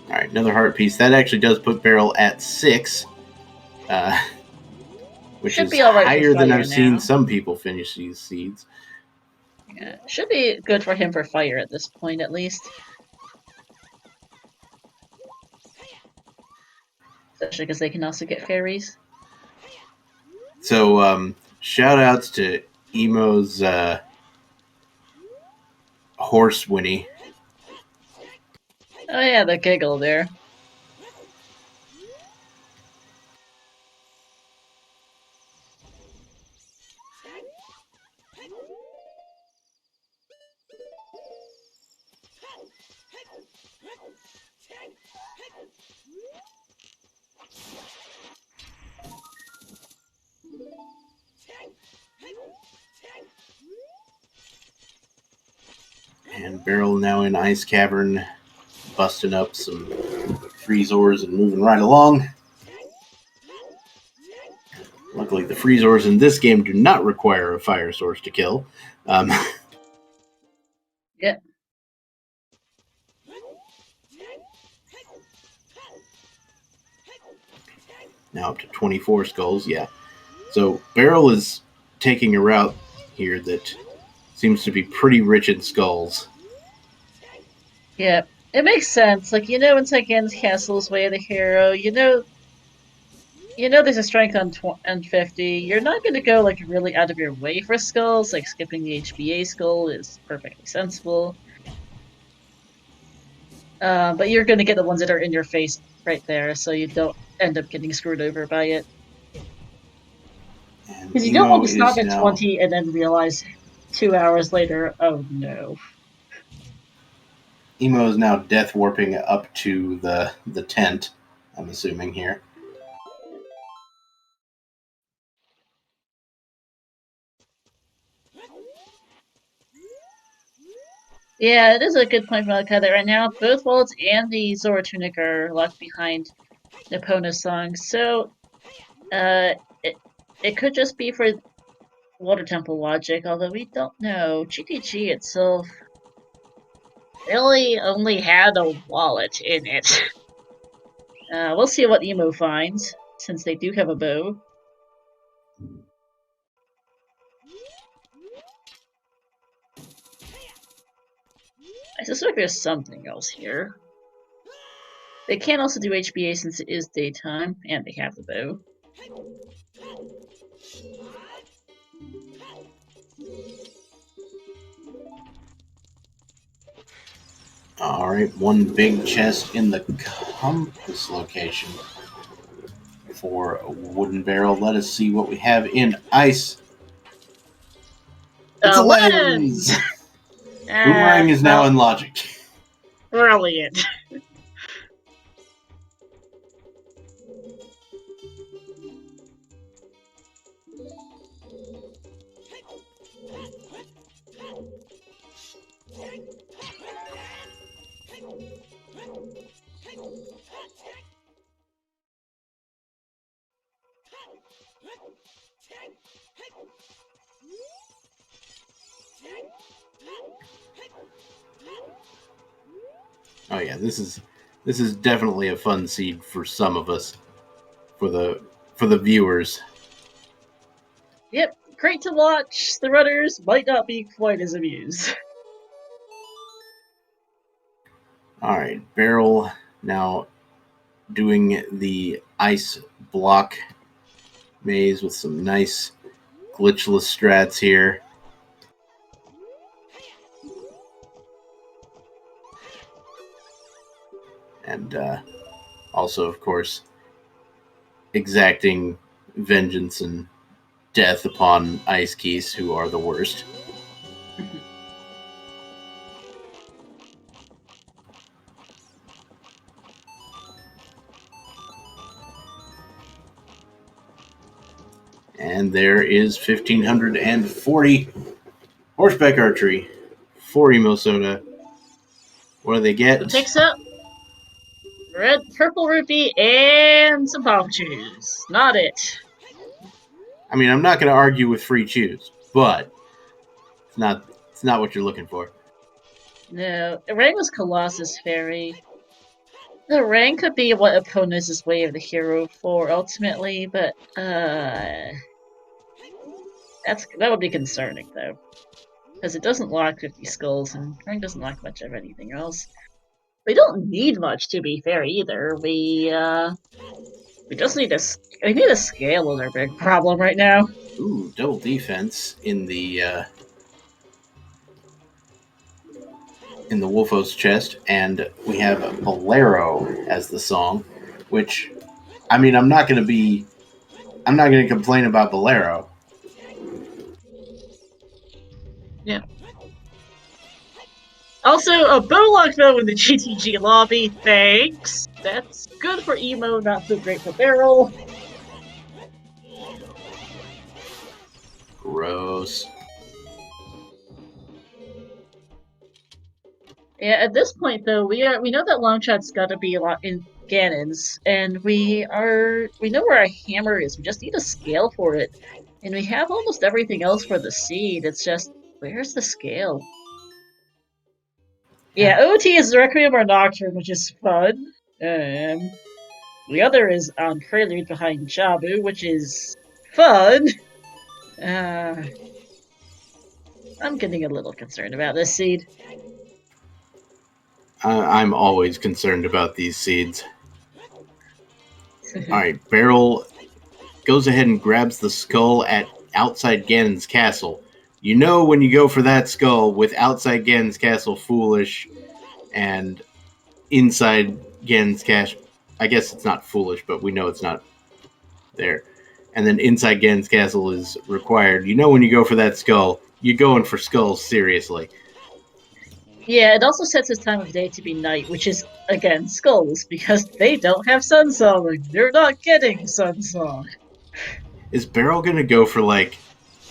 Alright, another heart piece. That actually does put Barrel at 6. Which should is be right higher than I've seen some people finish these seeds. Yeah, should be good for him for fire at this point, at least. Especially because they can also get fairies. So, shout outs to Emo's horse Winnie. Oh yeah, the giggle there. And Barrel now in Ice Cavern, busting up some Freezors and moving right along. Luckily, the Freezors in this game do not require a fire source to kill. Yeah. Now up to 24 skulls, yeah. So Barrel is taking a route here that seems to be pretty rich in skulls. Yeah, it makes sense. Like, in Tygan's Castle's Way of the Hero, there's a strength on 50. You're not going to go, like, really out of your way for skulls. Like, skipping the HBA skull is perfectly sensible. But you're going to get the ones that are in your face right there, so you don't end up getting screwed over by it. Because you don't want to stop at 20 and then realize 2 hours later, oh no. Emo is now death warping up to the tent, I'm assuming here. Yeah, it is a good point from that right now. Both wallets and the Zora Tunic are locked behind Epona's song, so it could just be for Water Temple logic, although we don't know. GTG itself really only had a wallet in it. We'll see what Emo finds, since they do have a bow. I suspect there's something else here. They can also do HBA since it is daytime, and they have the bow. Alright, one big chest in the compass location for a Wooden Barrel. Let us see what we have in ice. It's a lens! lens! Boomerang is now well, in logic. brilliant. Oh yeah, this is definitely a fun seed for some of us, for the viewers. Yep, great to watch. The runners might not be quite as amused. All right, Barrel now doing the ice block maze with some nice glitchless strats here. And also, of course, exacting vengeance and death upon Ice Keys, who are the worst. And there is 1,540 horseback archery for Emo Soda. What do they get? Who picks up red, purple rupee, and some pop chews. Not it. I mean, I'm not going to argue with free chews, but it's not what you're looking for. No, Rang was Colossus Fairy. The Rang could be what opponents is way of the hero for ultimately, but that would be concerning though, because it doesn't lock 50 skulls, and Rang doesn't lock much of anything else. We don't need much to be fair either. We just need a scale is our big problem right now. Ooh, double defense in the Wolfo's chest, and we have Bolero as the song, which, I mean, I'm not going to complain about Bolero. Yeah. Also, a Bowlock though in the GTG lobby, thanks. That's good for Emo, not so great for Barrel. Gross. Yeah, at this point though, we know that Longshot's got to be a lot in Ganon's, and we know where our hammer is. We just need a scale for it, and we have almost everything else for the seed. It's just where's the scale? Yeah, OT is Requiem or Nocturne, which is fun. The other is on Prelude behind Jabu, which is fun. I'm getting a little concerned about this seed. I'm always concerned about these seeds. All right, Barrel goes ahead and grabs the skull at outside Ganon's castle. You know when you go for that skull with outside Ganon's castle foolish and inside Ganon's castle, I guess it's not foolish, but we know it's not there. And then inside Ganon's castle is required. You know when you go for that skull, you're going for skulls seriously. Yeah, it also sets its time of day to be night, which is, again, skulls, because they don't have Sunsong. They're not getting Sunsong. Is Barrel gonna go for like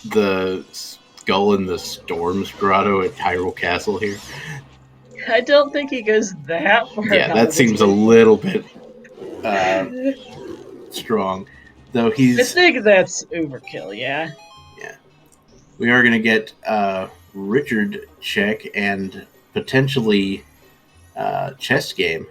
the skull in the Storm's Grotto at Hyrule Castle here? I don't think he goes that far. Yeah, that seems a little bit strong. Though I think that's overkill, yeah. Yeah. We are gonna get Richard check and potentially chess game.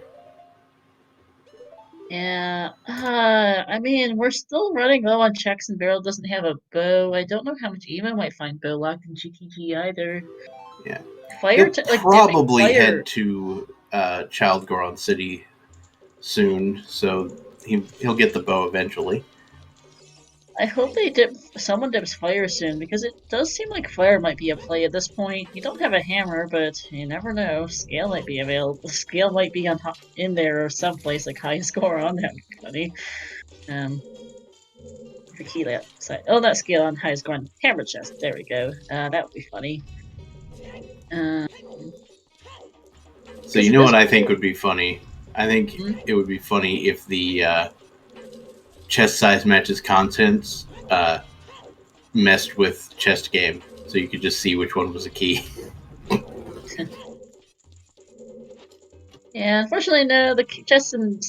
Yeah, I mean, we're still running low on checks, and Barrel doesn't have a bow. I don't know how much Emo might find bow locked in GTG either. Yeah. Fire, He'll probably head to Child Goron City soon, so he'll get the bow eventually. I hope someone dips fire soon, because it does seem like fire might be a play at this point. You don't have a hammer, but you never know. Scale might be available. Scale might be in there or someplace like high score on that, buddy. the key outside. Oh, that's Ganon has gone hammer chest. There we go. That would be funny. So you know what I think would be funny? I think it would be funny if the chest size matches contents messed with chest game, so you could just see which one was a key. Yeah, unfortunately, no. The chess and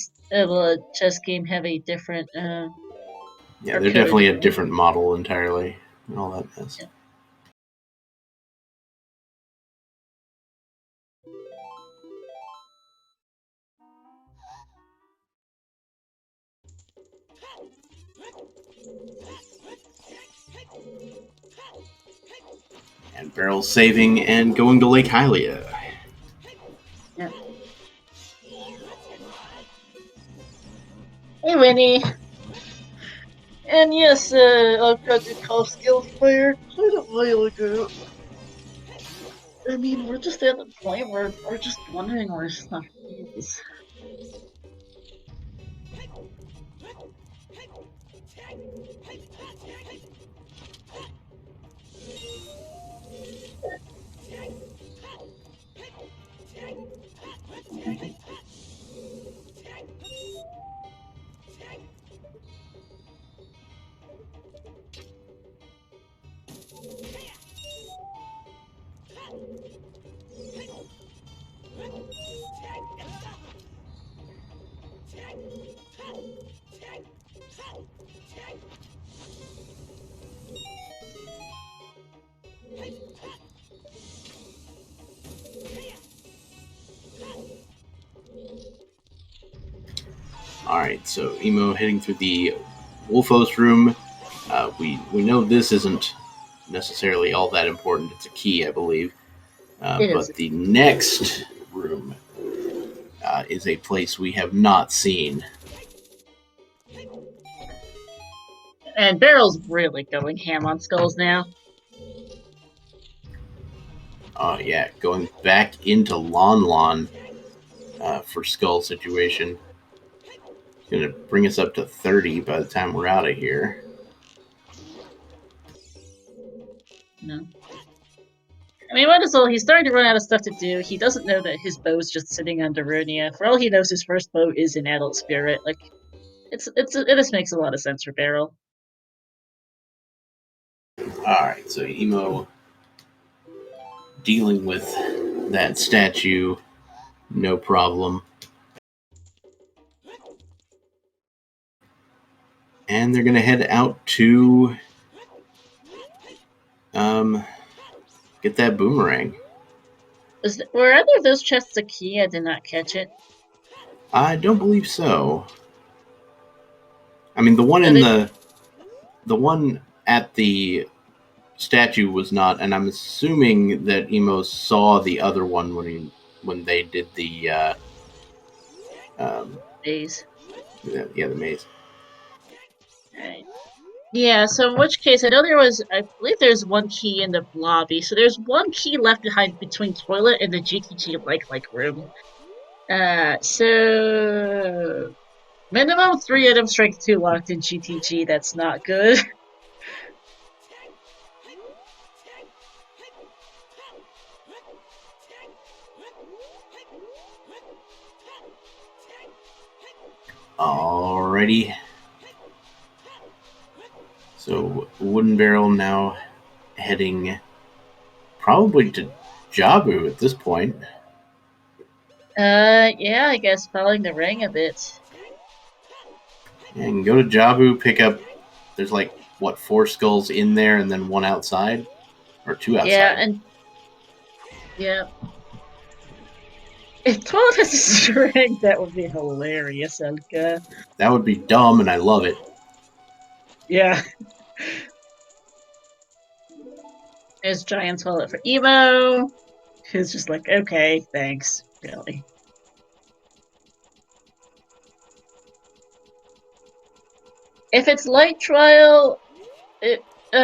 chess game have a different. Yeah, they're definitely a different model entirely, and all that mess. Yeah. And Barrel's saving and going to Lake Hylia. Yeah. Hey, Winnie. And yes, I've got the call skills player quite a while ago. I mean, we're just at the point where we're just wondering where stuff is. Alright, so Emo heading through the Wolfos room. We know this isn't necessarily all that important. It's a key, I believe. But the next room is a place we have not seen. And Barrel's really going ham on skulls now. Oh, yeah, going back into Lon for skull situation. It's going to bring us up to 30 by the time we're out of here. No. I mean, might as well. He's starting to run out of stuff to do. He doesn't know that his bow's just sitting under Runia. For all he knows, his first bow is an adult spirit. Like, it just makes a lot of sense for Barrel. Alright, so Emo dealing with that statue, no problem. And they're going to head out to get that boomerang. Were either of those chests a key? I did not catch it. I don't believe so. I mean, the one the one at the statue was not, and I'm assuming that Emo saw the other one when they did the maze. Yeah, the maze. Right. Yeah, so in which case, I believe there's one key in the lobby. So there's one key left behind between toilet and the GTG like room. So minimum 3 item strength 2 locked in GTG. That's not good. Alrighty. So Wooden Barrel now heading probably to Jabu at this point. Yeah, I guess following the ring a bit. And go to Jabu, pick up. There's like what 4 skulls in there, and then 1 outside, or 2 outside. Yeah, and yeah. If 12 has a string, that would be hilarious, Elka. That would be dumb, and I love it. Yeah. There's giant toilet for Emo. Who's just like, okay, thanks, really. If it's light trial,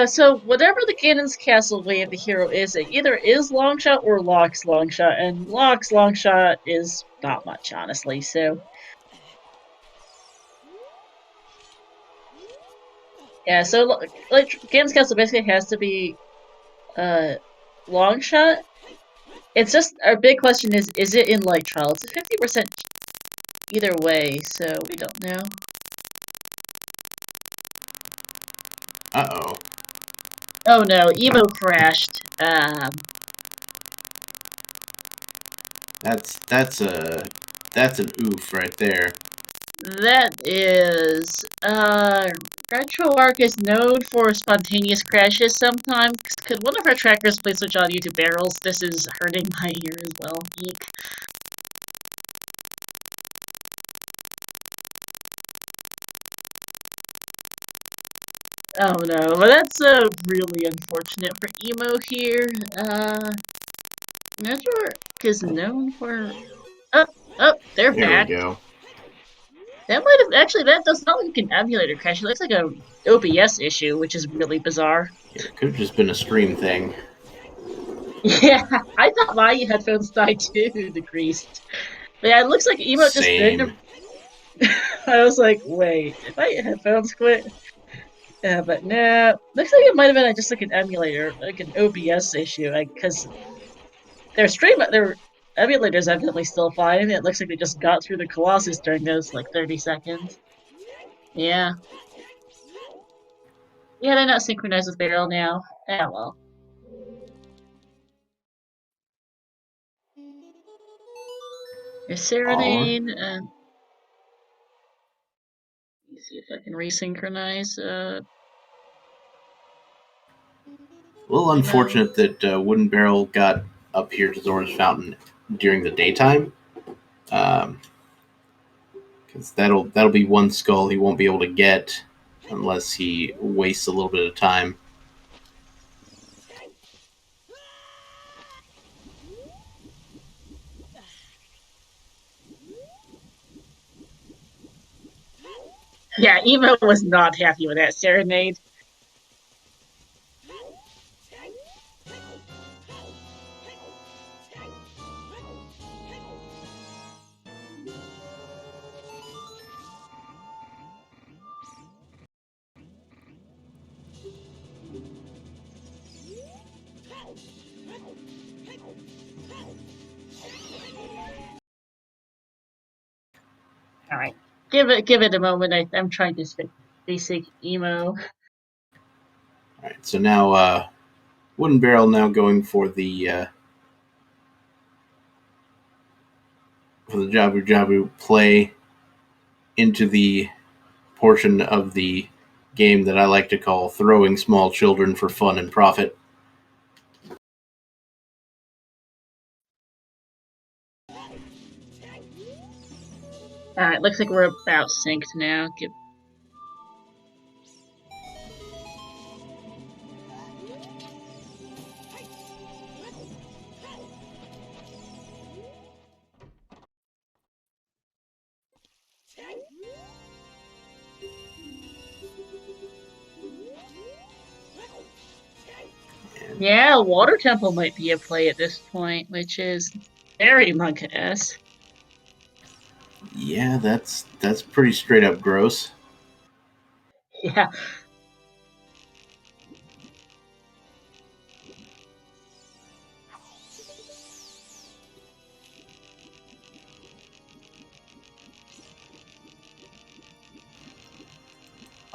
so whatever the Ganon's Castle way of the hero is, it either is Longshot or Locke's Longshot, and Locke's Longshot is not much, honestly, so... Yeah, so like Games Castle basically has to be long shot. It's just our big question is it in light trial? It's a 50% either way, so we don't know. Uh-oh. Oh no, Emo crashed. That's an oof right there. That is RetroArch is known for spontaneous crashes sometimes. Could one of our trackers please switch audio to barrels? This is hurting my ear as well. Eek. Oh no, but that's really unfortunate for Emo here. Network is known for. Oh, oh, they're There we back. go. That might have actually. That does not look like an emulator crash. It looks like a OBS issue, which is really bizarre. Yeah, it could have just been a stream thing. Yeah, I thought my headphones died too, decreased. But yeah, it looks like Emo just Same. random. I was like, wait, did my headphones quit? Yeah, but no, looks like it might have been just like an emulator, like an OBS issue, because their emulators evidently still fine. It looks like they just got through the Colossus during those like 30 seconds. Yeah. Yeah, they're not synchronized with Barrel now. Ah, well. Your All right. Serenade, let's see if I can resynchronize, A little Emo. unfortunate that Wooden Barrel got up here to Zora's Fountain during the daytime. Because that'll be one skull he won't be able to get unless he wastes a little bit of time. Yeah, Emo was not happy with that Serenade. All right, give it a moment. I'm trying to speak basic Emo. All right, so now Wooden Barrel now going for the Jabu Jabu play into the portion of the game that I like to call throwing small children for fun and profit. All right, looks like we're about synced now. Yeah, Water Temple might be a play at this point, which is very Monka-esque. Yeah, that's pretty straight up gross. Yeah.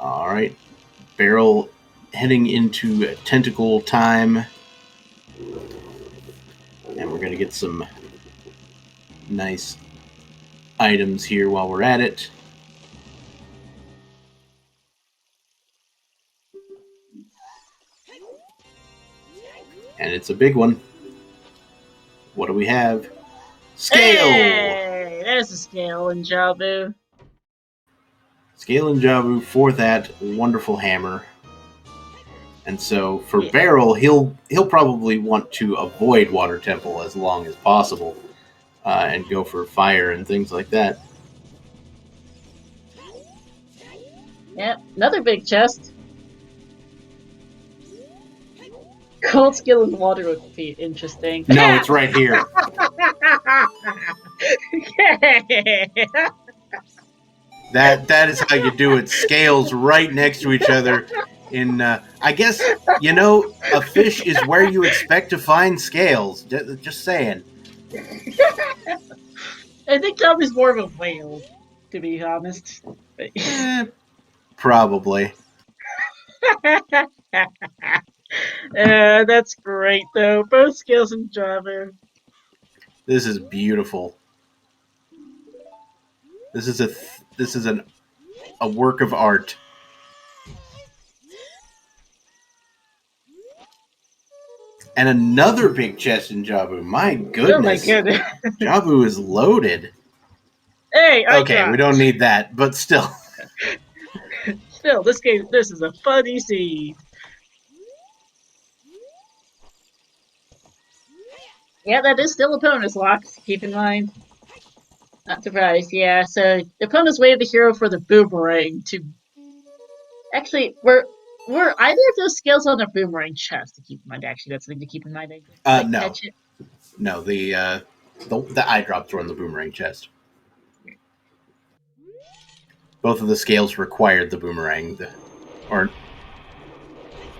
All right, Barrel heading into tentacle time, and we're gonna get some nice items here while we're at it. And it's a big one. What do we have? Scale! Hey, there's a scale in Jabu. Scale and Jabu for that wonderful hammer. And so for Yeah. Barrel, he'll probably want to avoid Water Temple as long as possible, and go for fire and things like that. Yep, another big chest. Cold skill in water would be interesting. No, it's right here. That is how you do it. Scales right next to each other. In I guess a fish is where you expect to find scales. Just saying. I think Tommy's more of a whale, to be honest. Probably. That's great though. Both scales and Java. This is beautiful. This is a work of art. And another big chest in Jabu. My goodness. Oh my goodness. Jabu is loaded. Hey, okay, we don't need that, but still. Still, this is a funny scene. Yeah, that is still opponent's lock, keep in mind. Not surprised, yeah. So the opponent's wave the hero for the boomerang to actually were either of those scales on a boomerang chest to keep in mind, actually that's something to keep in mind. No. Catch it. No, the eye drops were on the boomerang chest. Both of the scales required the boomerang, or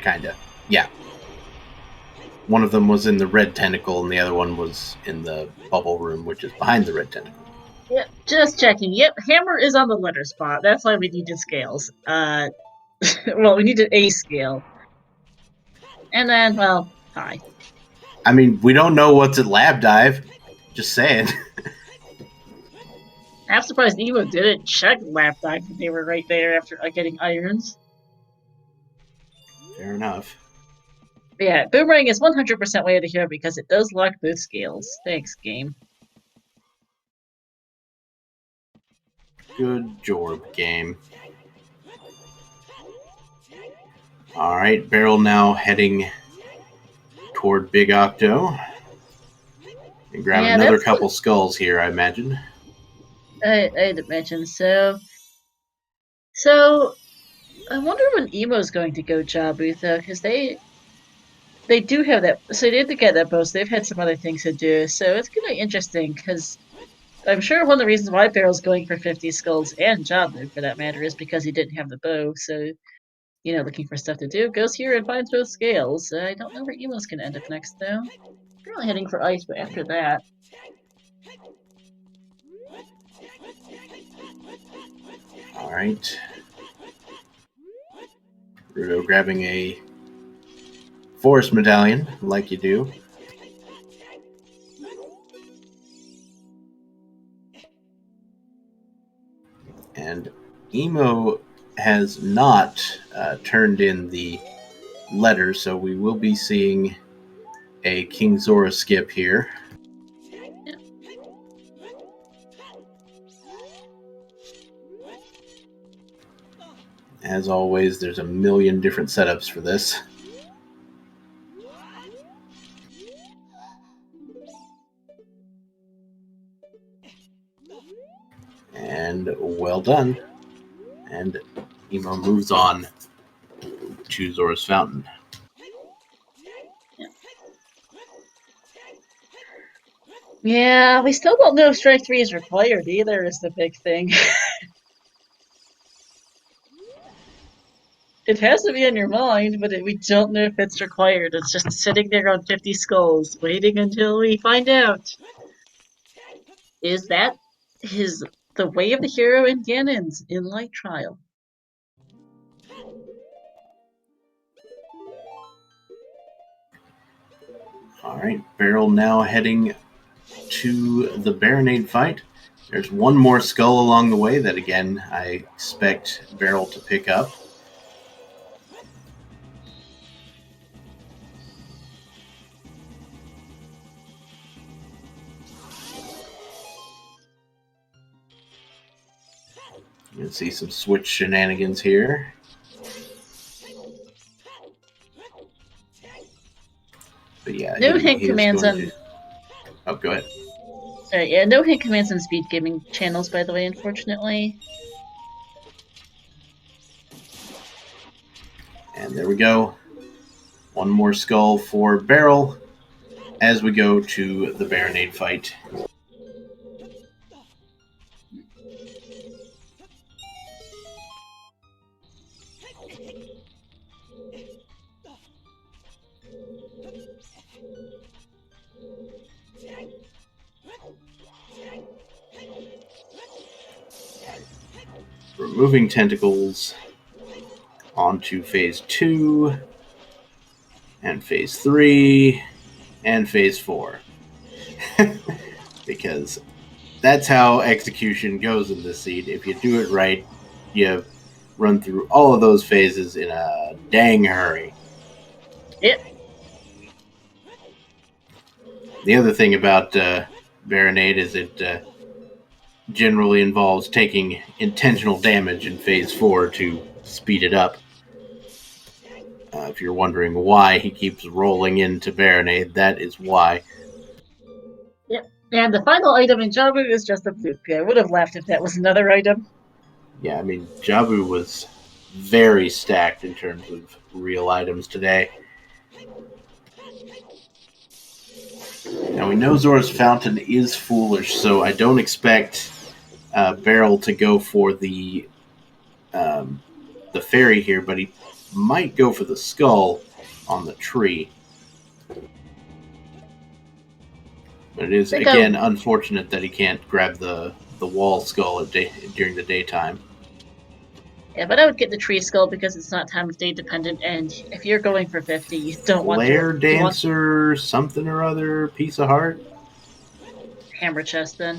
kinda. Yeah. One of them was in the red tentacle, and the other one was in the bubble room, which is behind the red tentacle. Yep, just checking. Yep, hammer is on the letter spot. That's why we needed scales. Well, we needed a scale. And then, well, hi. I mean, we don't know what's at Lab Dive. Just saying. I'm surprised Evo didn't check Lab Dive when they were right there after getting irons. Fair enough. Yeah, boomerang is 100% way of the hero because it does lock both scales. Thanks, game. Good job, game. Alright, Barrel now heading toward Big Octo. And grab another couple skulls here, I imagine. I'd mention, so I wonder when Emo's going to go Jabu, though, because they do have that, so they have to get that boost. They've had some other things to do, so it's gonna be interesting, because I'm sure one of the reasons why Barrel's going for 50 skulls, and Jabu, for that matter, is because he didn't have the bow, so, looking for stuff to do, goes here and finds both scales. I don't know where Emo's gonna end up next, though. Probably heading for ice, but after that. Alright. Rudo grabbing a forest medallion, like you do. And Emo has not turned in the letter, so we will be seeing a King Zora skip here. Yeah. As always, there's a million different setups for this. And well done. And Emo moves on to Zora's Fountain. Yeah, we still don't know if Strike 3 is required either, is the big thing. It has to be on your mind, but we don't know if it's required. It's just sitting there on 50 skulls, waiting until we find out. Is that the way of the hero in Ganon's in Light Trial? Alright, Barrel now heading to the Baronade fight. There's one more skull along the way that, again, I expect Barrel to pick up. You can see some switch shenanigans here. But yeah, no hint commands on. Oh, go ahead. Sorry, yeah, no hint commands on SpeedGaming channels, by the way, unfortunately. And there we go. One more skull for Barrel as we go to the Baronade fight. moving tentacles onto phase 2, and phase 3, and phase 4. Because that's how execution goes in this seed. If you do it right, you run through all of those phases in a dang hurry. Yep. The other thing about Baronade is it generally involves taking intentional damage in phase 4 to speed it up. If you're wondering why he keeps rolling into Baronade, that is why. Yep. And the final item in Jabu is just a blue. I would have laughed if that was another item. Yeah, I mean, Jabu was very stacked in terms of real items today. Now, we know Zora's Fountain is foolish, so I don't expect Beryl to go for the fairy here, but he might go for the skull on the tree. But it is, again, unfortunate that he can't grab the wall skull during the daytime. Yeah, but I would get the tree skull because it's not time of day dependent, and if you're going for 50, you don't want to... Flare Dancer, something or other, piece of heart? Hammer chest, then.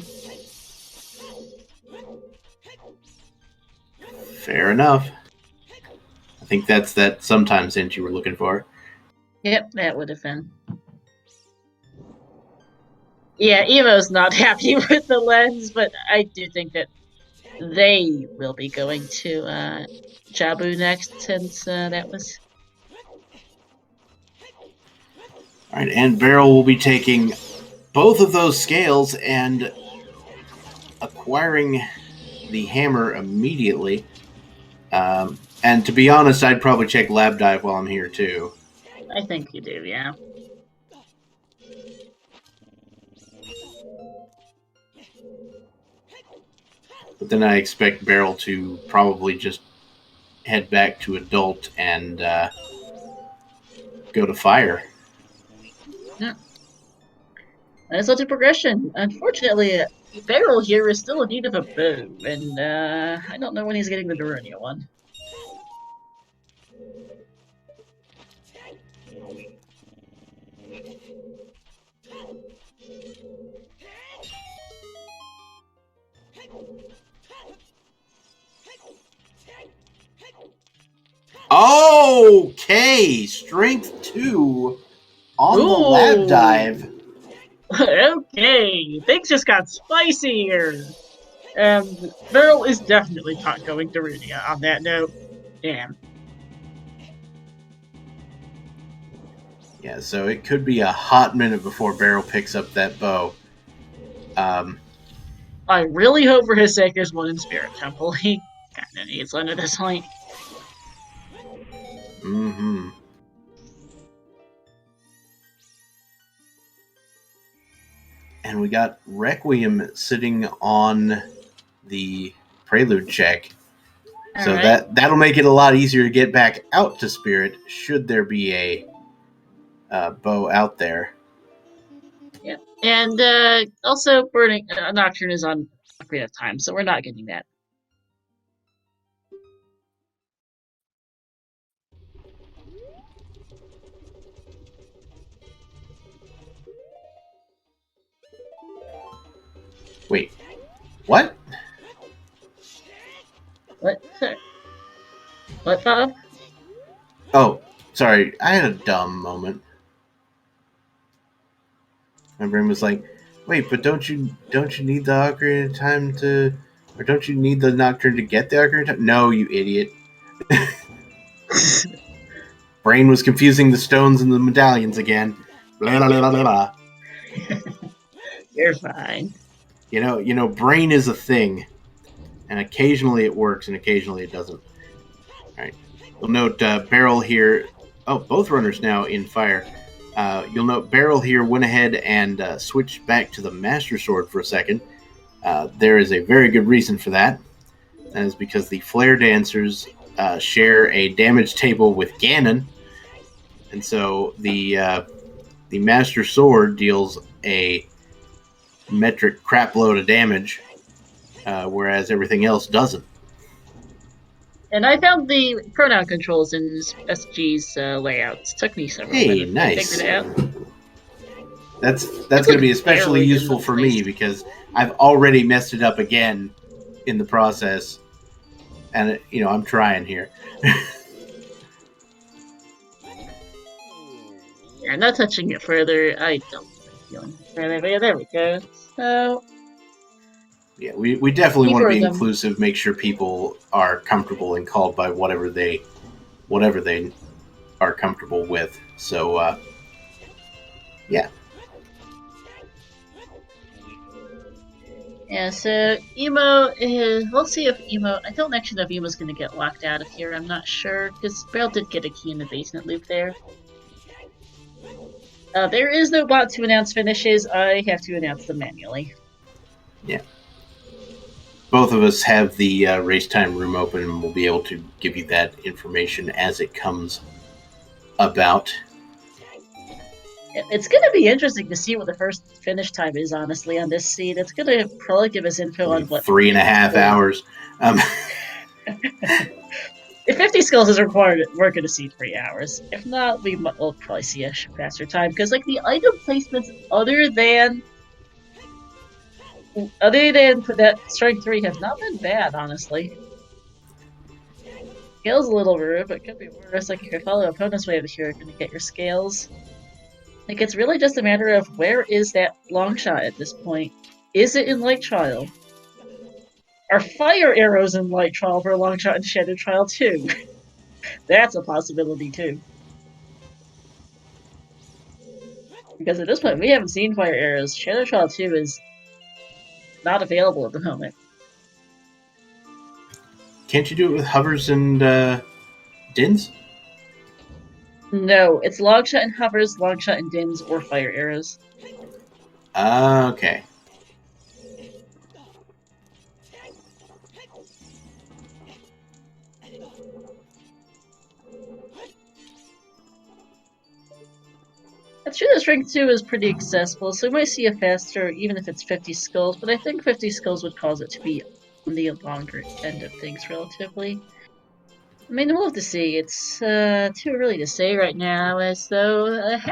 Fair enough. I think that's that sometimes hint you were looking for. Yep, that would have been. Yeah, Evo's not happy with the lens, but I do think that they will be going to Jabu next, since that was... Alright, and Beryl will be taking both of those scales and acquiring the hammer immediately. And to be honest, I'd probably check Lab Dive while I'm here, too. I think you do, yeah. But then I expect Beryl to probably just head back to Adult and go to Fire. Yeah. That's such a progression. Unfortunately, Beryl here is still in need of a bow, and I don't know when he's getting the Darunia one. Okay, Strength 2 on the Lab Dive. Okay, things just got spicy here. Beryl is definitely not going Darunia on that note. Damn. Yeah, so it could be a hot minute before Beryl picks up that bow. I really hope for his sake there's one in Spirit Temple. He kinda needs one at this point. Mm-hmm. And we got Requiem sitting on the Prelude check. All so right. that'll make it a lot easier to get back out to Spirit should there be a bow out there. Yeah, and also Burning Nocturne is on Ocarina of Time, so we're not getting that. Wait, what? What? What, Bob? Oh, sorry, I had a dumb moment. My brain was like, wait, but don't you need the Ocarina of Time to, or don't you need the Nocturne to get the Ocarina of Time? No, you idiot. Brain was confusing the stones and the medallions again. Blah, blah, blah, blah, blah. You're fine. You know, brain is a thing, and occasionally it works, and occasionally it doesn't. All right. You'll note Beryl here. Oh, both runners now in Fire. You'll note Beryl here went ahead and switched back to the Master Sword for a second. There is a very good reason for that. That is because the Flare Dancers share a damage table with Ganon, and so the Master Sword deals a metric crap load of damage, whereas everything else doesn't. And I found the pronoun controls in SG's layouts. Took me several Hey, minutes. I figured nice. it out. That's It's going to like be especially barely in useful one for place. me because I've already messed it up again in the process, and I'm trying here. Yeah, I'm not touching it further. I don't like feeling further. But yeah, there we go. So Yeah, we definitely want to be keyboardism. inclusive, make sure people are comfortable and called by whatever they are comfortable with. So yeah. Yeah, so emo is. We'll see if emo. I don't actually know if emo's going to get locked out of here. I'm not sure because Beryl did get a key in the basement loop there. There is no bot to announce finishes. I have to announce them manually. Yeah. Both of us have the race time room open, and we'll be able to give you that information as it comes about. It's going to be interesting to see what the first finish time is, honestly, on this seed. It's going to probably give us info It'll on be what 3.5 hours. Um, if 50 skills is required, we're going to see 3 hours. If not, we'll probably see a faster time because, like, the item placements, other than that strength 3, have not been bad, honestly. Scales a little rude, but could be worse. Like, if your fellow opponent's way over here, you're going to get your scales. Like, it's really just a matter of where is that long shot at this point? Is it in Light Trial? Are fire arrows in Light Trial for a long shot in Shadow Trial too? That's a possibility too. Because at this point, we haven't seen fire arrows. Shadow Trial 2 is not available at the moment. can't you do it with hovers and dins? No, it's long shot and hovers, long shot and dins, or fire arrows. Okay. It's true that Strength 2 is pretty accessible, so we might see a faster, even if it's 50 skulls, but I think 50 skulls would cause it to be on the longer end of things relatively. I mean, we'll have to see. It's too early to say right now, as though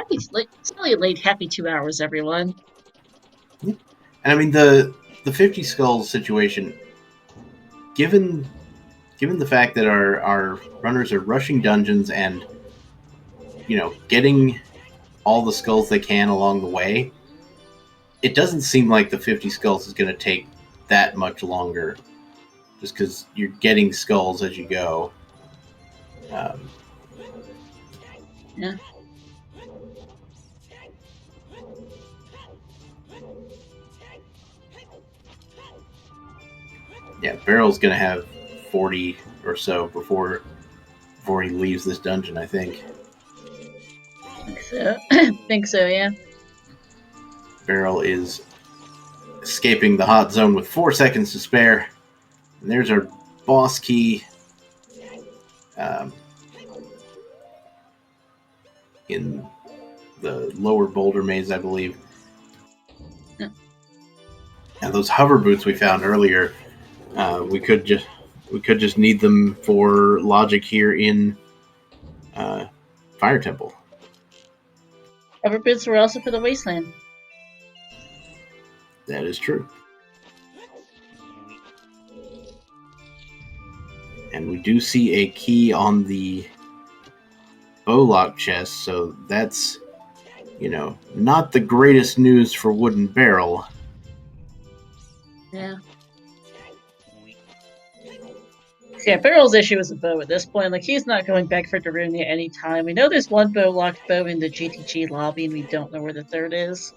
it's really a late happy 2 hours, everyone. And I mean the 50 skulls situation, given the fact that our runners are rushing dungeons and getting all the skulls they can along the way, it doesn't seem like the 50 skulls is going to take that much longer, just because you're getting skulls as you go. Um, Yeah. yeah, Barrel's going to have 40 or so before he leaves this dungeon, I think. So, think so, yeah. Barrel is escaping the hot zone with 4 seconds to spare. And there's our boss key um, in the lower boulder maze, I believe. Yeah. And those hover boots we found earlier, we could just need them for logic here in Fire Temple. Rubber boots were also for the Wasteland. That is true. And we do see a key on the bowlock chest, so that's, not the greatest news for Wooden Barrel. Yeah. Yeah, Barrel's issue is a bow at this point. Like, he's not going back for Darunia anytime. We know there's one locked bow in the GTG lobby, and we don't know where the third is.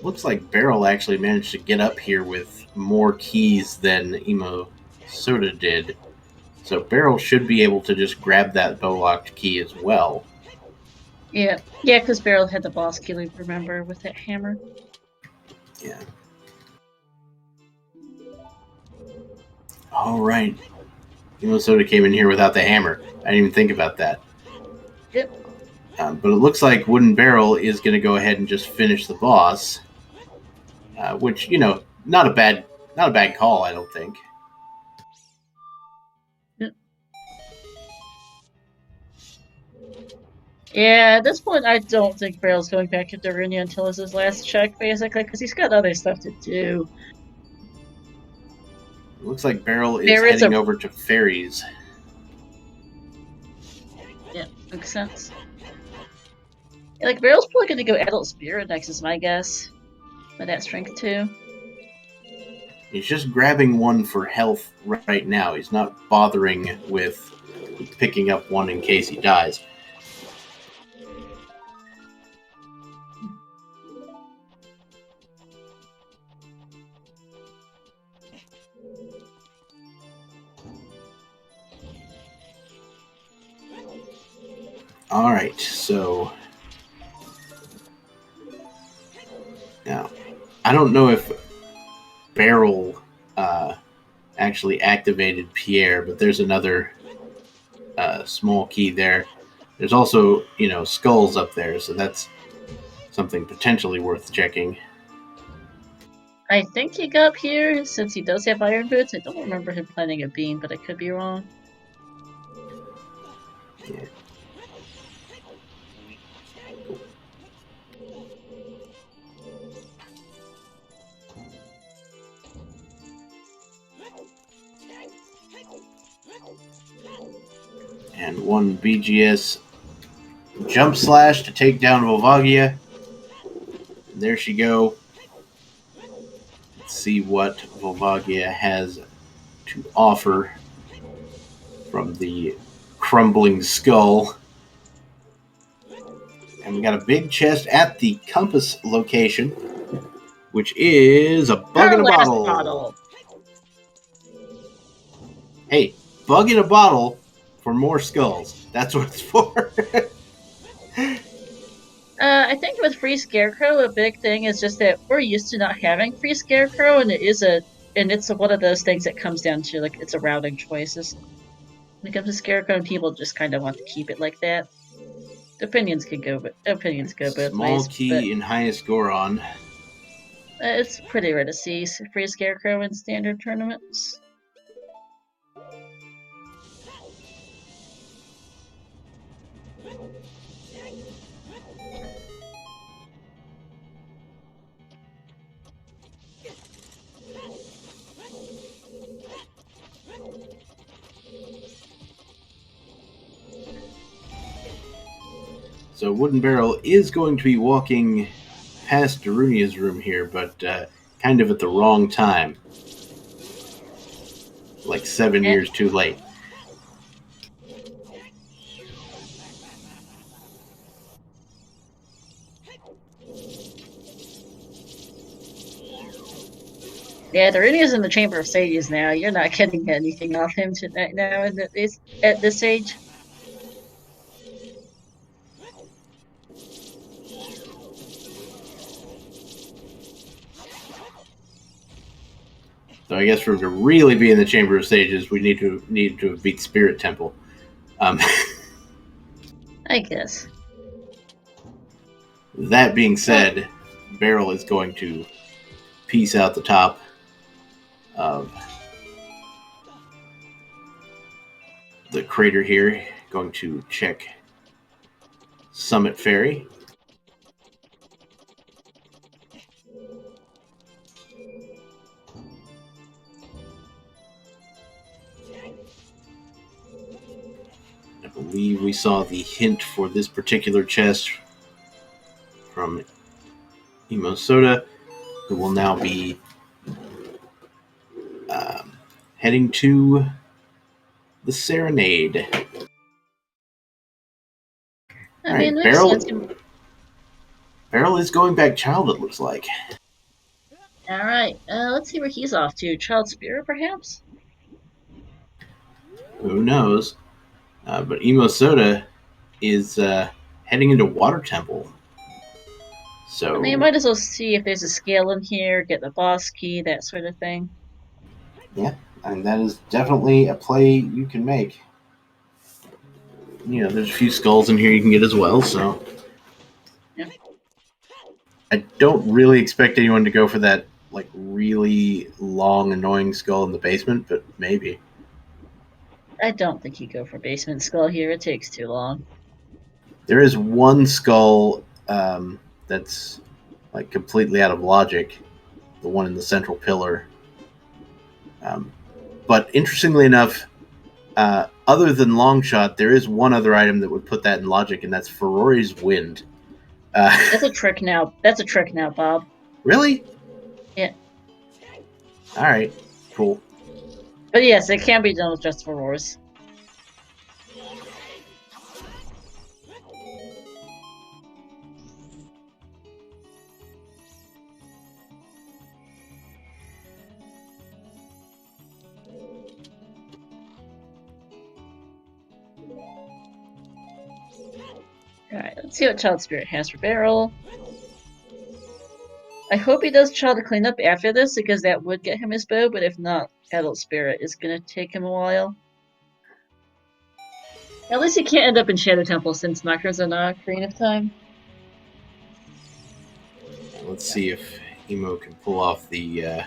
Looks like Barrel actually managed to get up here with more keys than Emo Soda did. So Barrel should be able to just grab that bow locked key as well. Yeah, because Beryl had the boss killing, remember, with that hammer. Yeah. All right. Soda came in here without the hammer. I didn't even think about that. Yep. But it looks like Wooden Barrel is going to go ahead and just finish the boss, which not a bad call, I don't think. Yep. Yeah, at this point, I don't think Beryl's going back into Runia until it's his last check, basically, because he's got other stuff to do. It looks like Barrel is There is heading over to Fairies. Yeah, makes sense. Yeah, like, Beryl's probably going to go Adult Spirit next, is my guess. With that strength, too. He's just grabbing one for health right now. He's not bothering with picking up one in case he dies. All right, so now I don't know if Barrel actually activated Pierre, but there's another small key there. There's also skulls up there, so that's something potentially worth checking. I think he got here since he does have iron boots. I don't remember him planting a beam, but I could be wrong. Yeah. And one BGS jump slash to take down Volvagia. And there she go. Let's see what Volvagia has to offer from the crumbling skull. And we got a big chest at the compass location, which is a bug in a bottle. Hey, bug in a bottle for more skulls. That's what it's for. I think with Free Scarecrow, a big thing is just that we're used to not having Free Scarecrow, and it's one of those things that comes down to like it's a routing choices. When it comes to Scarecrow, and people just kind of want to keep it like that. Opinions go both Small ways. key in highest Goron. It's pretty rare to see Free Scarecrow in standard tournaments. So Wooden Barrel is going to be walking past Darunia's room here, but kind of at the wrong time. Like 7 years too late. Yeah, Darunia's in the Chamber of Sages now. You're not getting anything off him tonight now at this age. So I guess for him to really be in the Chamber of Sages, we need to beat Spirit Temple. I guess. That being said, Barrel is going to piece out the top of the crater here. Going to check Summit Ferry. I believe we saw the hint for this particular chest from Emo Soda, who will now be heading to the Serenade. I mean, Barrel is going back child, it looks like. Alright, let's see where he's off to. Child Spirit, perhaps? Who knows? But Emo Soda is heading into Water Temple. So I mean, you might as well see if there's a scale in here, get the boss key, that sort of thing. yeah, and that is definitely a play you can make. You know, there's a few skulls in here you can get as well, so Yeah. I don't really expect anyone to go for that like really long, annoying skull in the basement, but maybe. I don't think you go for basement skull here. It takes too long. There is one skull that's like completely out of logic, the one in the central pillar. But interestingly enough, other than Longshot, there is one other item that would put that in logic, and that's Ferrari's Wind. That's a trick now. That's a trick now, Bob. Really? Yeah. All right, cool. But yes, it can be done with just Aurors. Alright, let's see what Child Spirit has for Barrel. I hope he does try to clean up after this, because that would get him his bow, but if not, Adult Spirit is gonna take him a while. At least he can't end up in Shadow Temple since Knockers are not Ocarina of Time. Let's see if Emo can pull off the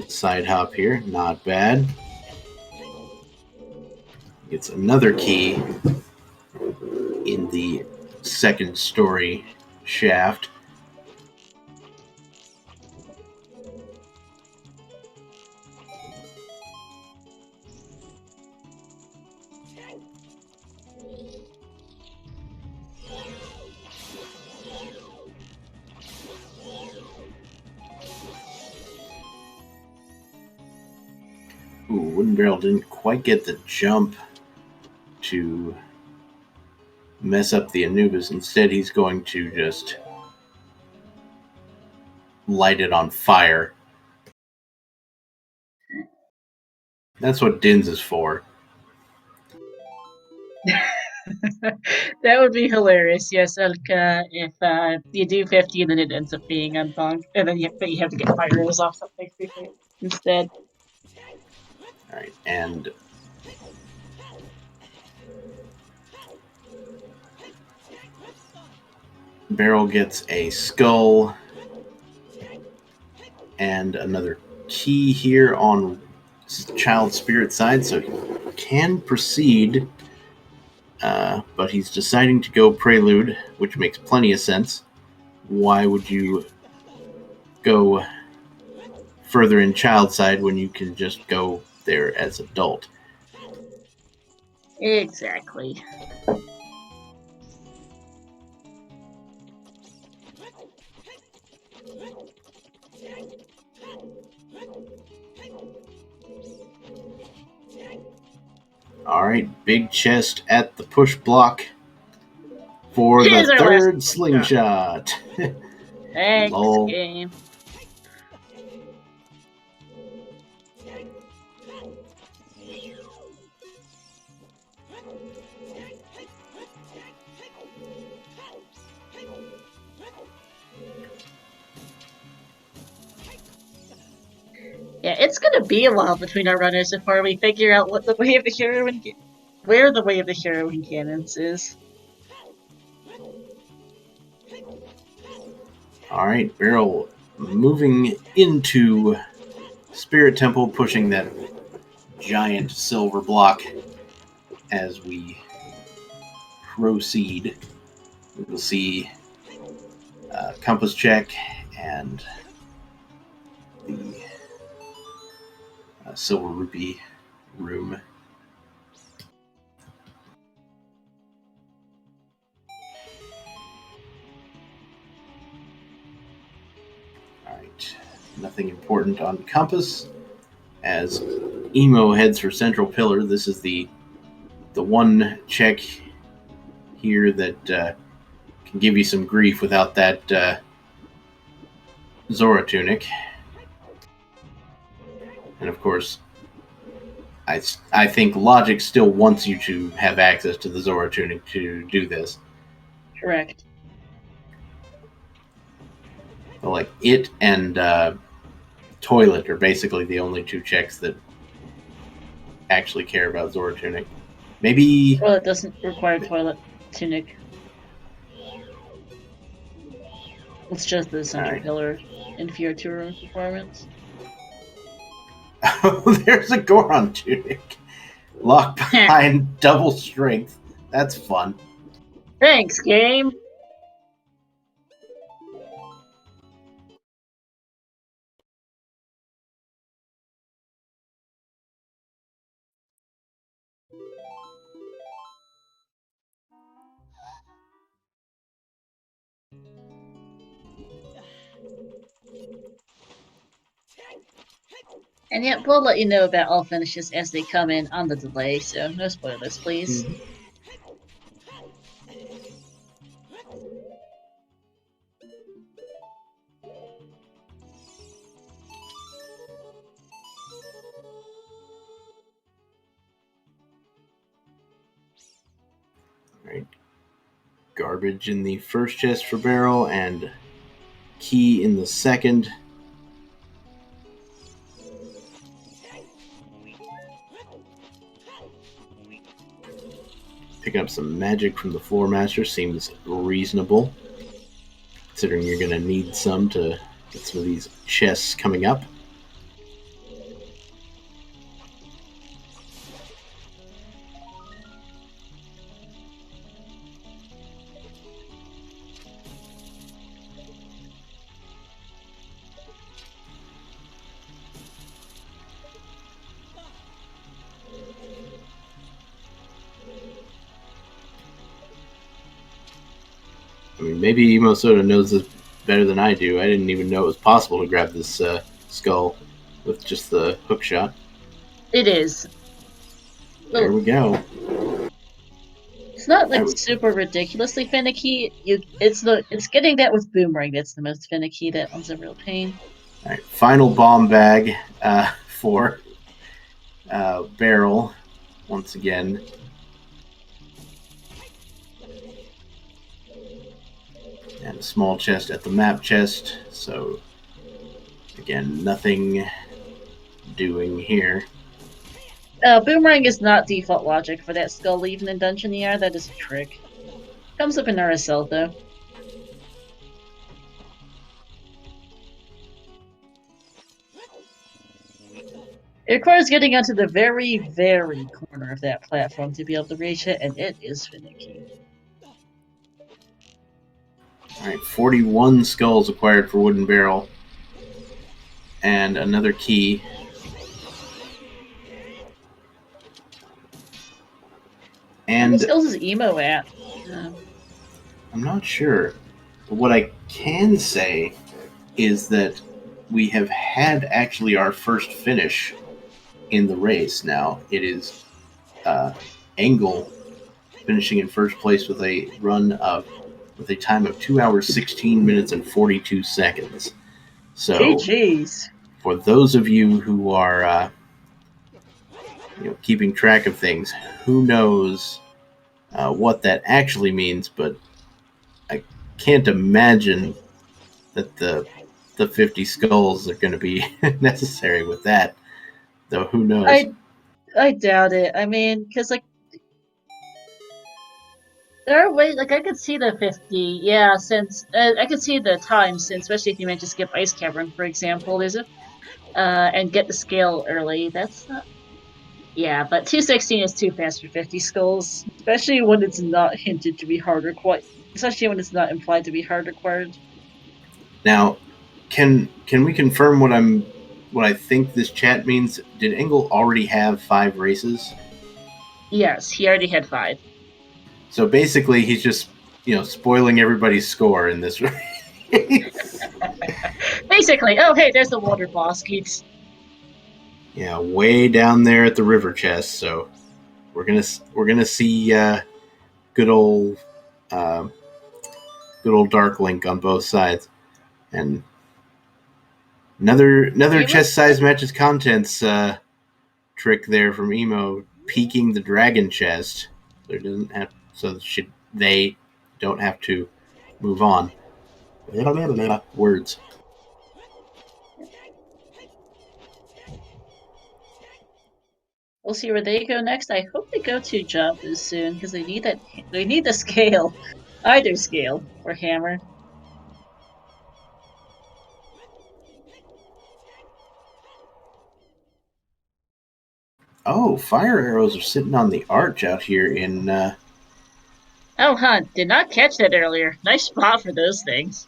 side hop here. Not bad. Gets another key in the second story shaft. Ooh, Wooden Barrel didn't quite get the jump to mess up the Anubis. Instead, he's going to just light it on fire. That's what Dins is for. That would be hilarious. Yes, Elka, if you do 50 and then it ends up being on Bonk, and then you have to get fires off something instead. All right, and Barrel gets a skull and another key here on Child Spirit side, so he can proceed. But he's deciding to go Prelude, which makes plenty of sense. Why would you go further in Child side when you can just go there as adult? Exactly. All right, big chest at the push block for Here's the our third last slingshot. Thanks, Lol. game. Yeah, it's gonna be a while between our runners before we figure out what the way of the heroine, where the way of the heroine cannons is. All right, Barrel moving into Spirit Temple, pushing that giant silver block as we proceed. We'll see compass check and the silver rupee room. All right, nothing important on compass. As Emo heads for Central Pillar, this is the one check here that can give you some grief without that Zora tunic. And of course, I think Logic still wants you to have access to the Zora tunic to do this. Correct. But, like, it and toilet are basically the only two checks that actually care about Zora Tunic. Maybe... Well, it doesn't require toilet tunic. It's just the central pillar inferior to requirements. Oh, there's a Goron tunic. Locked behind double strength. That's fun. Thanks, game. And yet, we'll let you know about all finishes as they come in on the delay, so no spoilers, please. Mm-hmm. Right. Garbage in the first chest for Barrel and key in the second. Picking up some magic from the Floor Master seems reasonable, considering you're going to need some to get some of these chests coming up. I mean, maybe Emo Soda knows this better than I do. I didn't even know it was possible to grab this skull with just the hook shot. It is. There we go. It's not like super ridiculously finicky. It's getting that with Boomerang that's the most finicky. That one's a real pain. All right, final bomb bag for Barrel once again. And a small chest at the map chest. So again, nothing doing here. Boomerang is not default logic for that skull leaving in Dungeon ER. That is a trick. Comes up in RSL though. It requires getting onto the very, very corner of that platform to be able to reach it, and it is finicky. Alright, 41 skulls acquired for Wooden Barrel. And another key. And how many skulls is Emo at? I'm not sure. But what I can say is that we have had actually our first finish in the race now. It is Engel finishing in first place with a time of 2 hours, 16 minutes, and 42 seconds. So, GG's. For those of you who are keeping track of things, who knows what that actually means, but I can't imagine that the 50 skulls are going to be necessary with that. Though who knows? I doubt it. I mean, because there are ways. I could see the 50. Yeah, since I could see the time, since especially if you manage to skip Ice Cavern, for example, there's and get the scale early. That's not. Yeah, but 216 is too fast for 50 skulls, especially when it's not hinted to be hard required. Especially when it's not implied to be hard required. Now, can we confirm what I think this chat means? Did Engel already have 5 races? Yes, he already had 5. So basically, he's just spoiling everybody's score in this race. Basically, oh hey, there's the water boss. Keeps. Yeah, way down there at the river chest. So we're gonna see good old Dark Link on both sides, and another chest size matches contents trick there from Emo, peeking the dragon chest. So it doesn't have. So should they don't have to move on. Words. We'll see where they go next. I hope they go to Jumbo soon because they need that. They need the scale, either scale or hammer. Oh, fire arrows are sitting on the arch out here Oh, huh. Did not catch that earlier. Nice spot for those things.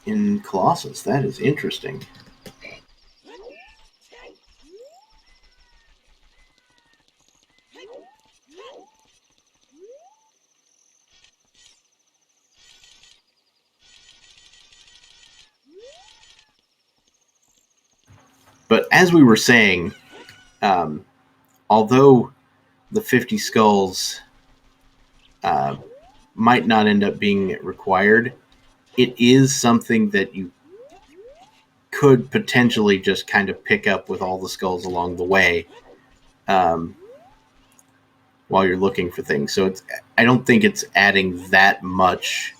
in Colossus. That is interesting. But as we were saying, although the 50 skulls might not end up being required, it is something that you could potentially just kind of pick up with all the skulls along the way um, while you're looking for things. So I don't think it's adding that much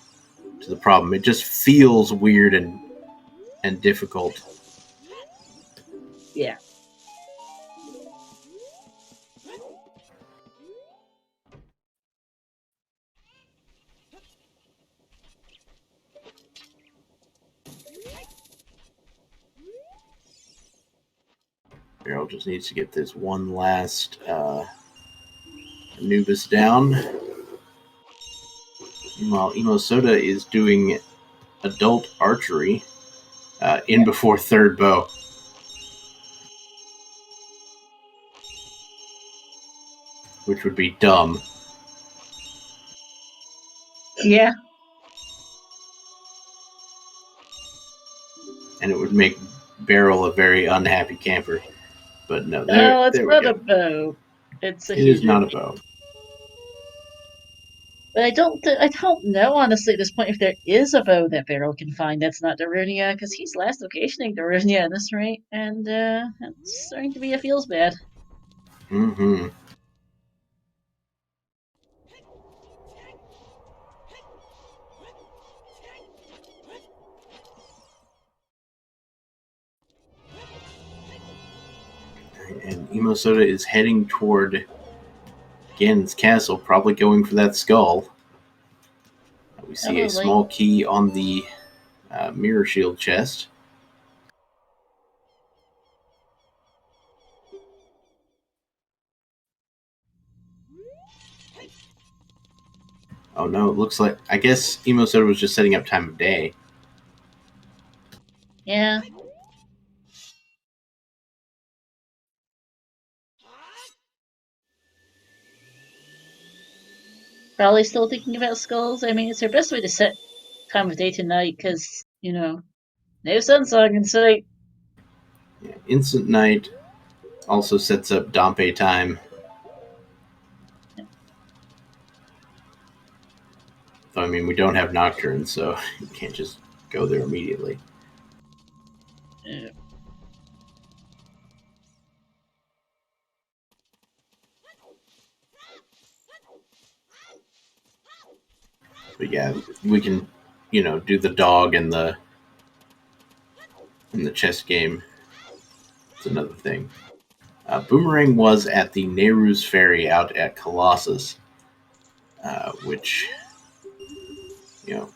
to the problem. It just feels weird and difficult. Yeah. Barrel just needs to get this one last Anubis down. Meanwhile, Emo Soda is doing adult archery in before third bow. Which would be dumb. Yeah. And it would make Beryl a very unhappy camper. But no, Oh, it's there we not go. a bow. It's a It is not a huge. bow. But I don't know honestly at this point if there is a bow that Beryl can find that's not Darunia, because he's last locationing Darunia at this rate, and it's starting to be a feels bad. Mm-hmm. And Emo Soda is heading toward Ganon's castle, probably going for that skull. We see Probably. a small key on the mirror shield chest. Oh no, it looks like, I guess Emo Soda was just setting up time of day. Yeah. Probably still thinking about skulls. I mean, it's their best way to set time of day to night because, no sun song in sight. Yeah, Instant Night also sets up Dompe time. Though, I mean, we don't have Nocturne, so you can't just go there immediately. Yeah. But yeah, we can, do the dog and the chess game. It's another thing. Boomerang was at the Nehru's Ferry out at Colossus, which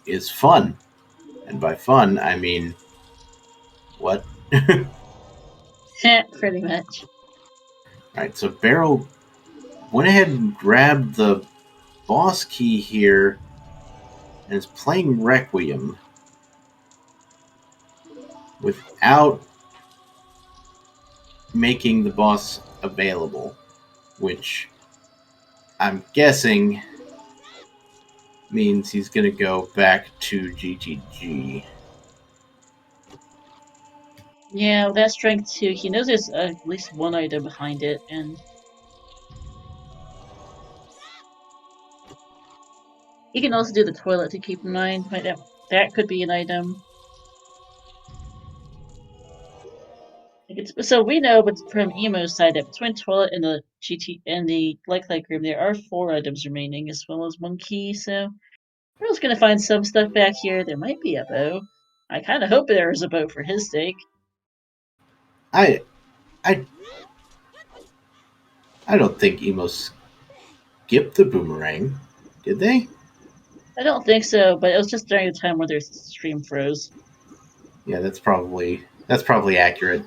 is fun. And by fun, I mean what? Pretty much. All right, so Beryl went ahead and grabbed the boss key here and is playing Requiem without making the boss available, which I'm guessing means he's going to go back to GTG. Yeah, with that strength too, he knows there's at least one item behind it, and he can also do the toilet to keep in mind. That could be an item. So we know, but from Emo's side, that between toilet and the GT and the like room, there are 4 items remaining, as well as 1 key. So We're just gonna find some stuff back here. There might be a bow. I kind of hope there is a bow for his sake. I I I don't think Emo skipped the boomerang, did they? I don't think so, but it was just during the time where their stream froze. Yeah, that's probably accurate.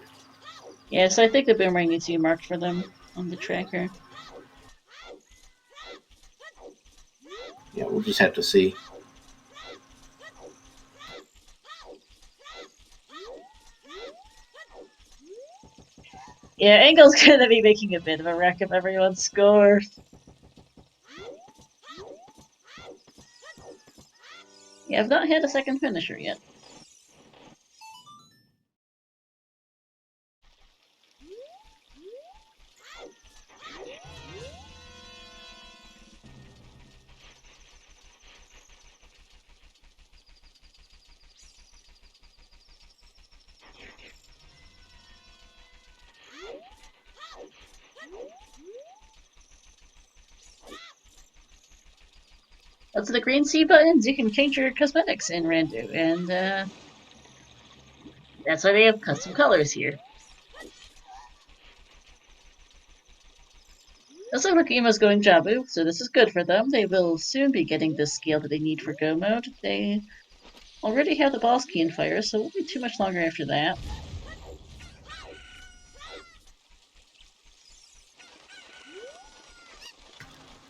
Yeah, so I think the boomerang needs to be marked for them on the tracker. Yeah, we'll just have to see. Yeah, Angel's gonna be making a bit of a wreck of everyone's score. Yeah, I've not had a second finisher yet. That's the green C buttons. You can change your cosmetics in Randu, and that's why they have custom colors here. Also, Rakima's going Jabu, so this is good for them. They will soon be getting the skill that they need for Go mode. They already have the boss key in fire, so it won't be too much longer after that.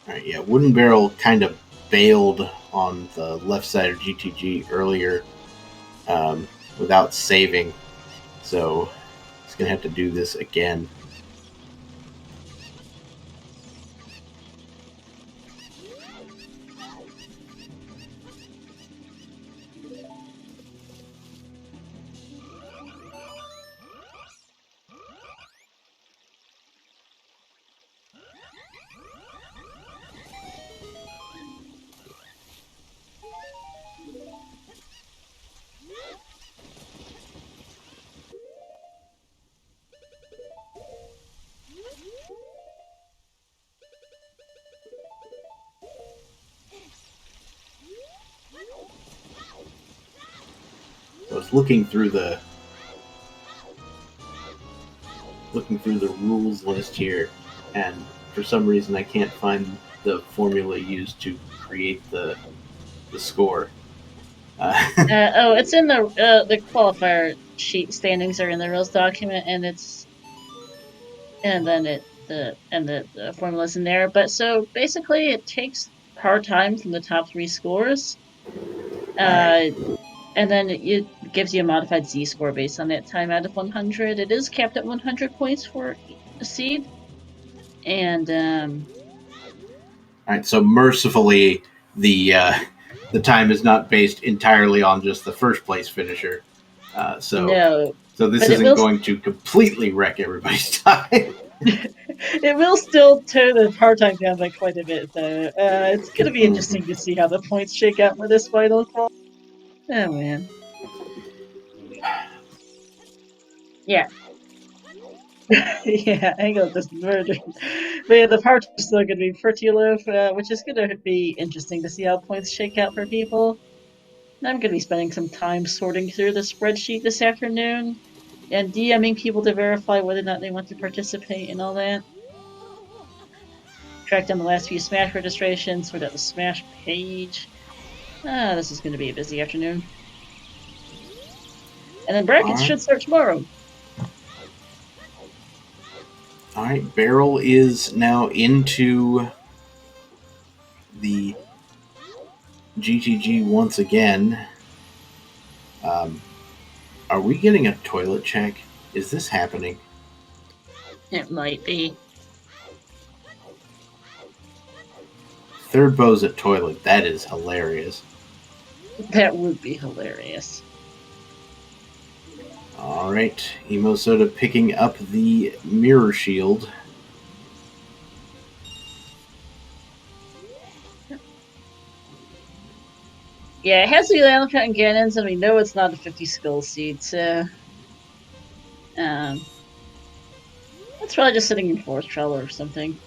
All right, yeah, Wooden Barrel kind of bailed on the left side of GTG earlier without saving, so he's gonna have to do this again. I was looking through the rules list here, and for some reason I can't find the formula used to create the score. Oh, it's in the qualifier sheet. Standings are in the rules document, and the formula's in there. But so basically, it takes hard time from the top three scores. Right. And then it gives you a modified Z score based on that time out of 100. It is capped at 100 points for a seed. And All right. So mercifully, the time is not based entirely on just the first place finisher. no, So this but it isn't will going to completely wreck everybody's time. it will still tone the hard time down by quite a bit, though. It's going to be interesting to see how the points shake out for this final call. Oh man, yeah. Yeah, Angle just murdered. But yeah, the parts are still going to be pretty low, which is going to be interesting to see how points shake out for people. I'm going to be spending some time sorting through the spreadsheet this afternoon and DMing people to verify whether or not they want to participate and all that. Track down the last few Smash registrations, sort out the Smash page. This is going to be a busy afternoon. And then brackets should start tomorrow. All right, Barrel is now into the GTG once again. Are we getting a toilet check? Is this happening? It might be. Third bow's at toilet. That is hilarious. That would be hilarious. All right, Emo Soda picking up the mirror shield. Yeah, it has the Alamcat and Ganons, and we know it's not a 50 skill seed, so it's probably just sitting in Forest Trail or something.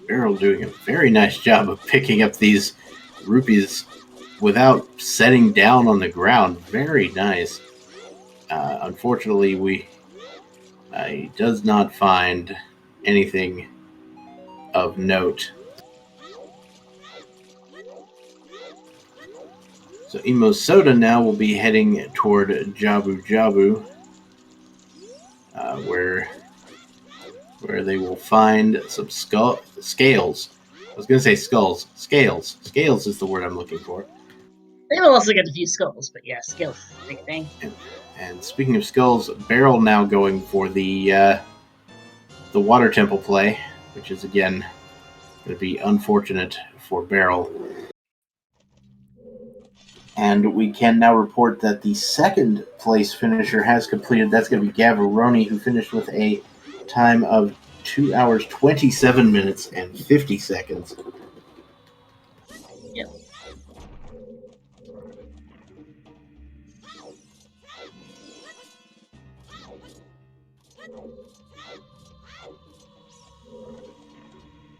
Beryl doing a very nice job of picking up these rupees without setting down on the ground. Very nice. Unfortunately, he does not find anything of note. So Emo Soda now will be heading toward Jabu Jabu, where they will find some scales. I was going to say skulls. Scales. Scales is the word I'm looking for. They will also get a few skulls, but yeah, skills is a big thing. And speaking of skulls, Beryl now going for the water temple play, which is again going to be unfortunate for Beryl. And we can now report that the second place finisher has completed. That's going to be Gavaroni, who finished with a time of 2 hours, 27 minutes, and 50 seconds. Yep.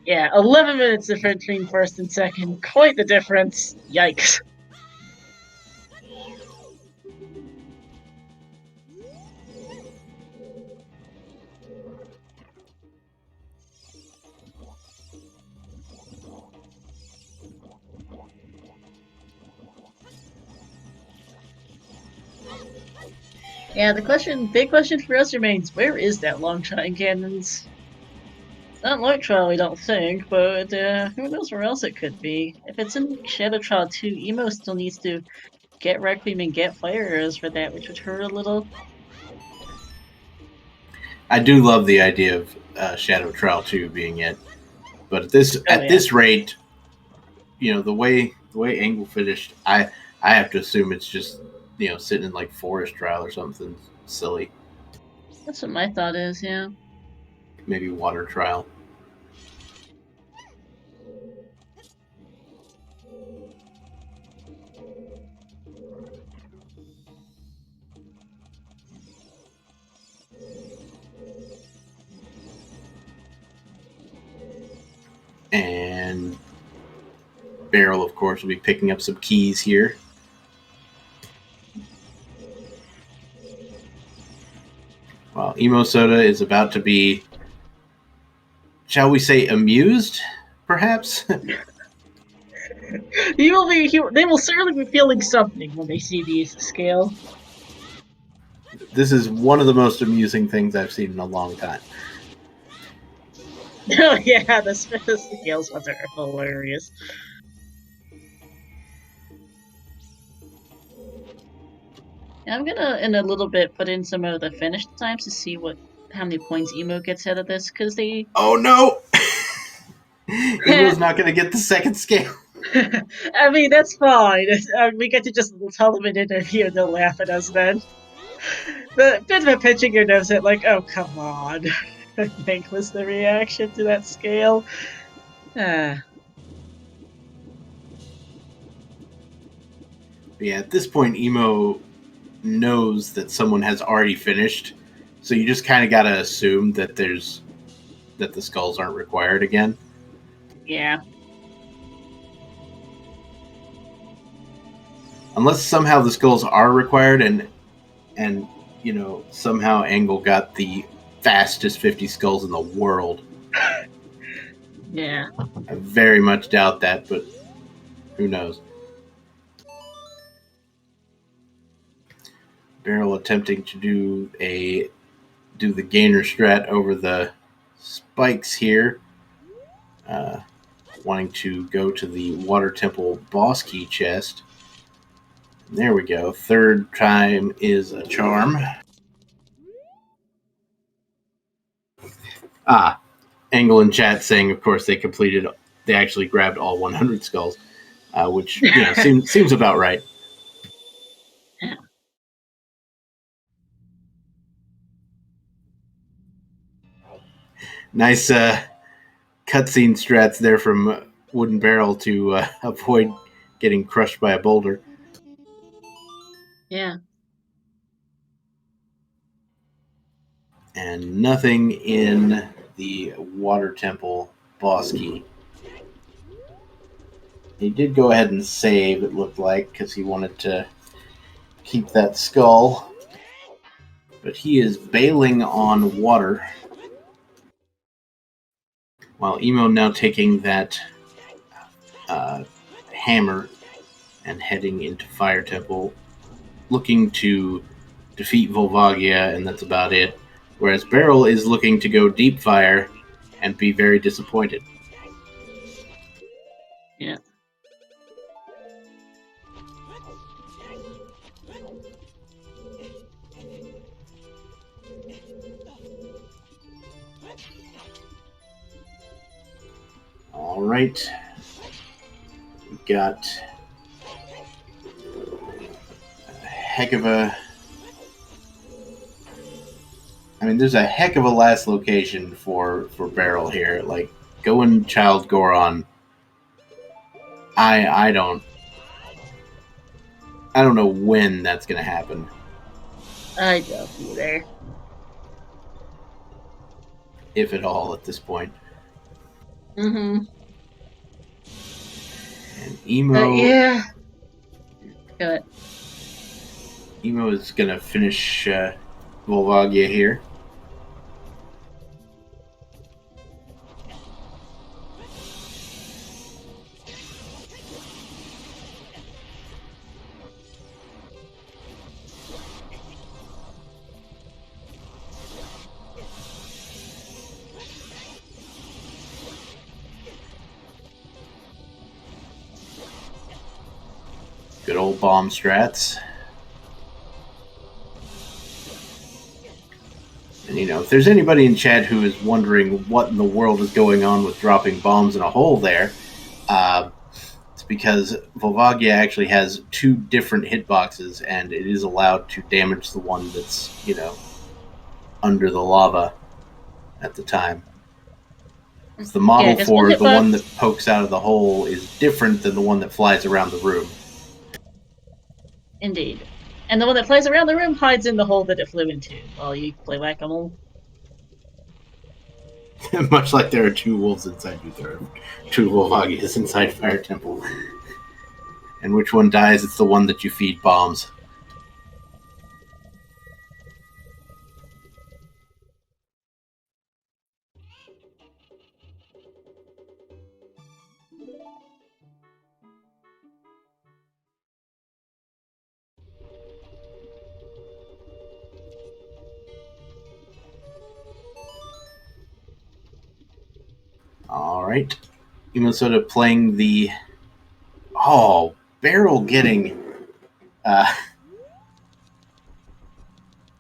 Yeah, 11 minutes difference between first and second. Quite the difference. Yikes. Yeah, big question for us remains, where is that long shot in cannons? It's not Light Trial, we don't think, but who knows where else it could be. If it's in Shadow Trial 2, Emo still needs to get Requiem and get Fire Arrows for that, which would hurt a little. I do love the idea of Shadow Trial 2 being it, but at this rate, the way Angle finished, I have to assume it's just sitting in like Forest Trial or something silly. That's what my thought is, yeah. Maybe Water Trial. And Beryl, of course, will be picking up some keys here. While Emo Soda is about to be, shall we say, amused, perhaps? They will certainly be feeling something when they see these scale. This is one of the most amusing things I've seen in a long time. Oh yeah, the scales ones are hilarious. I'm gonna, in a little bit, put in some of the finish times to see how many points Emo gets out of this, because they... Oh no! Emo's not gonna get the second scale. I mean, that's fine. We get to just tell them an interview and they'll laugh at us then. The bit of a pinching your nose at, like, oh, come on. I think was the reaction to that scale. Yeah, at this point, Emo knows that someone has already finished, so you just kind of gotta assume that the skulls aren't required again. Yeah. Unless somehow the skulls are required and somehow Angle got the fastest 50 skulls in the world. Yeah. I very much doubt that, but who knows. Beryl attempting to do the gainer strat over the spikes here. Wanting to go to the Water Temple boss key chest. There we go. Third time is a charm. Angle in chat saying, of course, they actually grabbed all 100 skulls, which seems about right. Nice cutscene strats there from Wooden Barrel to avoid getting crushed by a boulder. Yeah. And nothing in the Water Temple boss key. He did go ahead and save, it looked like, because he wanted to keep that skull. But he is bailing on water. While Emo now taking that hammer and heading into Fire Temple, looking to defeat Volvagia, and that's about it. Whereas Beryl is looking to go Deep Fire and be very disappointed. Yeah. All right. We've got a heck of a... I mean, there's a heck of a last location for Beryl here. Like, going Child Goron. I don't know when that's going to happen. I don't either. If at all at this point. Mm-hmm. And Emo... yeah. Good. Emo is going to finish Volvagia here. Good old bomb strats. And, you know, if there's anybody in chat who is wondering what in the world is going on with dropping bombs in a hole there, it's because Volvagia actually has 2 different hitboxes, and it is allowed to damage the one that's, you know, under the lava at the time. So the model for the one that pokes out of the hole is different than the one that flies around the room. Indeed. And the one that flies around the room hides in the hole that it flew into while you play whack-a-mole. Much like there are 2 wolves inside you, there are 2 Volvagias inside Fire Temple. And which one dies, it's the one that you feed bombs. Alright. Emo playing the... Oh, Beryl getting...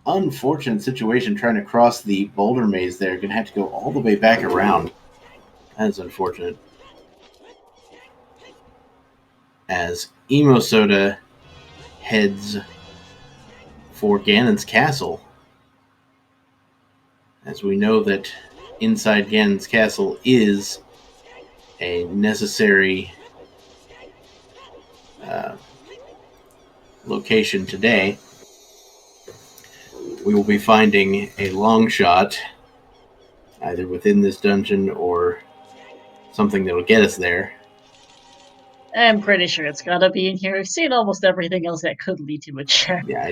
unfortunate situation trying to cross the boulder maze there. Gonna have to go all the way back around. That is unfortunate. As Emo heads for Ganon's castle. As we know that inside Ganon's castle is a necessary location today. We will be finding a long shot either within this dungeon or something that will get us there. I'm pretty sure it's gotta be in here. I've seen almost everything else that could lead to a check. Yeah,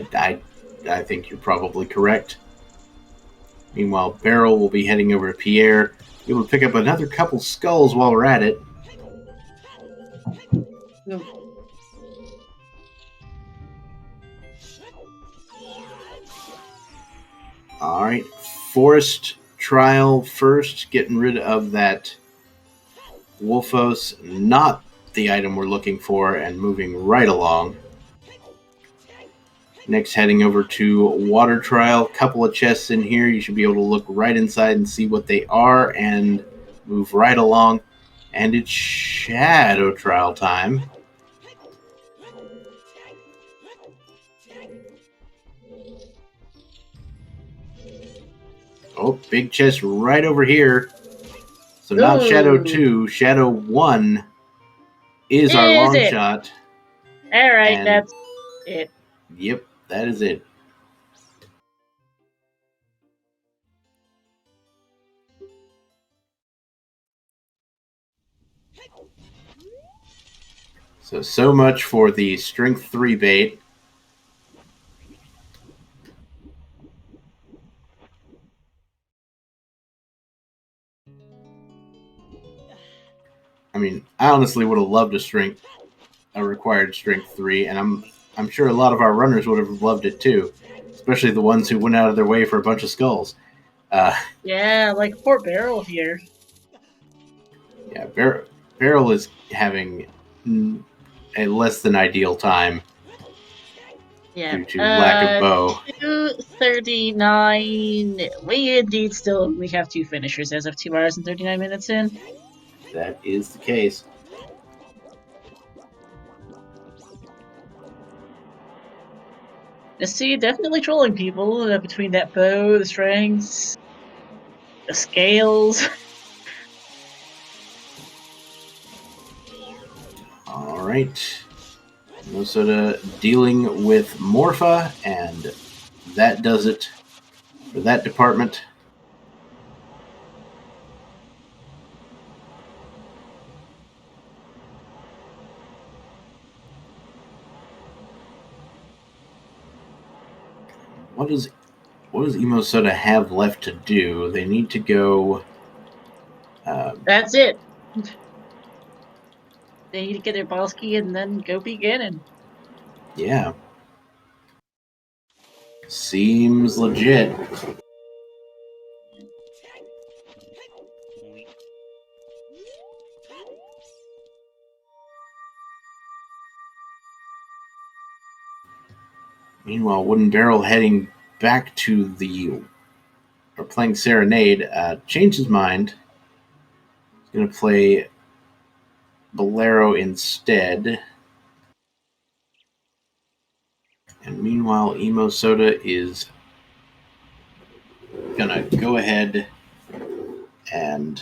I think you're probably correct. Meanwhile, Beryl will be heading over to Pierre. We will pick up another couple skulls while we're at it. Alright, Forest Trial first, getting rid of that Wolfos, not the item we're looking for, and moving right along. Next, heading over to Water Trial. Couple of chests in here. You should be able to look right inside and see what they are and move right along. And it's Shadow Trial time. Oh, big chest right over here. So not Shadow 2, Shadow 1 is our long shot. Alright, that's it. Yep, that is it. So much for the strength 3 bait. I mean, I honestly would have loved a required strength 3, and I'm sure a lot of our runners would have loved it too, especially the ones who went out of their way for a bunch of skulls. Yeah, like poor Barrel here. Yeah, Beryl is having a less than ideal time Yeah. due to lack of bow. 2:39. We indeed still only have 2 finishers as of 2 hours and 39 minutes in. That is the case. I see, definitely trolling people between that bow, the strings, the scales. All right. Minnesota dealing with Morpha, and that does it for that department. What does Emo Soda have left to do? They need to go. That's it. They need to get their boss key and then go beat Ganon. Yeah. Seems legit. Meanwhile, Wooden Barrel heading back to the. Or playing Serenade, changed his mind. He's going to play Bolero instead. And meanwhile, Emo Soda is going to go ahead and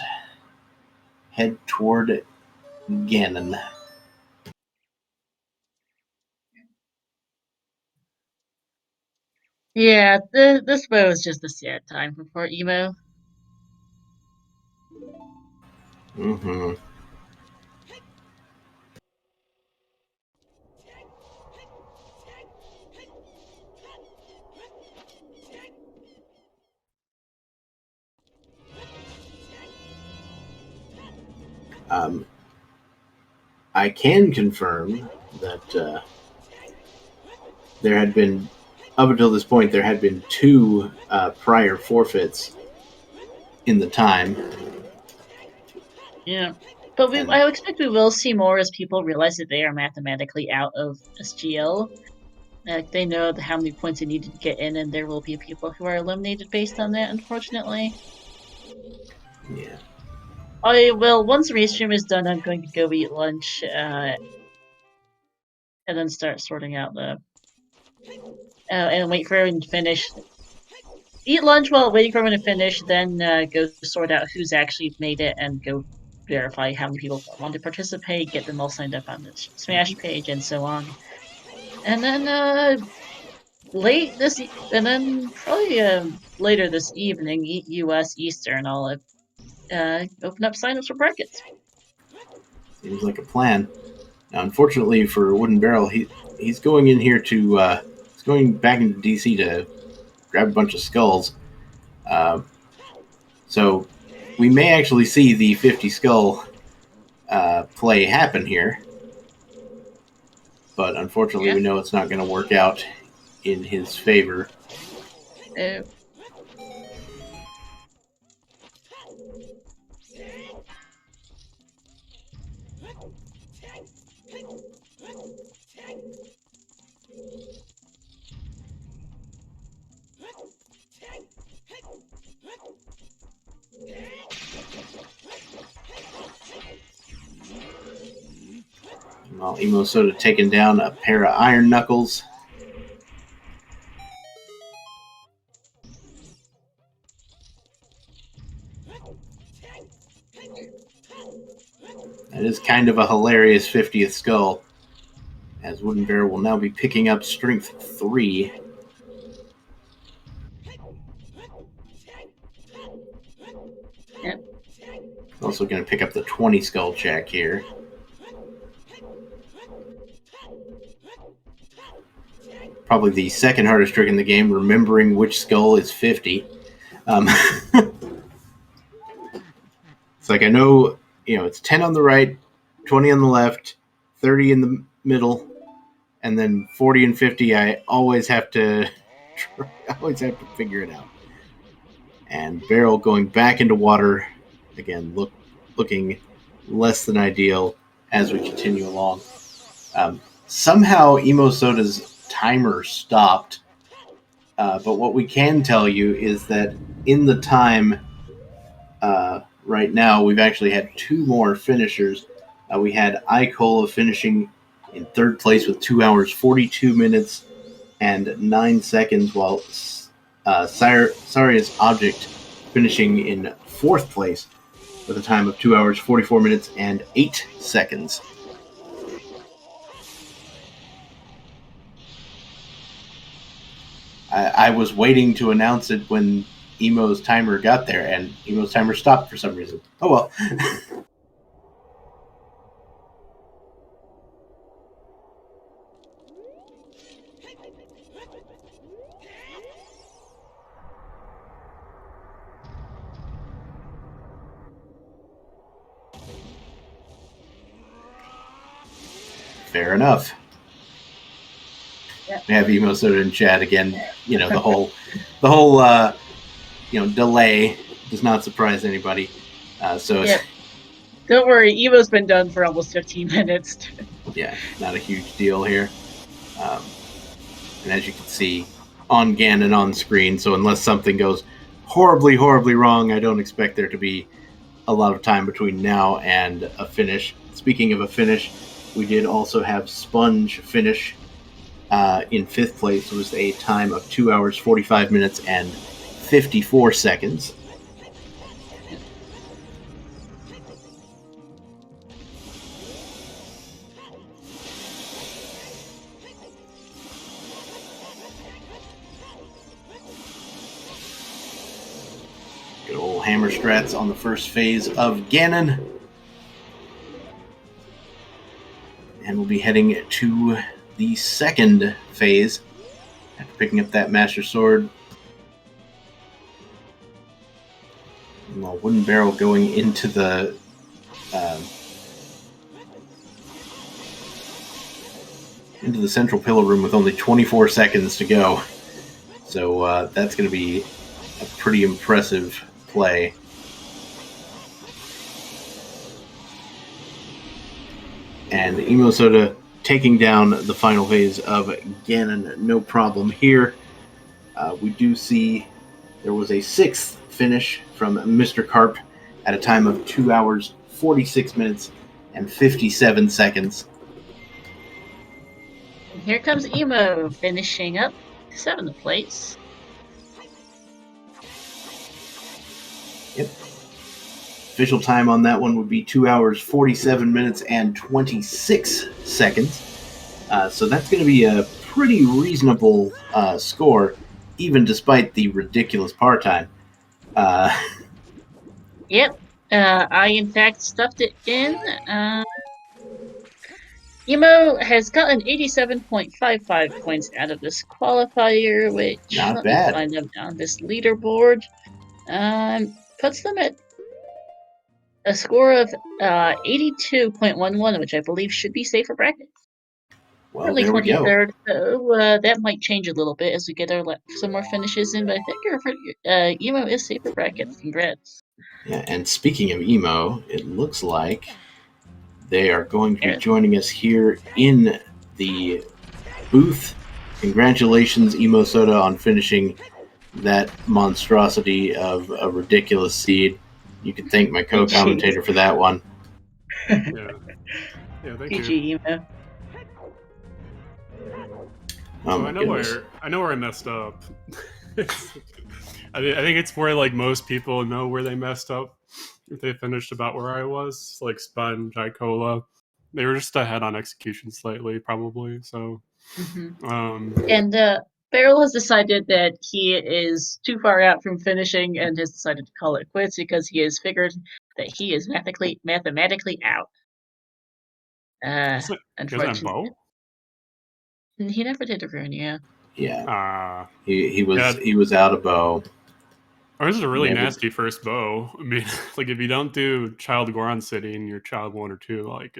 head toward Ganon. Yeah, this bow is just a sad time for Emo. Mm-hmm. Um, I can confirm that there had been, up until this point, there had been 2 prior forfeits in the time. Yeah. But And I expect we will see more as people realize that they are mathematically out of SGL. They know how many points they needed to get in, and there will be people who are eliminated based on that, unfortunately. yeah. Once the restream is done, I'm going to go eat lunch, and then start sorting out and wait for everyone to finish. Eat lunch while waiting for everyone to finish, then go sort out who's actually made it and go verify how many people want to participate, get them all signed up on the Smash page, and so on. And then and then probably later this evening, U.S. Eastern, I'll open up signups for brackets. Seems like a plan. Now, unfortunately for Wooden Barrel, he's going in here to he's going back into DC to grab a bunch of skulls. So we may actually see the 50 skull play happen here, but unfortunately, we know it's not going to work out in his favor. Uh, While Emo Soda taking down a pair of Iron Knuckles. That is kind of a hilarious 50th skull, as Wooden Barrel will now be picking up Strength 3. Yep. Also going to pick up the 20 skull check here. probably the second hardest trick in the game, remembering which skull is 50. It's like I know, it's 10 on the right, 20 on the left, 30 in the middle, and then 40 and 50. I always have to figure it out. And Barrel going back into water again, looking less than ideal as we continue along. Somehow Emo Soda's timer stopped, but what we can tell you is that in the time right now, we've actually had two more finishers. We had Icola finishing in third place with 2 hours, 42 minutes, and 9 seconds, while Saria's Object finishing in fourth place with a time of 2 hours, 44 minutes, and 8 seconds. I was waiting to announce it when Emo's timer got there, and Emo's timer stopped for some reason. Oh well. Fair enough. Yep. We have Emo Soda in chat again. The whole delay does not surprise anybody. So yep. Don't worry, Emo's been done for almost 15 minutes. Yeah, not a huge deal here. And as you can see, on Ganon on screen, so unless something goes horribly, horribly wrong, I don't expect there to be a lot of time between now and a finish. Speaking of a finish, we did also have Sponge finish in fifth place. It was a time of 2 hours, 45 minutes, and 54 seconds. Good old hammer strats on the first phase of Ganon. And we'll be heading to the second phase after picking up that Master Sword. Well, wooden barrel going into the central pillar room with only 24 seconds to go. So that's going to be a pretty impressive play. And Emo Soda taking down the final phase of Ganon, no problem here. We do see there was a sixth finish from Mr. Carp at a time of 2 hours, 46 minutes, and 57 seconds. And here comes Emo finishing up 7th place. Yep. Official time on that one would be 2 hours, 47 minutes, and 26 seconds. So that's going to be a pretty reasonable score, even despite the ridiculous par time. Yep. I, in fact, stuffed it in. Emo has gotten 87.55 points out of this qualifier, which, Not let bad. me find them on this leaderboard, puts them at a score of 82.11, which I believe should be safe for brackets. Well, Currently there we go. 23rd, so that might change a little bit as we get some more finishes in, but I think Emo is safe for brackets. Congrats. Yeah, and speaking of Emo, it looks like they are going to be joining us here in the booth. Congratulations, Emo Soda, on finishing that monstrosity of a ridiculous seed. You can thank my co-commentator for that one. Yeah, thank GG, you. Emo. Oh, so I know where I messed up. I think it's where like most people know where they messed up. If they finished about where I was, like Sponge, Icola, they were just ahead on execution slightly, probably. So, and Beryl has decided that he is too far out from finishing and has decided to call it quits because he has figured that he is mathematically out. Unfortunately, bow? he never did a rune, yeah. Yeah, he was out of bow. Ours is a really nasty first bow. I mean, like if you don't do Child Goron City and you're Child 1 or 2, like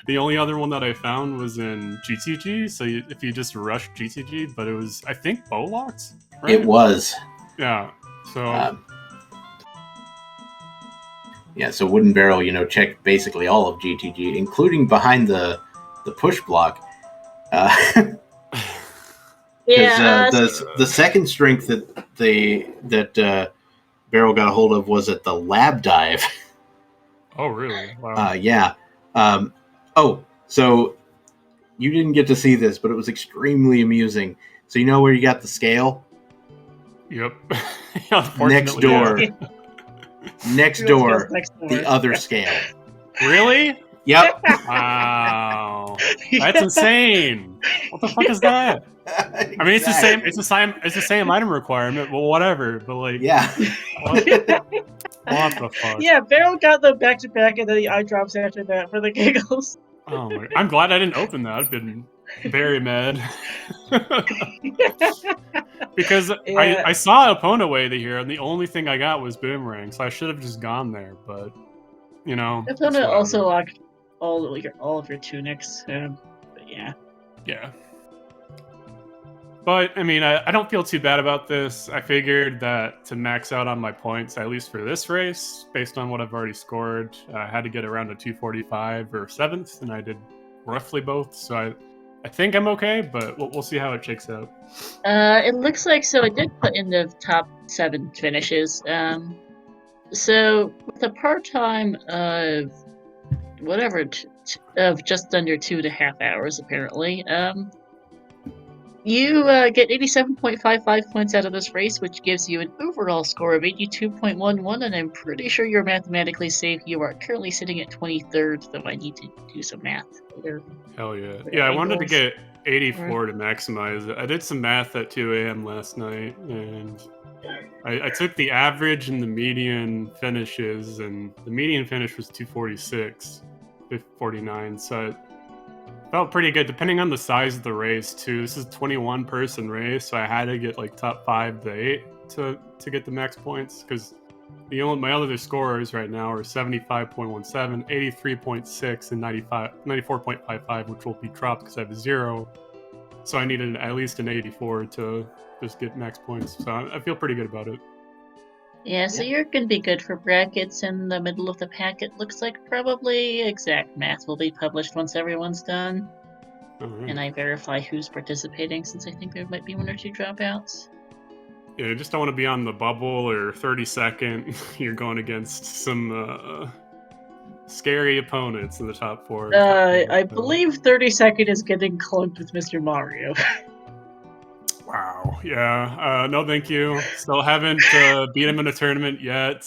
the only other one that I found was in GTG. So if you just rush GTG, but it was, I think, bow locked, right? It was. Yeah. So. So Wooden Barrel, checked basically all of GTG, including behind the push block. The second strength that Barrel got a hold of was at the lab dive. Oh, really? Wow. Yeah. So you didn't get to see this, but it was extremely amusing. So you know where you got the scale? Yep. Next door. Yeah. Next door, the other scale. Really? Yep. Wow. That's insane. What the fuck is that? Exactly. I mean, it's the same item requirement, but whatever. But like, yeah. What the fuck? Yeah, Barrel got them back to back, and then the eye drops after that for the giggles. Oh my! I'm glad I didn't open that. I've been very mad. Because I saw Epona Way here, and the only thing I got was Boomerang, so I should have just gone there. But Epona also locked all of your tunics. But yeah. Yeah. But I mean, I don't feel too bad about this. I figured that to max out on my points, at least for this race, based on what I've already scored, I had to get around a 245 or 7th, and I did roughly both. So I think I'm okay, but we'll see how it shakes out. It looks like so. I did put in the top 7 finishes. So with a part-time of whatever of just under 2.5 hours, apparently, you get 87.55 points out of this race, which gives you an overall score of 82.11, and I'm pretty sure you're mathematically safe. You are currently sitting at 23rd, though I need to do some math later. Hell yeah. Yeah, I wanted to get 84 to maximize it. I did some math at 2 a.m. last night, and I took the average and the median finishes, and the median finish was 246, 49, so it felt pretty good, depending on the size of the race, too. This is a 21-person race, so I had to get, like, top 5 to 8 to get the max points, because my other scores right now are 75.17, 83.6, and 94.55, which will be dropped because I have a 0. So I needed at least an 84 to just get max points. So I feel pretty good about it. Yeah, so you're going to be good for brackets in the middle of the pack. It looks like probably exact math will be published once everyone's done. Right. And I verify who's participating, since I think there might be 1 or 2 dropouts. Yeah, you just don't want to be on the bubble or 32nd. You're going against some scary opponents in the top 4. I believe 32nd is getting clunked with Mr. Mario. Wow. Yeah. No, thank you. Still haven't beat him in a tournament yet.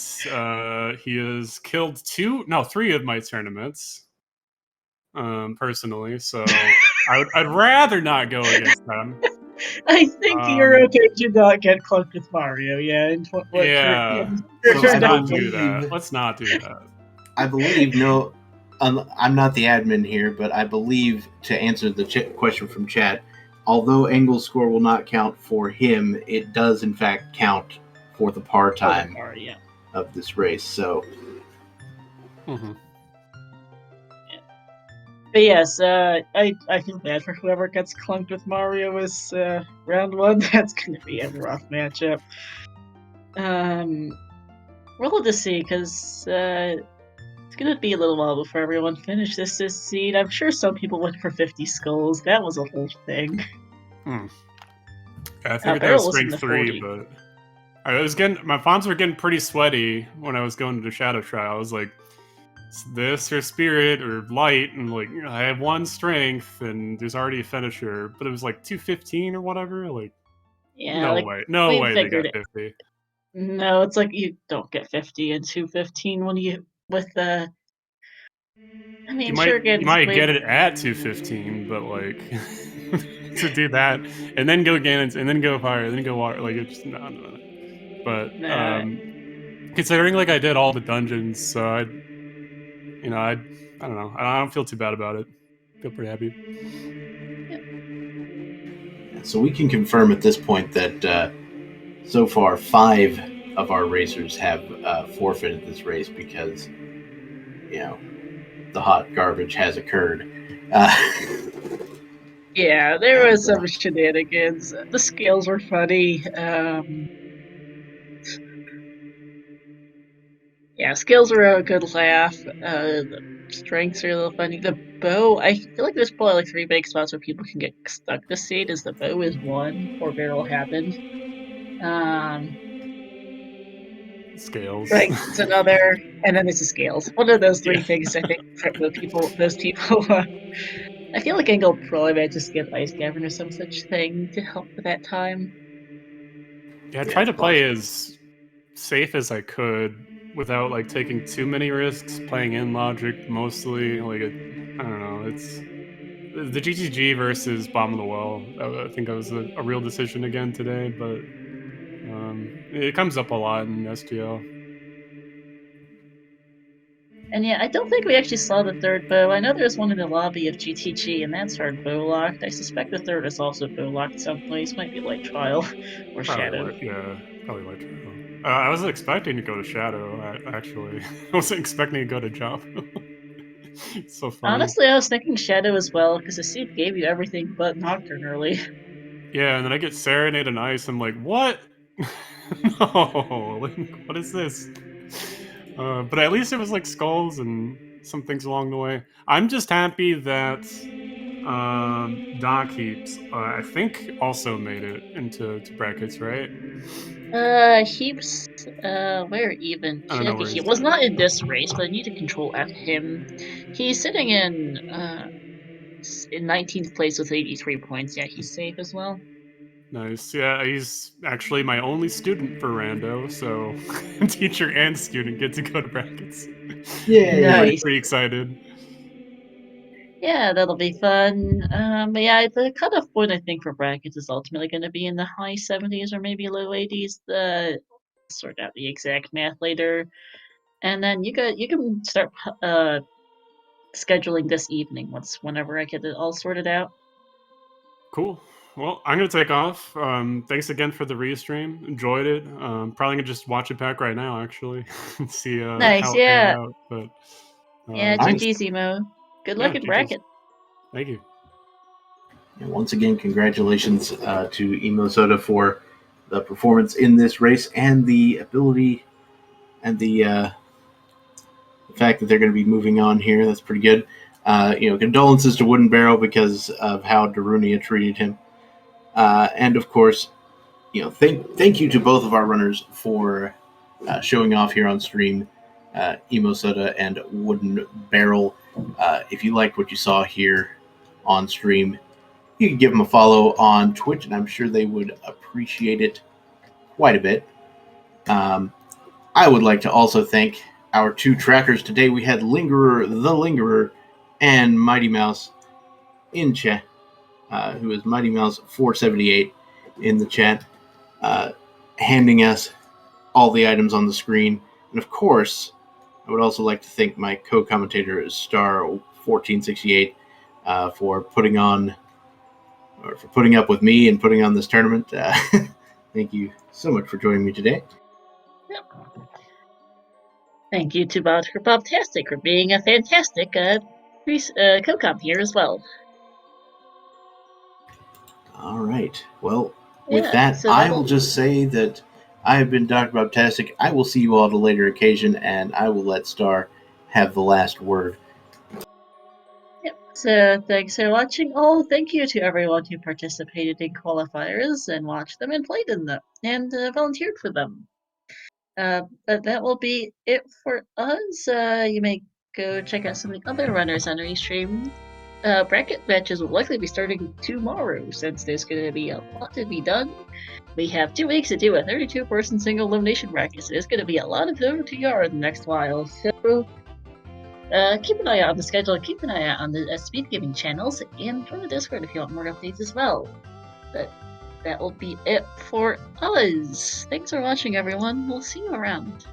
He has killed 3 of my tournaments. Personally, so I'd rather not go against them. I think you're okay to not get clunked with Mario. Yeah. Let's not do that. Let's not do that. I believe I'm not the admin here, but I believe, to answer the question from chat, although Engel's score will not count for him, it does in fact count for the par time of this race. So, But yes, I feel bad for whoever gets clunked with Mario as round 1. That's going to be a rough matchup. We'll just see, because it's going to be a little while before everyone finishes this seed. I'm sure some people went for 50 skulls. That was a whole thing. Yeah, I think that was strength 3, but my palms were getting pretty sweaty when I was going to the Shadow Trial. I was like, it's this or Spirit or Light, and like, I have 1 strength, and there's already a finisher, but it was like 215 or whatever. Like, yeah, no way they got 50. No, it's like you don't get 50 and 215 when you I mean, you sure, might get it at 215, but like to do that and then go Ganon's and then go fire and then go water, like it's no. But considering like I did all the dungeons, so I don't know. I don't feel too bad about it. I feel pretty happy. So we can confirm at this point that so far 5 of our racers have forfeited this race because, the hot garbage has occurred. Yeah, there was some shenanigans. The scales were funny. Yeah, skills were a good laugh. The strengths are a little funny. The bow, I feel like there's probably like 3 big spots where people can get stuck this seed. Is the bow is one, poor barrel happened. Um, Scales. Strength's another, and then there's the scales. One of those 3 things, I think, for those people. I feel like Engel probably might just get Ice Cavern or some such thing to help with that time. Yeah, I Yeah, tried it's to play possible. as safe as I could without like taking too many risks, playing in logic mostly. I don't know. It's the GTG versus Bomb of the Well. I think that was a real decision again today, but it comes up a lot in STL. And yeah, I don't think we actually saw the 3rd bow. I know there's one in the lobby of GTG, and that's hard bow locked. I suspect the 3rd is also bow locked someplace. Might be Light Trial or Shadow. Probably Light Trail. I wasn't expecting to go to Shadow. Actually, I wasn't expecting to go to Jump. It's so funny. Honestly, I was thinking Shadow as well, because the seed gave you everything but Nocturne early. Yeah, and then I get Serenade and Ice. I'm like, what? No, Link, what is this? But at least it was like skulls and some things along the way. I'm just happy that Doc Heaps, I think, also made it into brackets, right? Heaps, where even? I don't know Okay, where he he's was at. not in this race, but I need to control at him. He's sitting in 19th place with 83 points. Yeah, he's safe as well. Nice. Yeah, he's actually my only student for Rando, so teacher and student get to go to brackets. Yay! Nice. Pretty excited. Yeah, that'll be fun. But yeah, the cutoff point I think for brackets is ultimately going to be in the high 70s or maybe low 80s. Sort out the exact math later, and then you can start scheduling this evening whenever I get it all sorted out. Cool. Well, I'm gonna take off. Thanks again for the restream. Enjoyed it. Probably gonna just watch it back right now, actually, and see Nice, how it panned yeah, out. But yeah. Nice. GG Zemo. Good luck yeah, at GG's. bracket. Thank you. And once again, congratulations to Emo Soda for the performance in this race and the ability and the fact that they're going to be moving on here. That's pretty good. Condolences to Wooden Barrel because of how Darunia treated him. And of course, thank you to both of our runners for showing off here on stream, Emo Soda and Wooden Barrel. If you liked what you saw here on stream, you can give them a follow on Twitch, and I'm sure they would appreciate it quite a bit. I would like to also thank our 2 trackers today. We had Lingerer, the Lingerer, and Mighty Mouse in chat, who is Mighty Mouse 478 in the chat, handing us all the items on the screen. And of course, I would also like to thank my co-commentator, Star 1468, for putting up with me and putting on this tournament. Thank you so much for joining me today. Yep. Thank you to Bobtastic for being a fantastic co-com here as well. All right. Well, with Yeah, that, so I will that'll. just say that I have been Dr. Bobtastic. I will see you all at a later occasion, and I will let Star have the last word. Yep. So thanks for watching. Oh, thank you to everyone who participated in qualifiers and watched them and played in them and volunteered for them. But that will be it for us. You may go check out some of the other runners on Restream. Bracket matches will likely be starting tomorrow since there's going to be a lot to be done. We have 2 weeks to do a 32-person single elimination bracket, so there's going to be a lot of OTR in the next while. So keep an eye out on the schedule, keep an eye out on the SpeedGaming channels, and join the Discord if you want more updates as well. But that will be it for us. Thanks for watching, everyone. We'll see you around.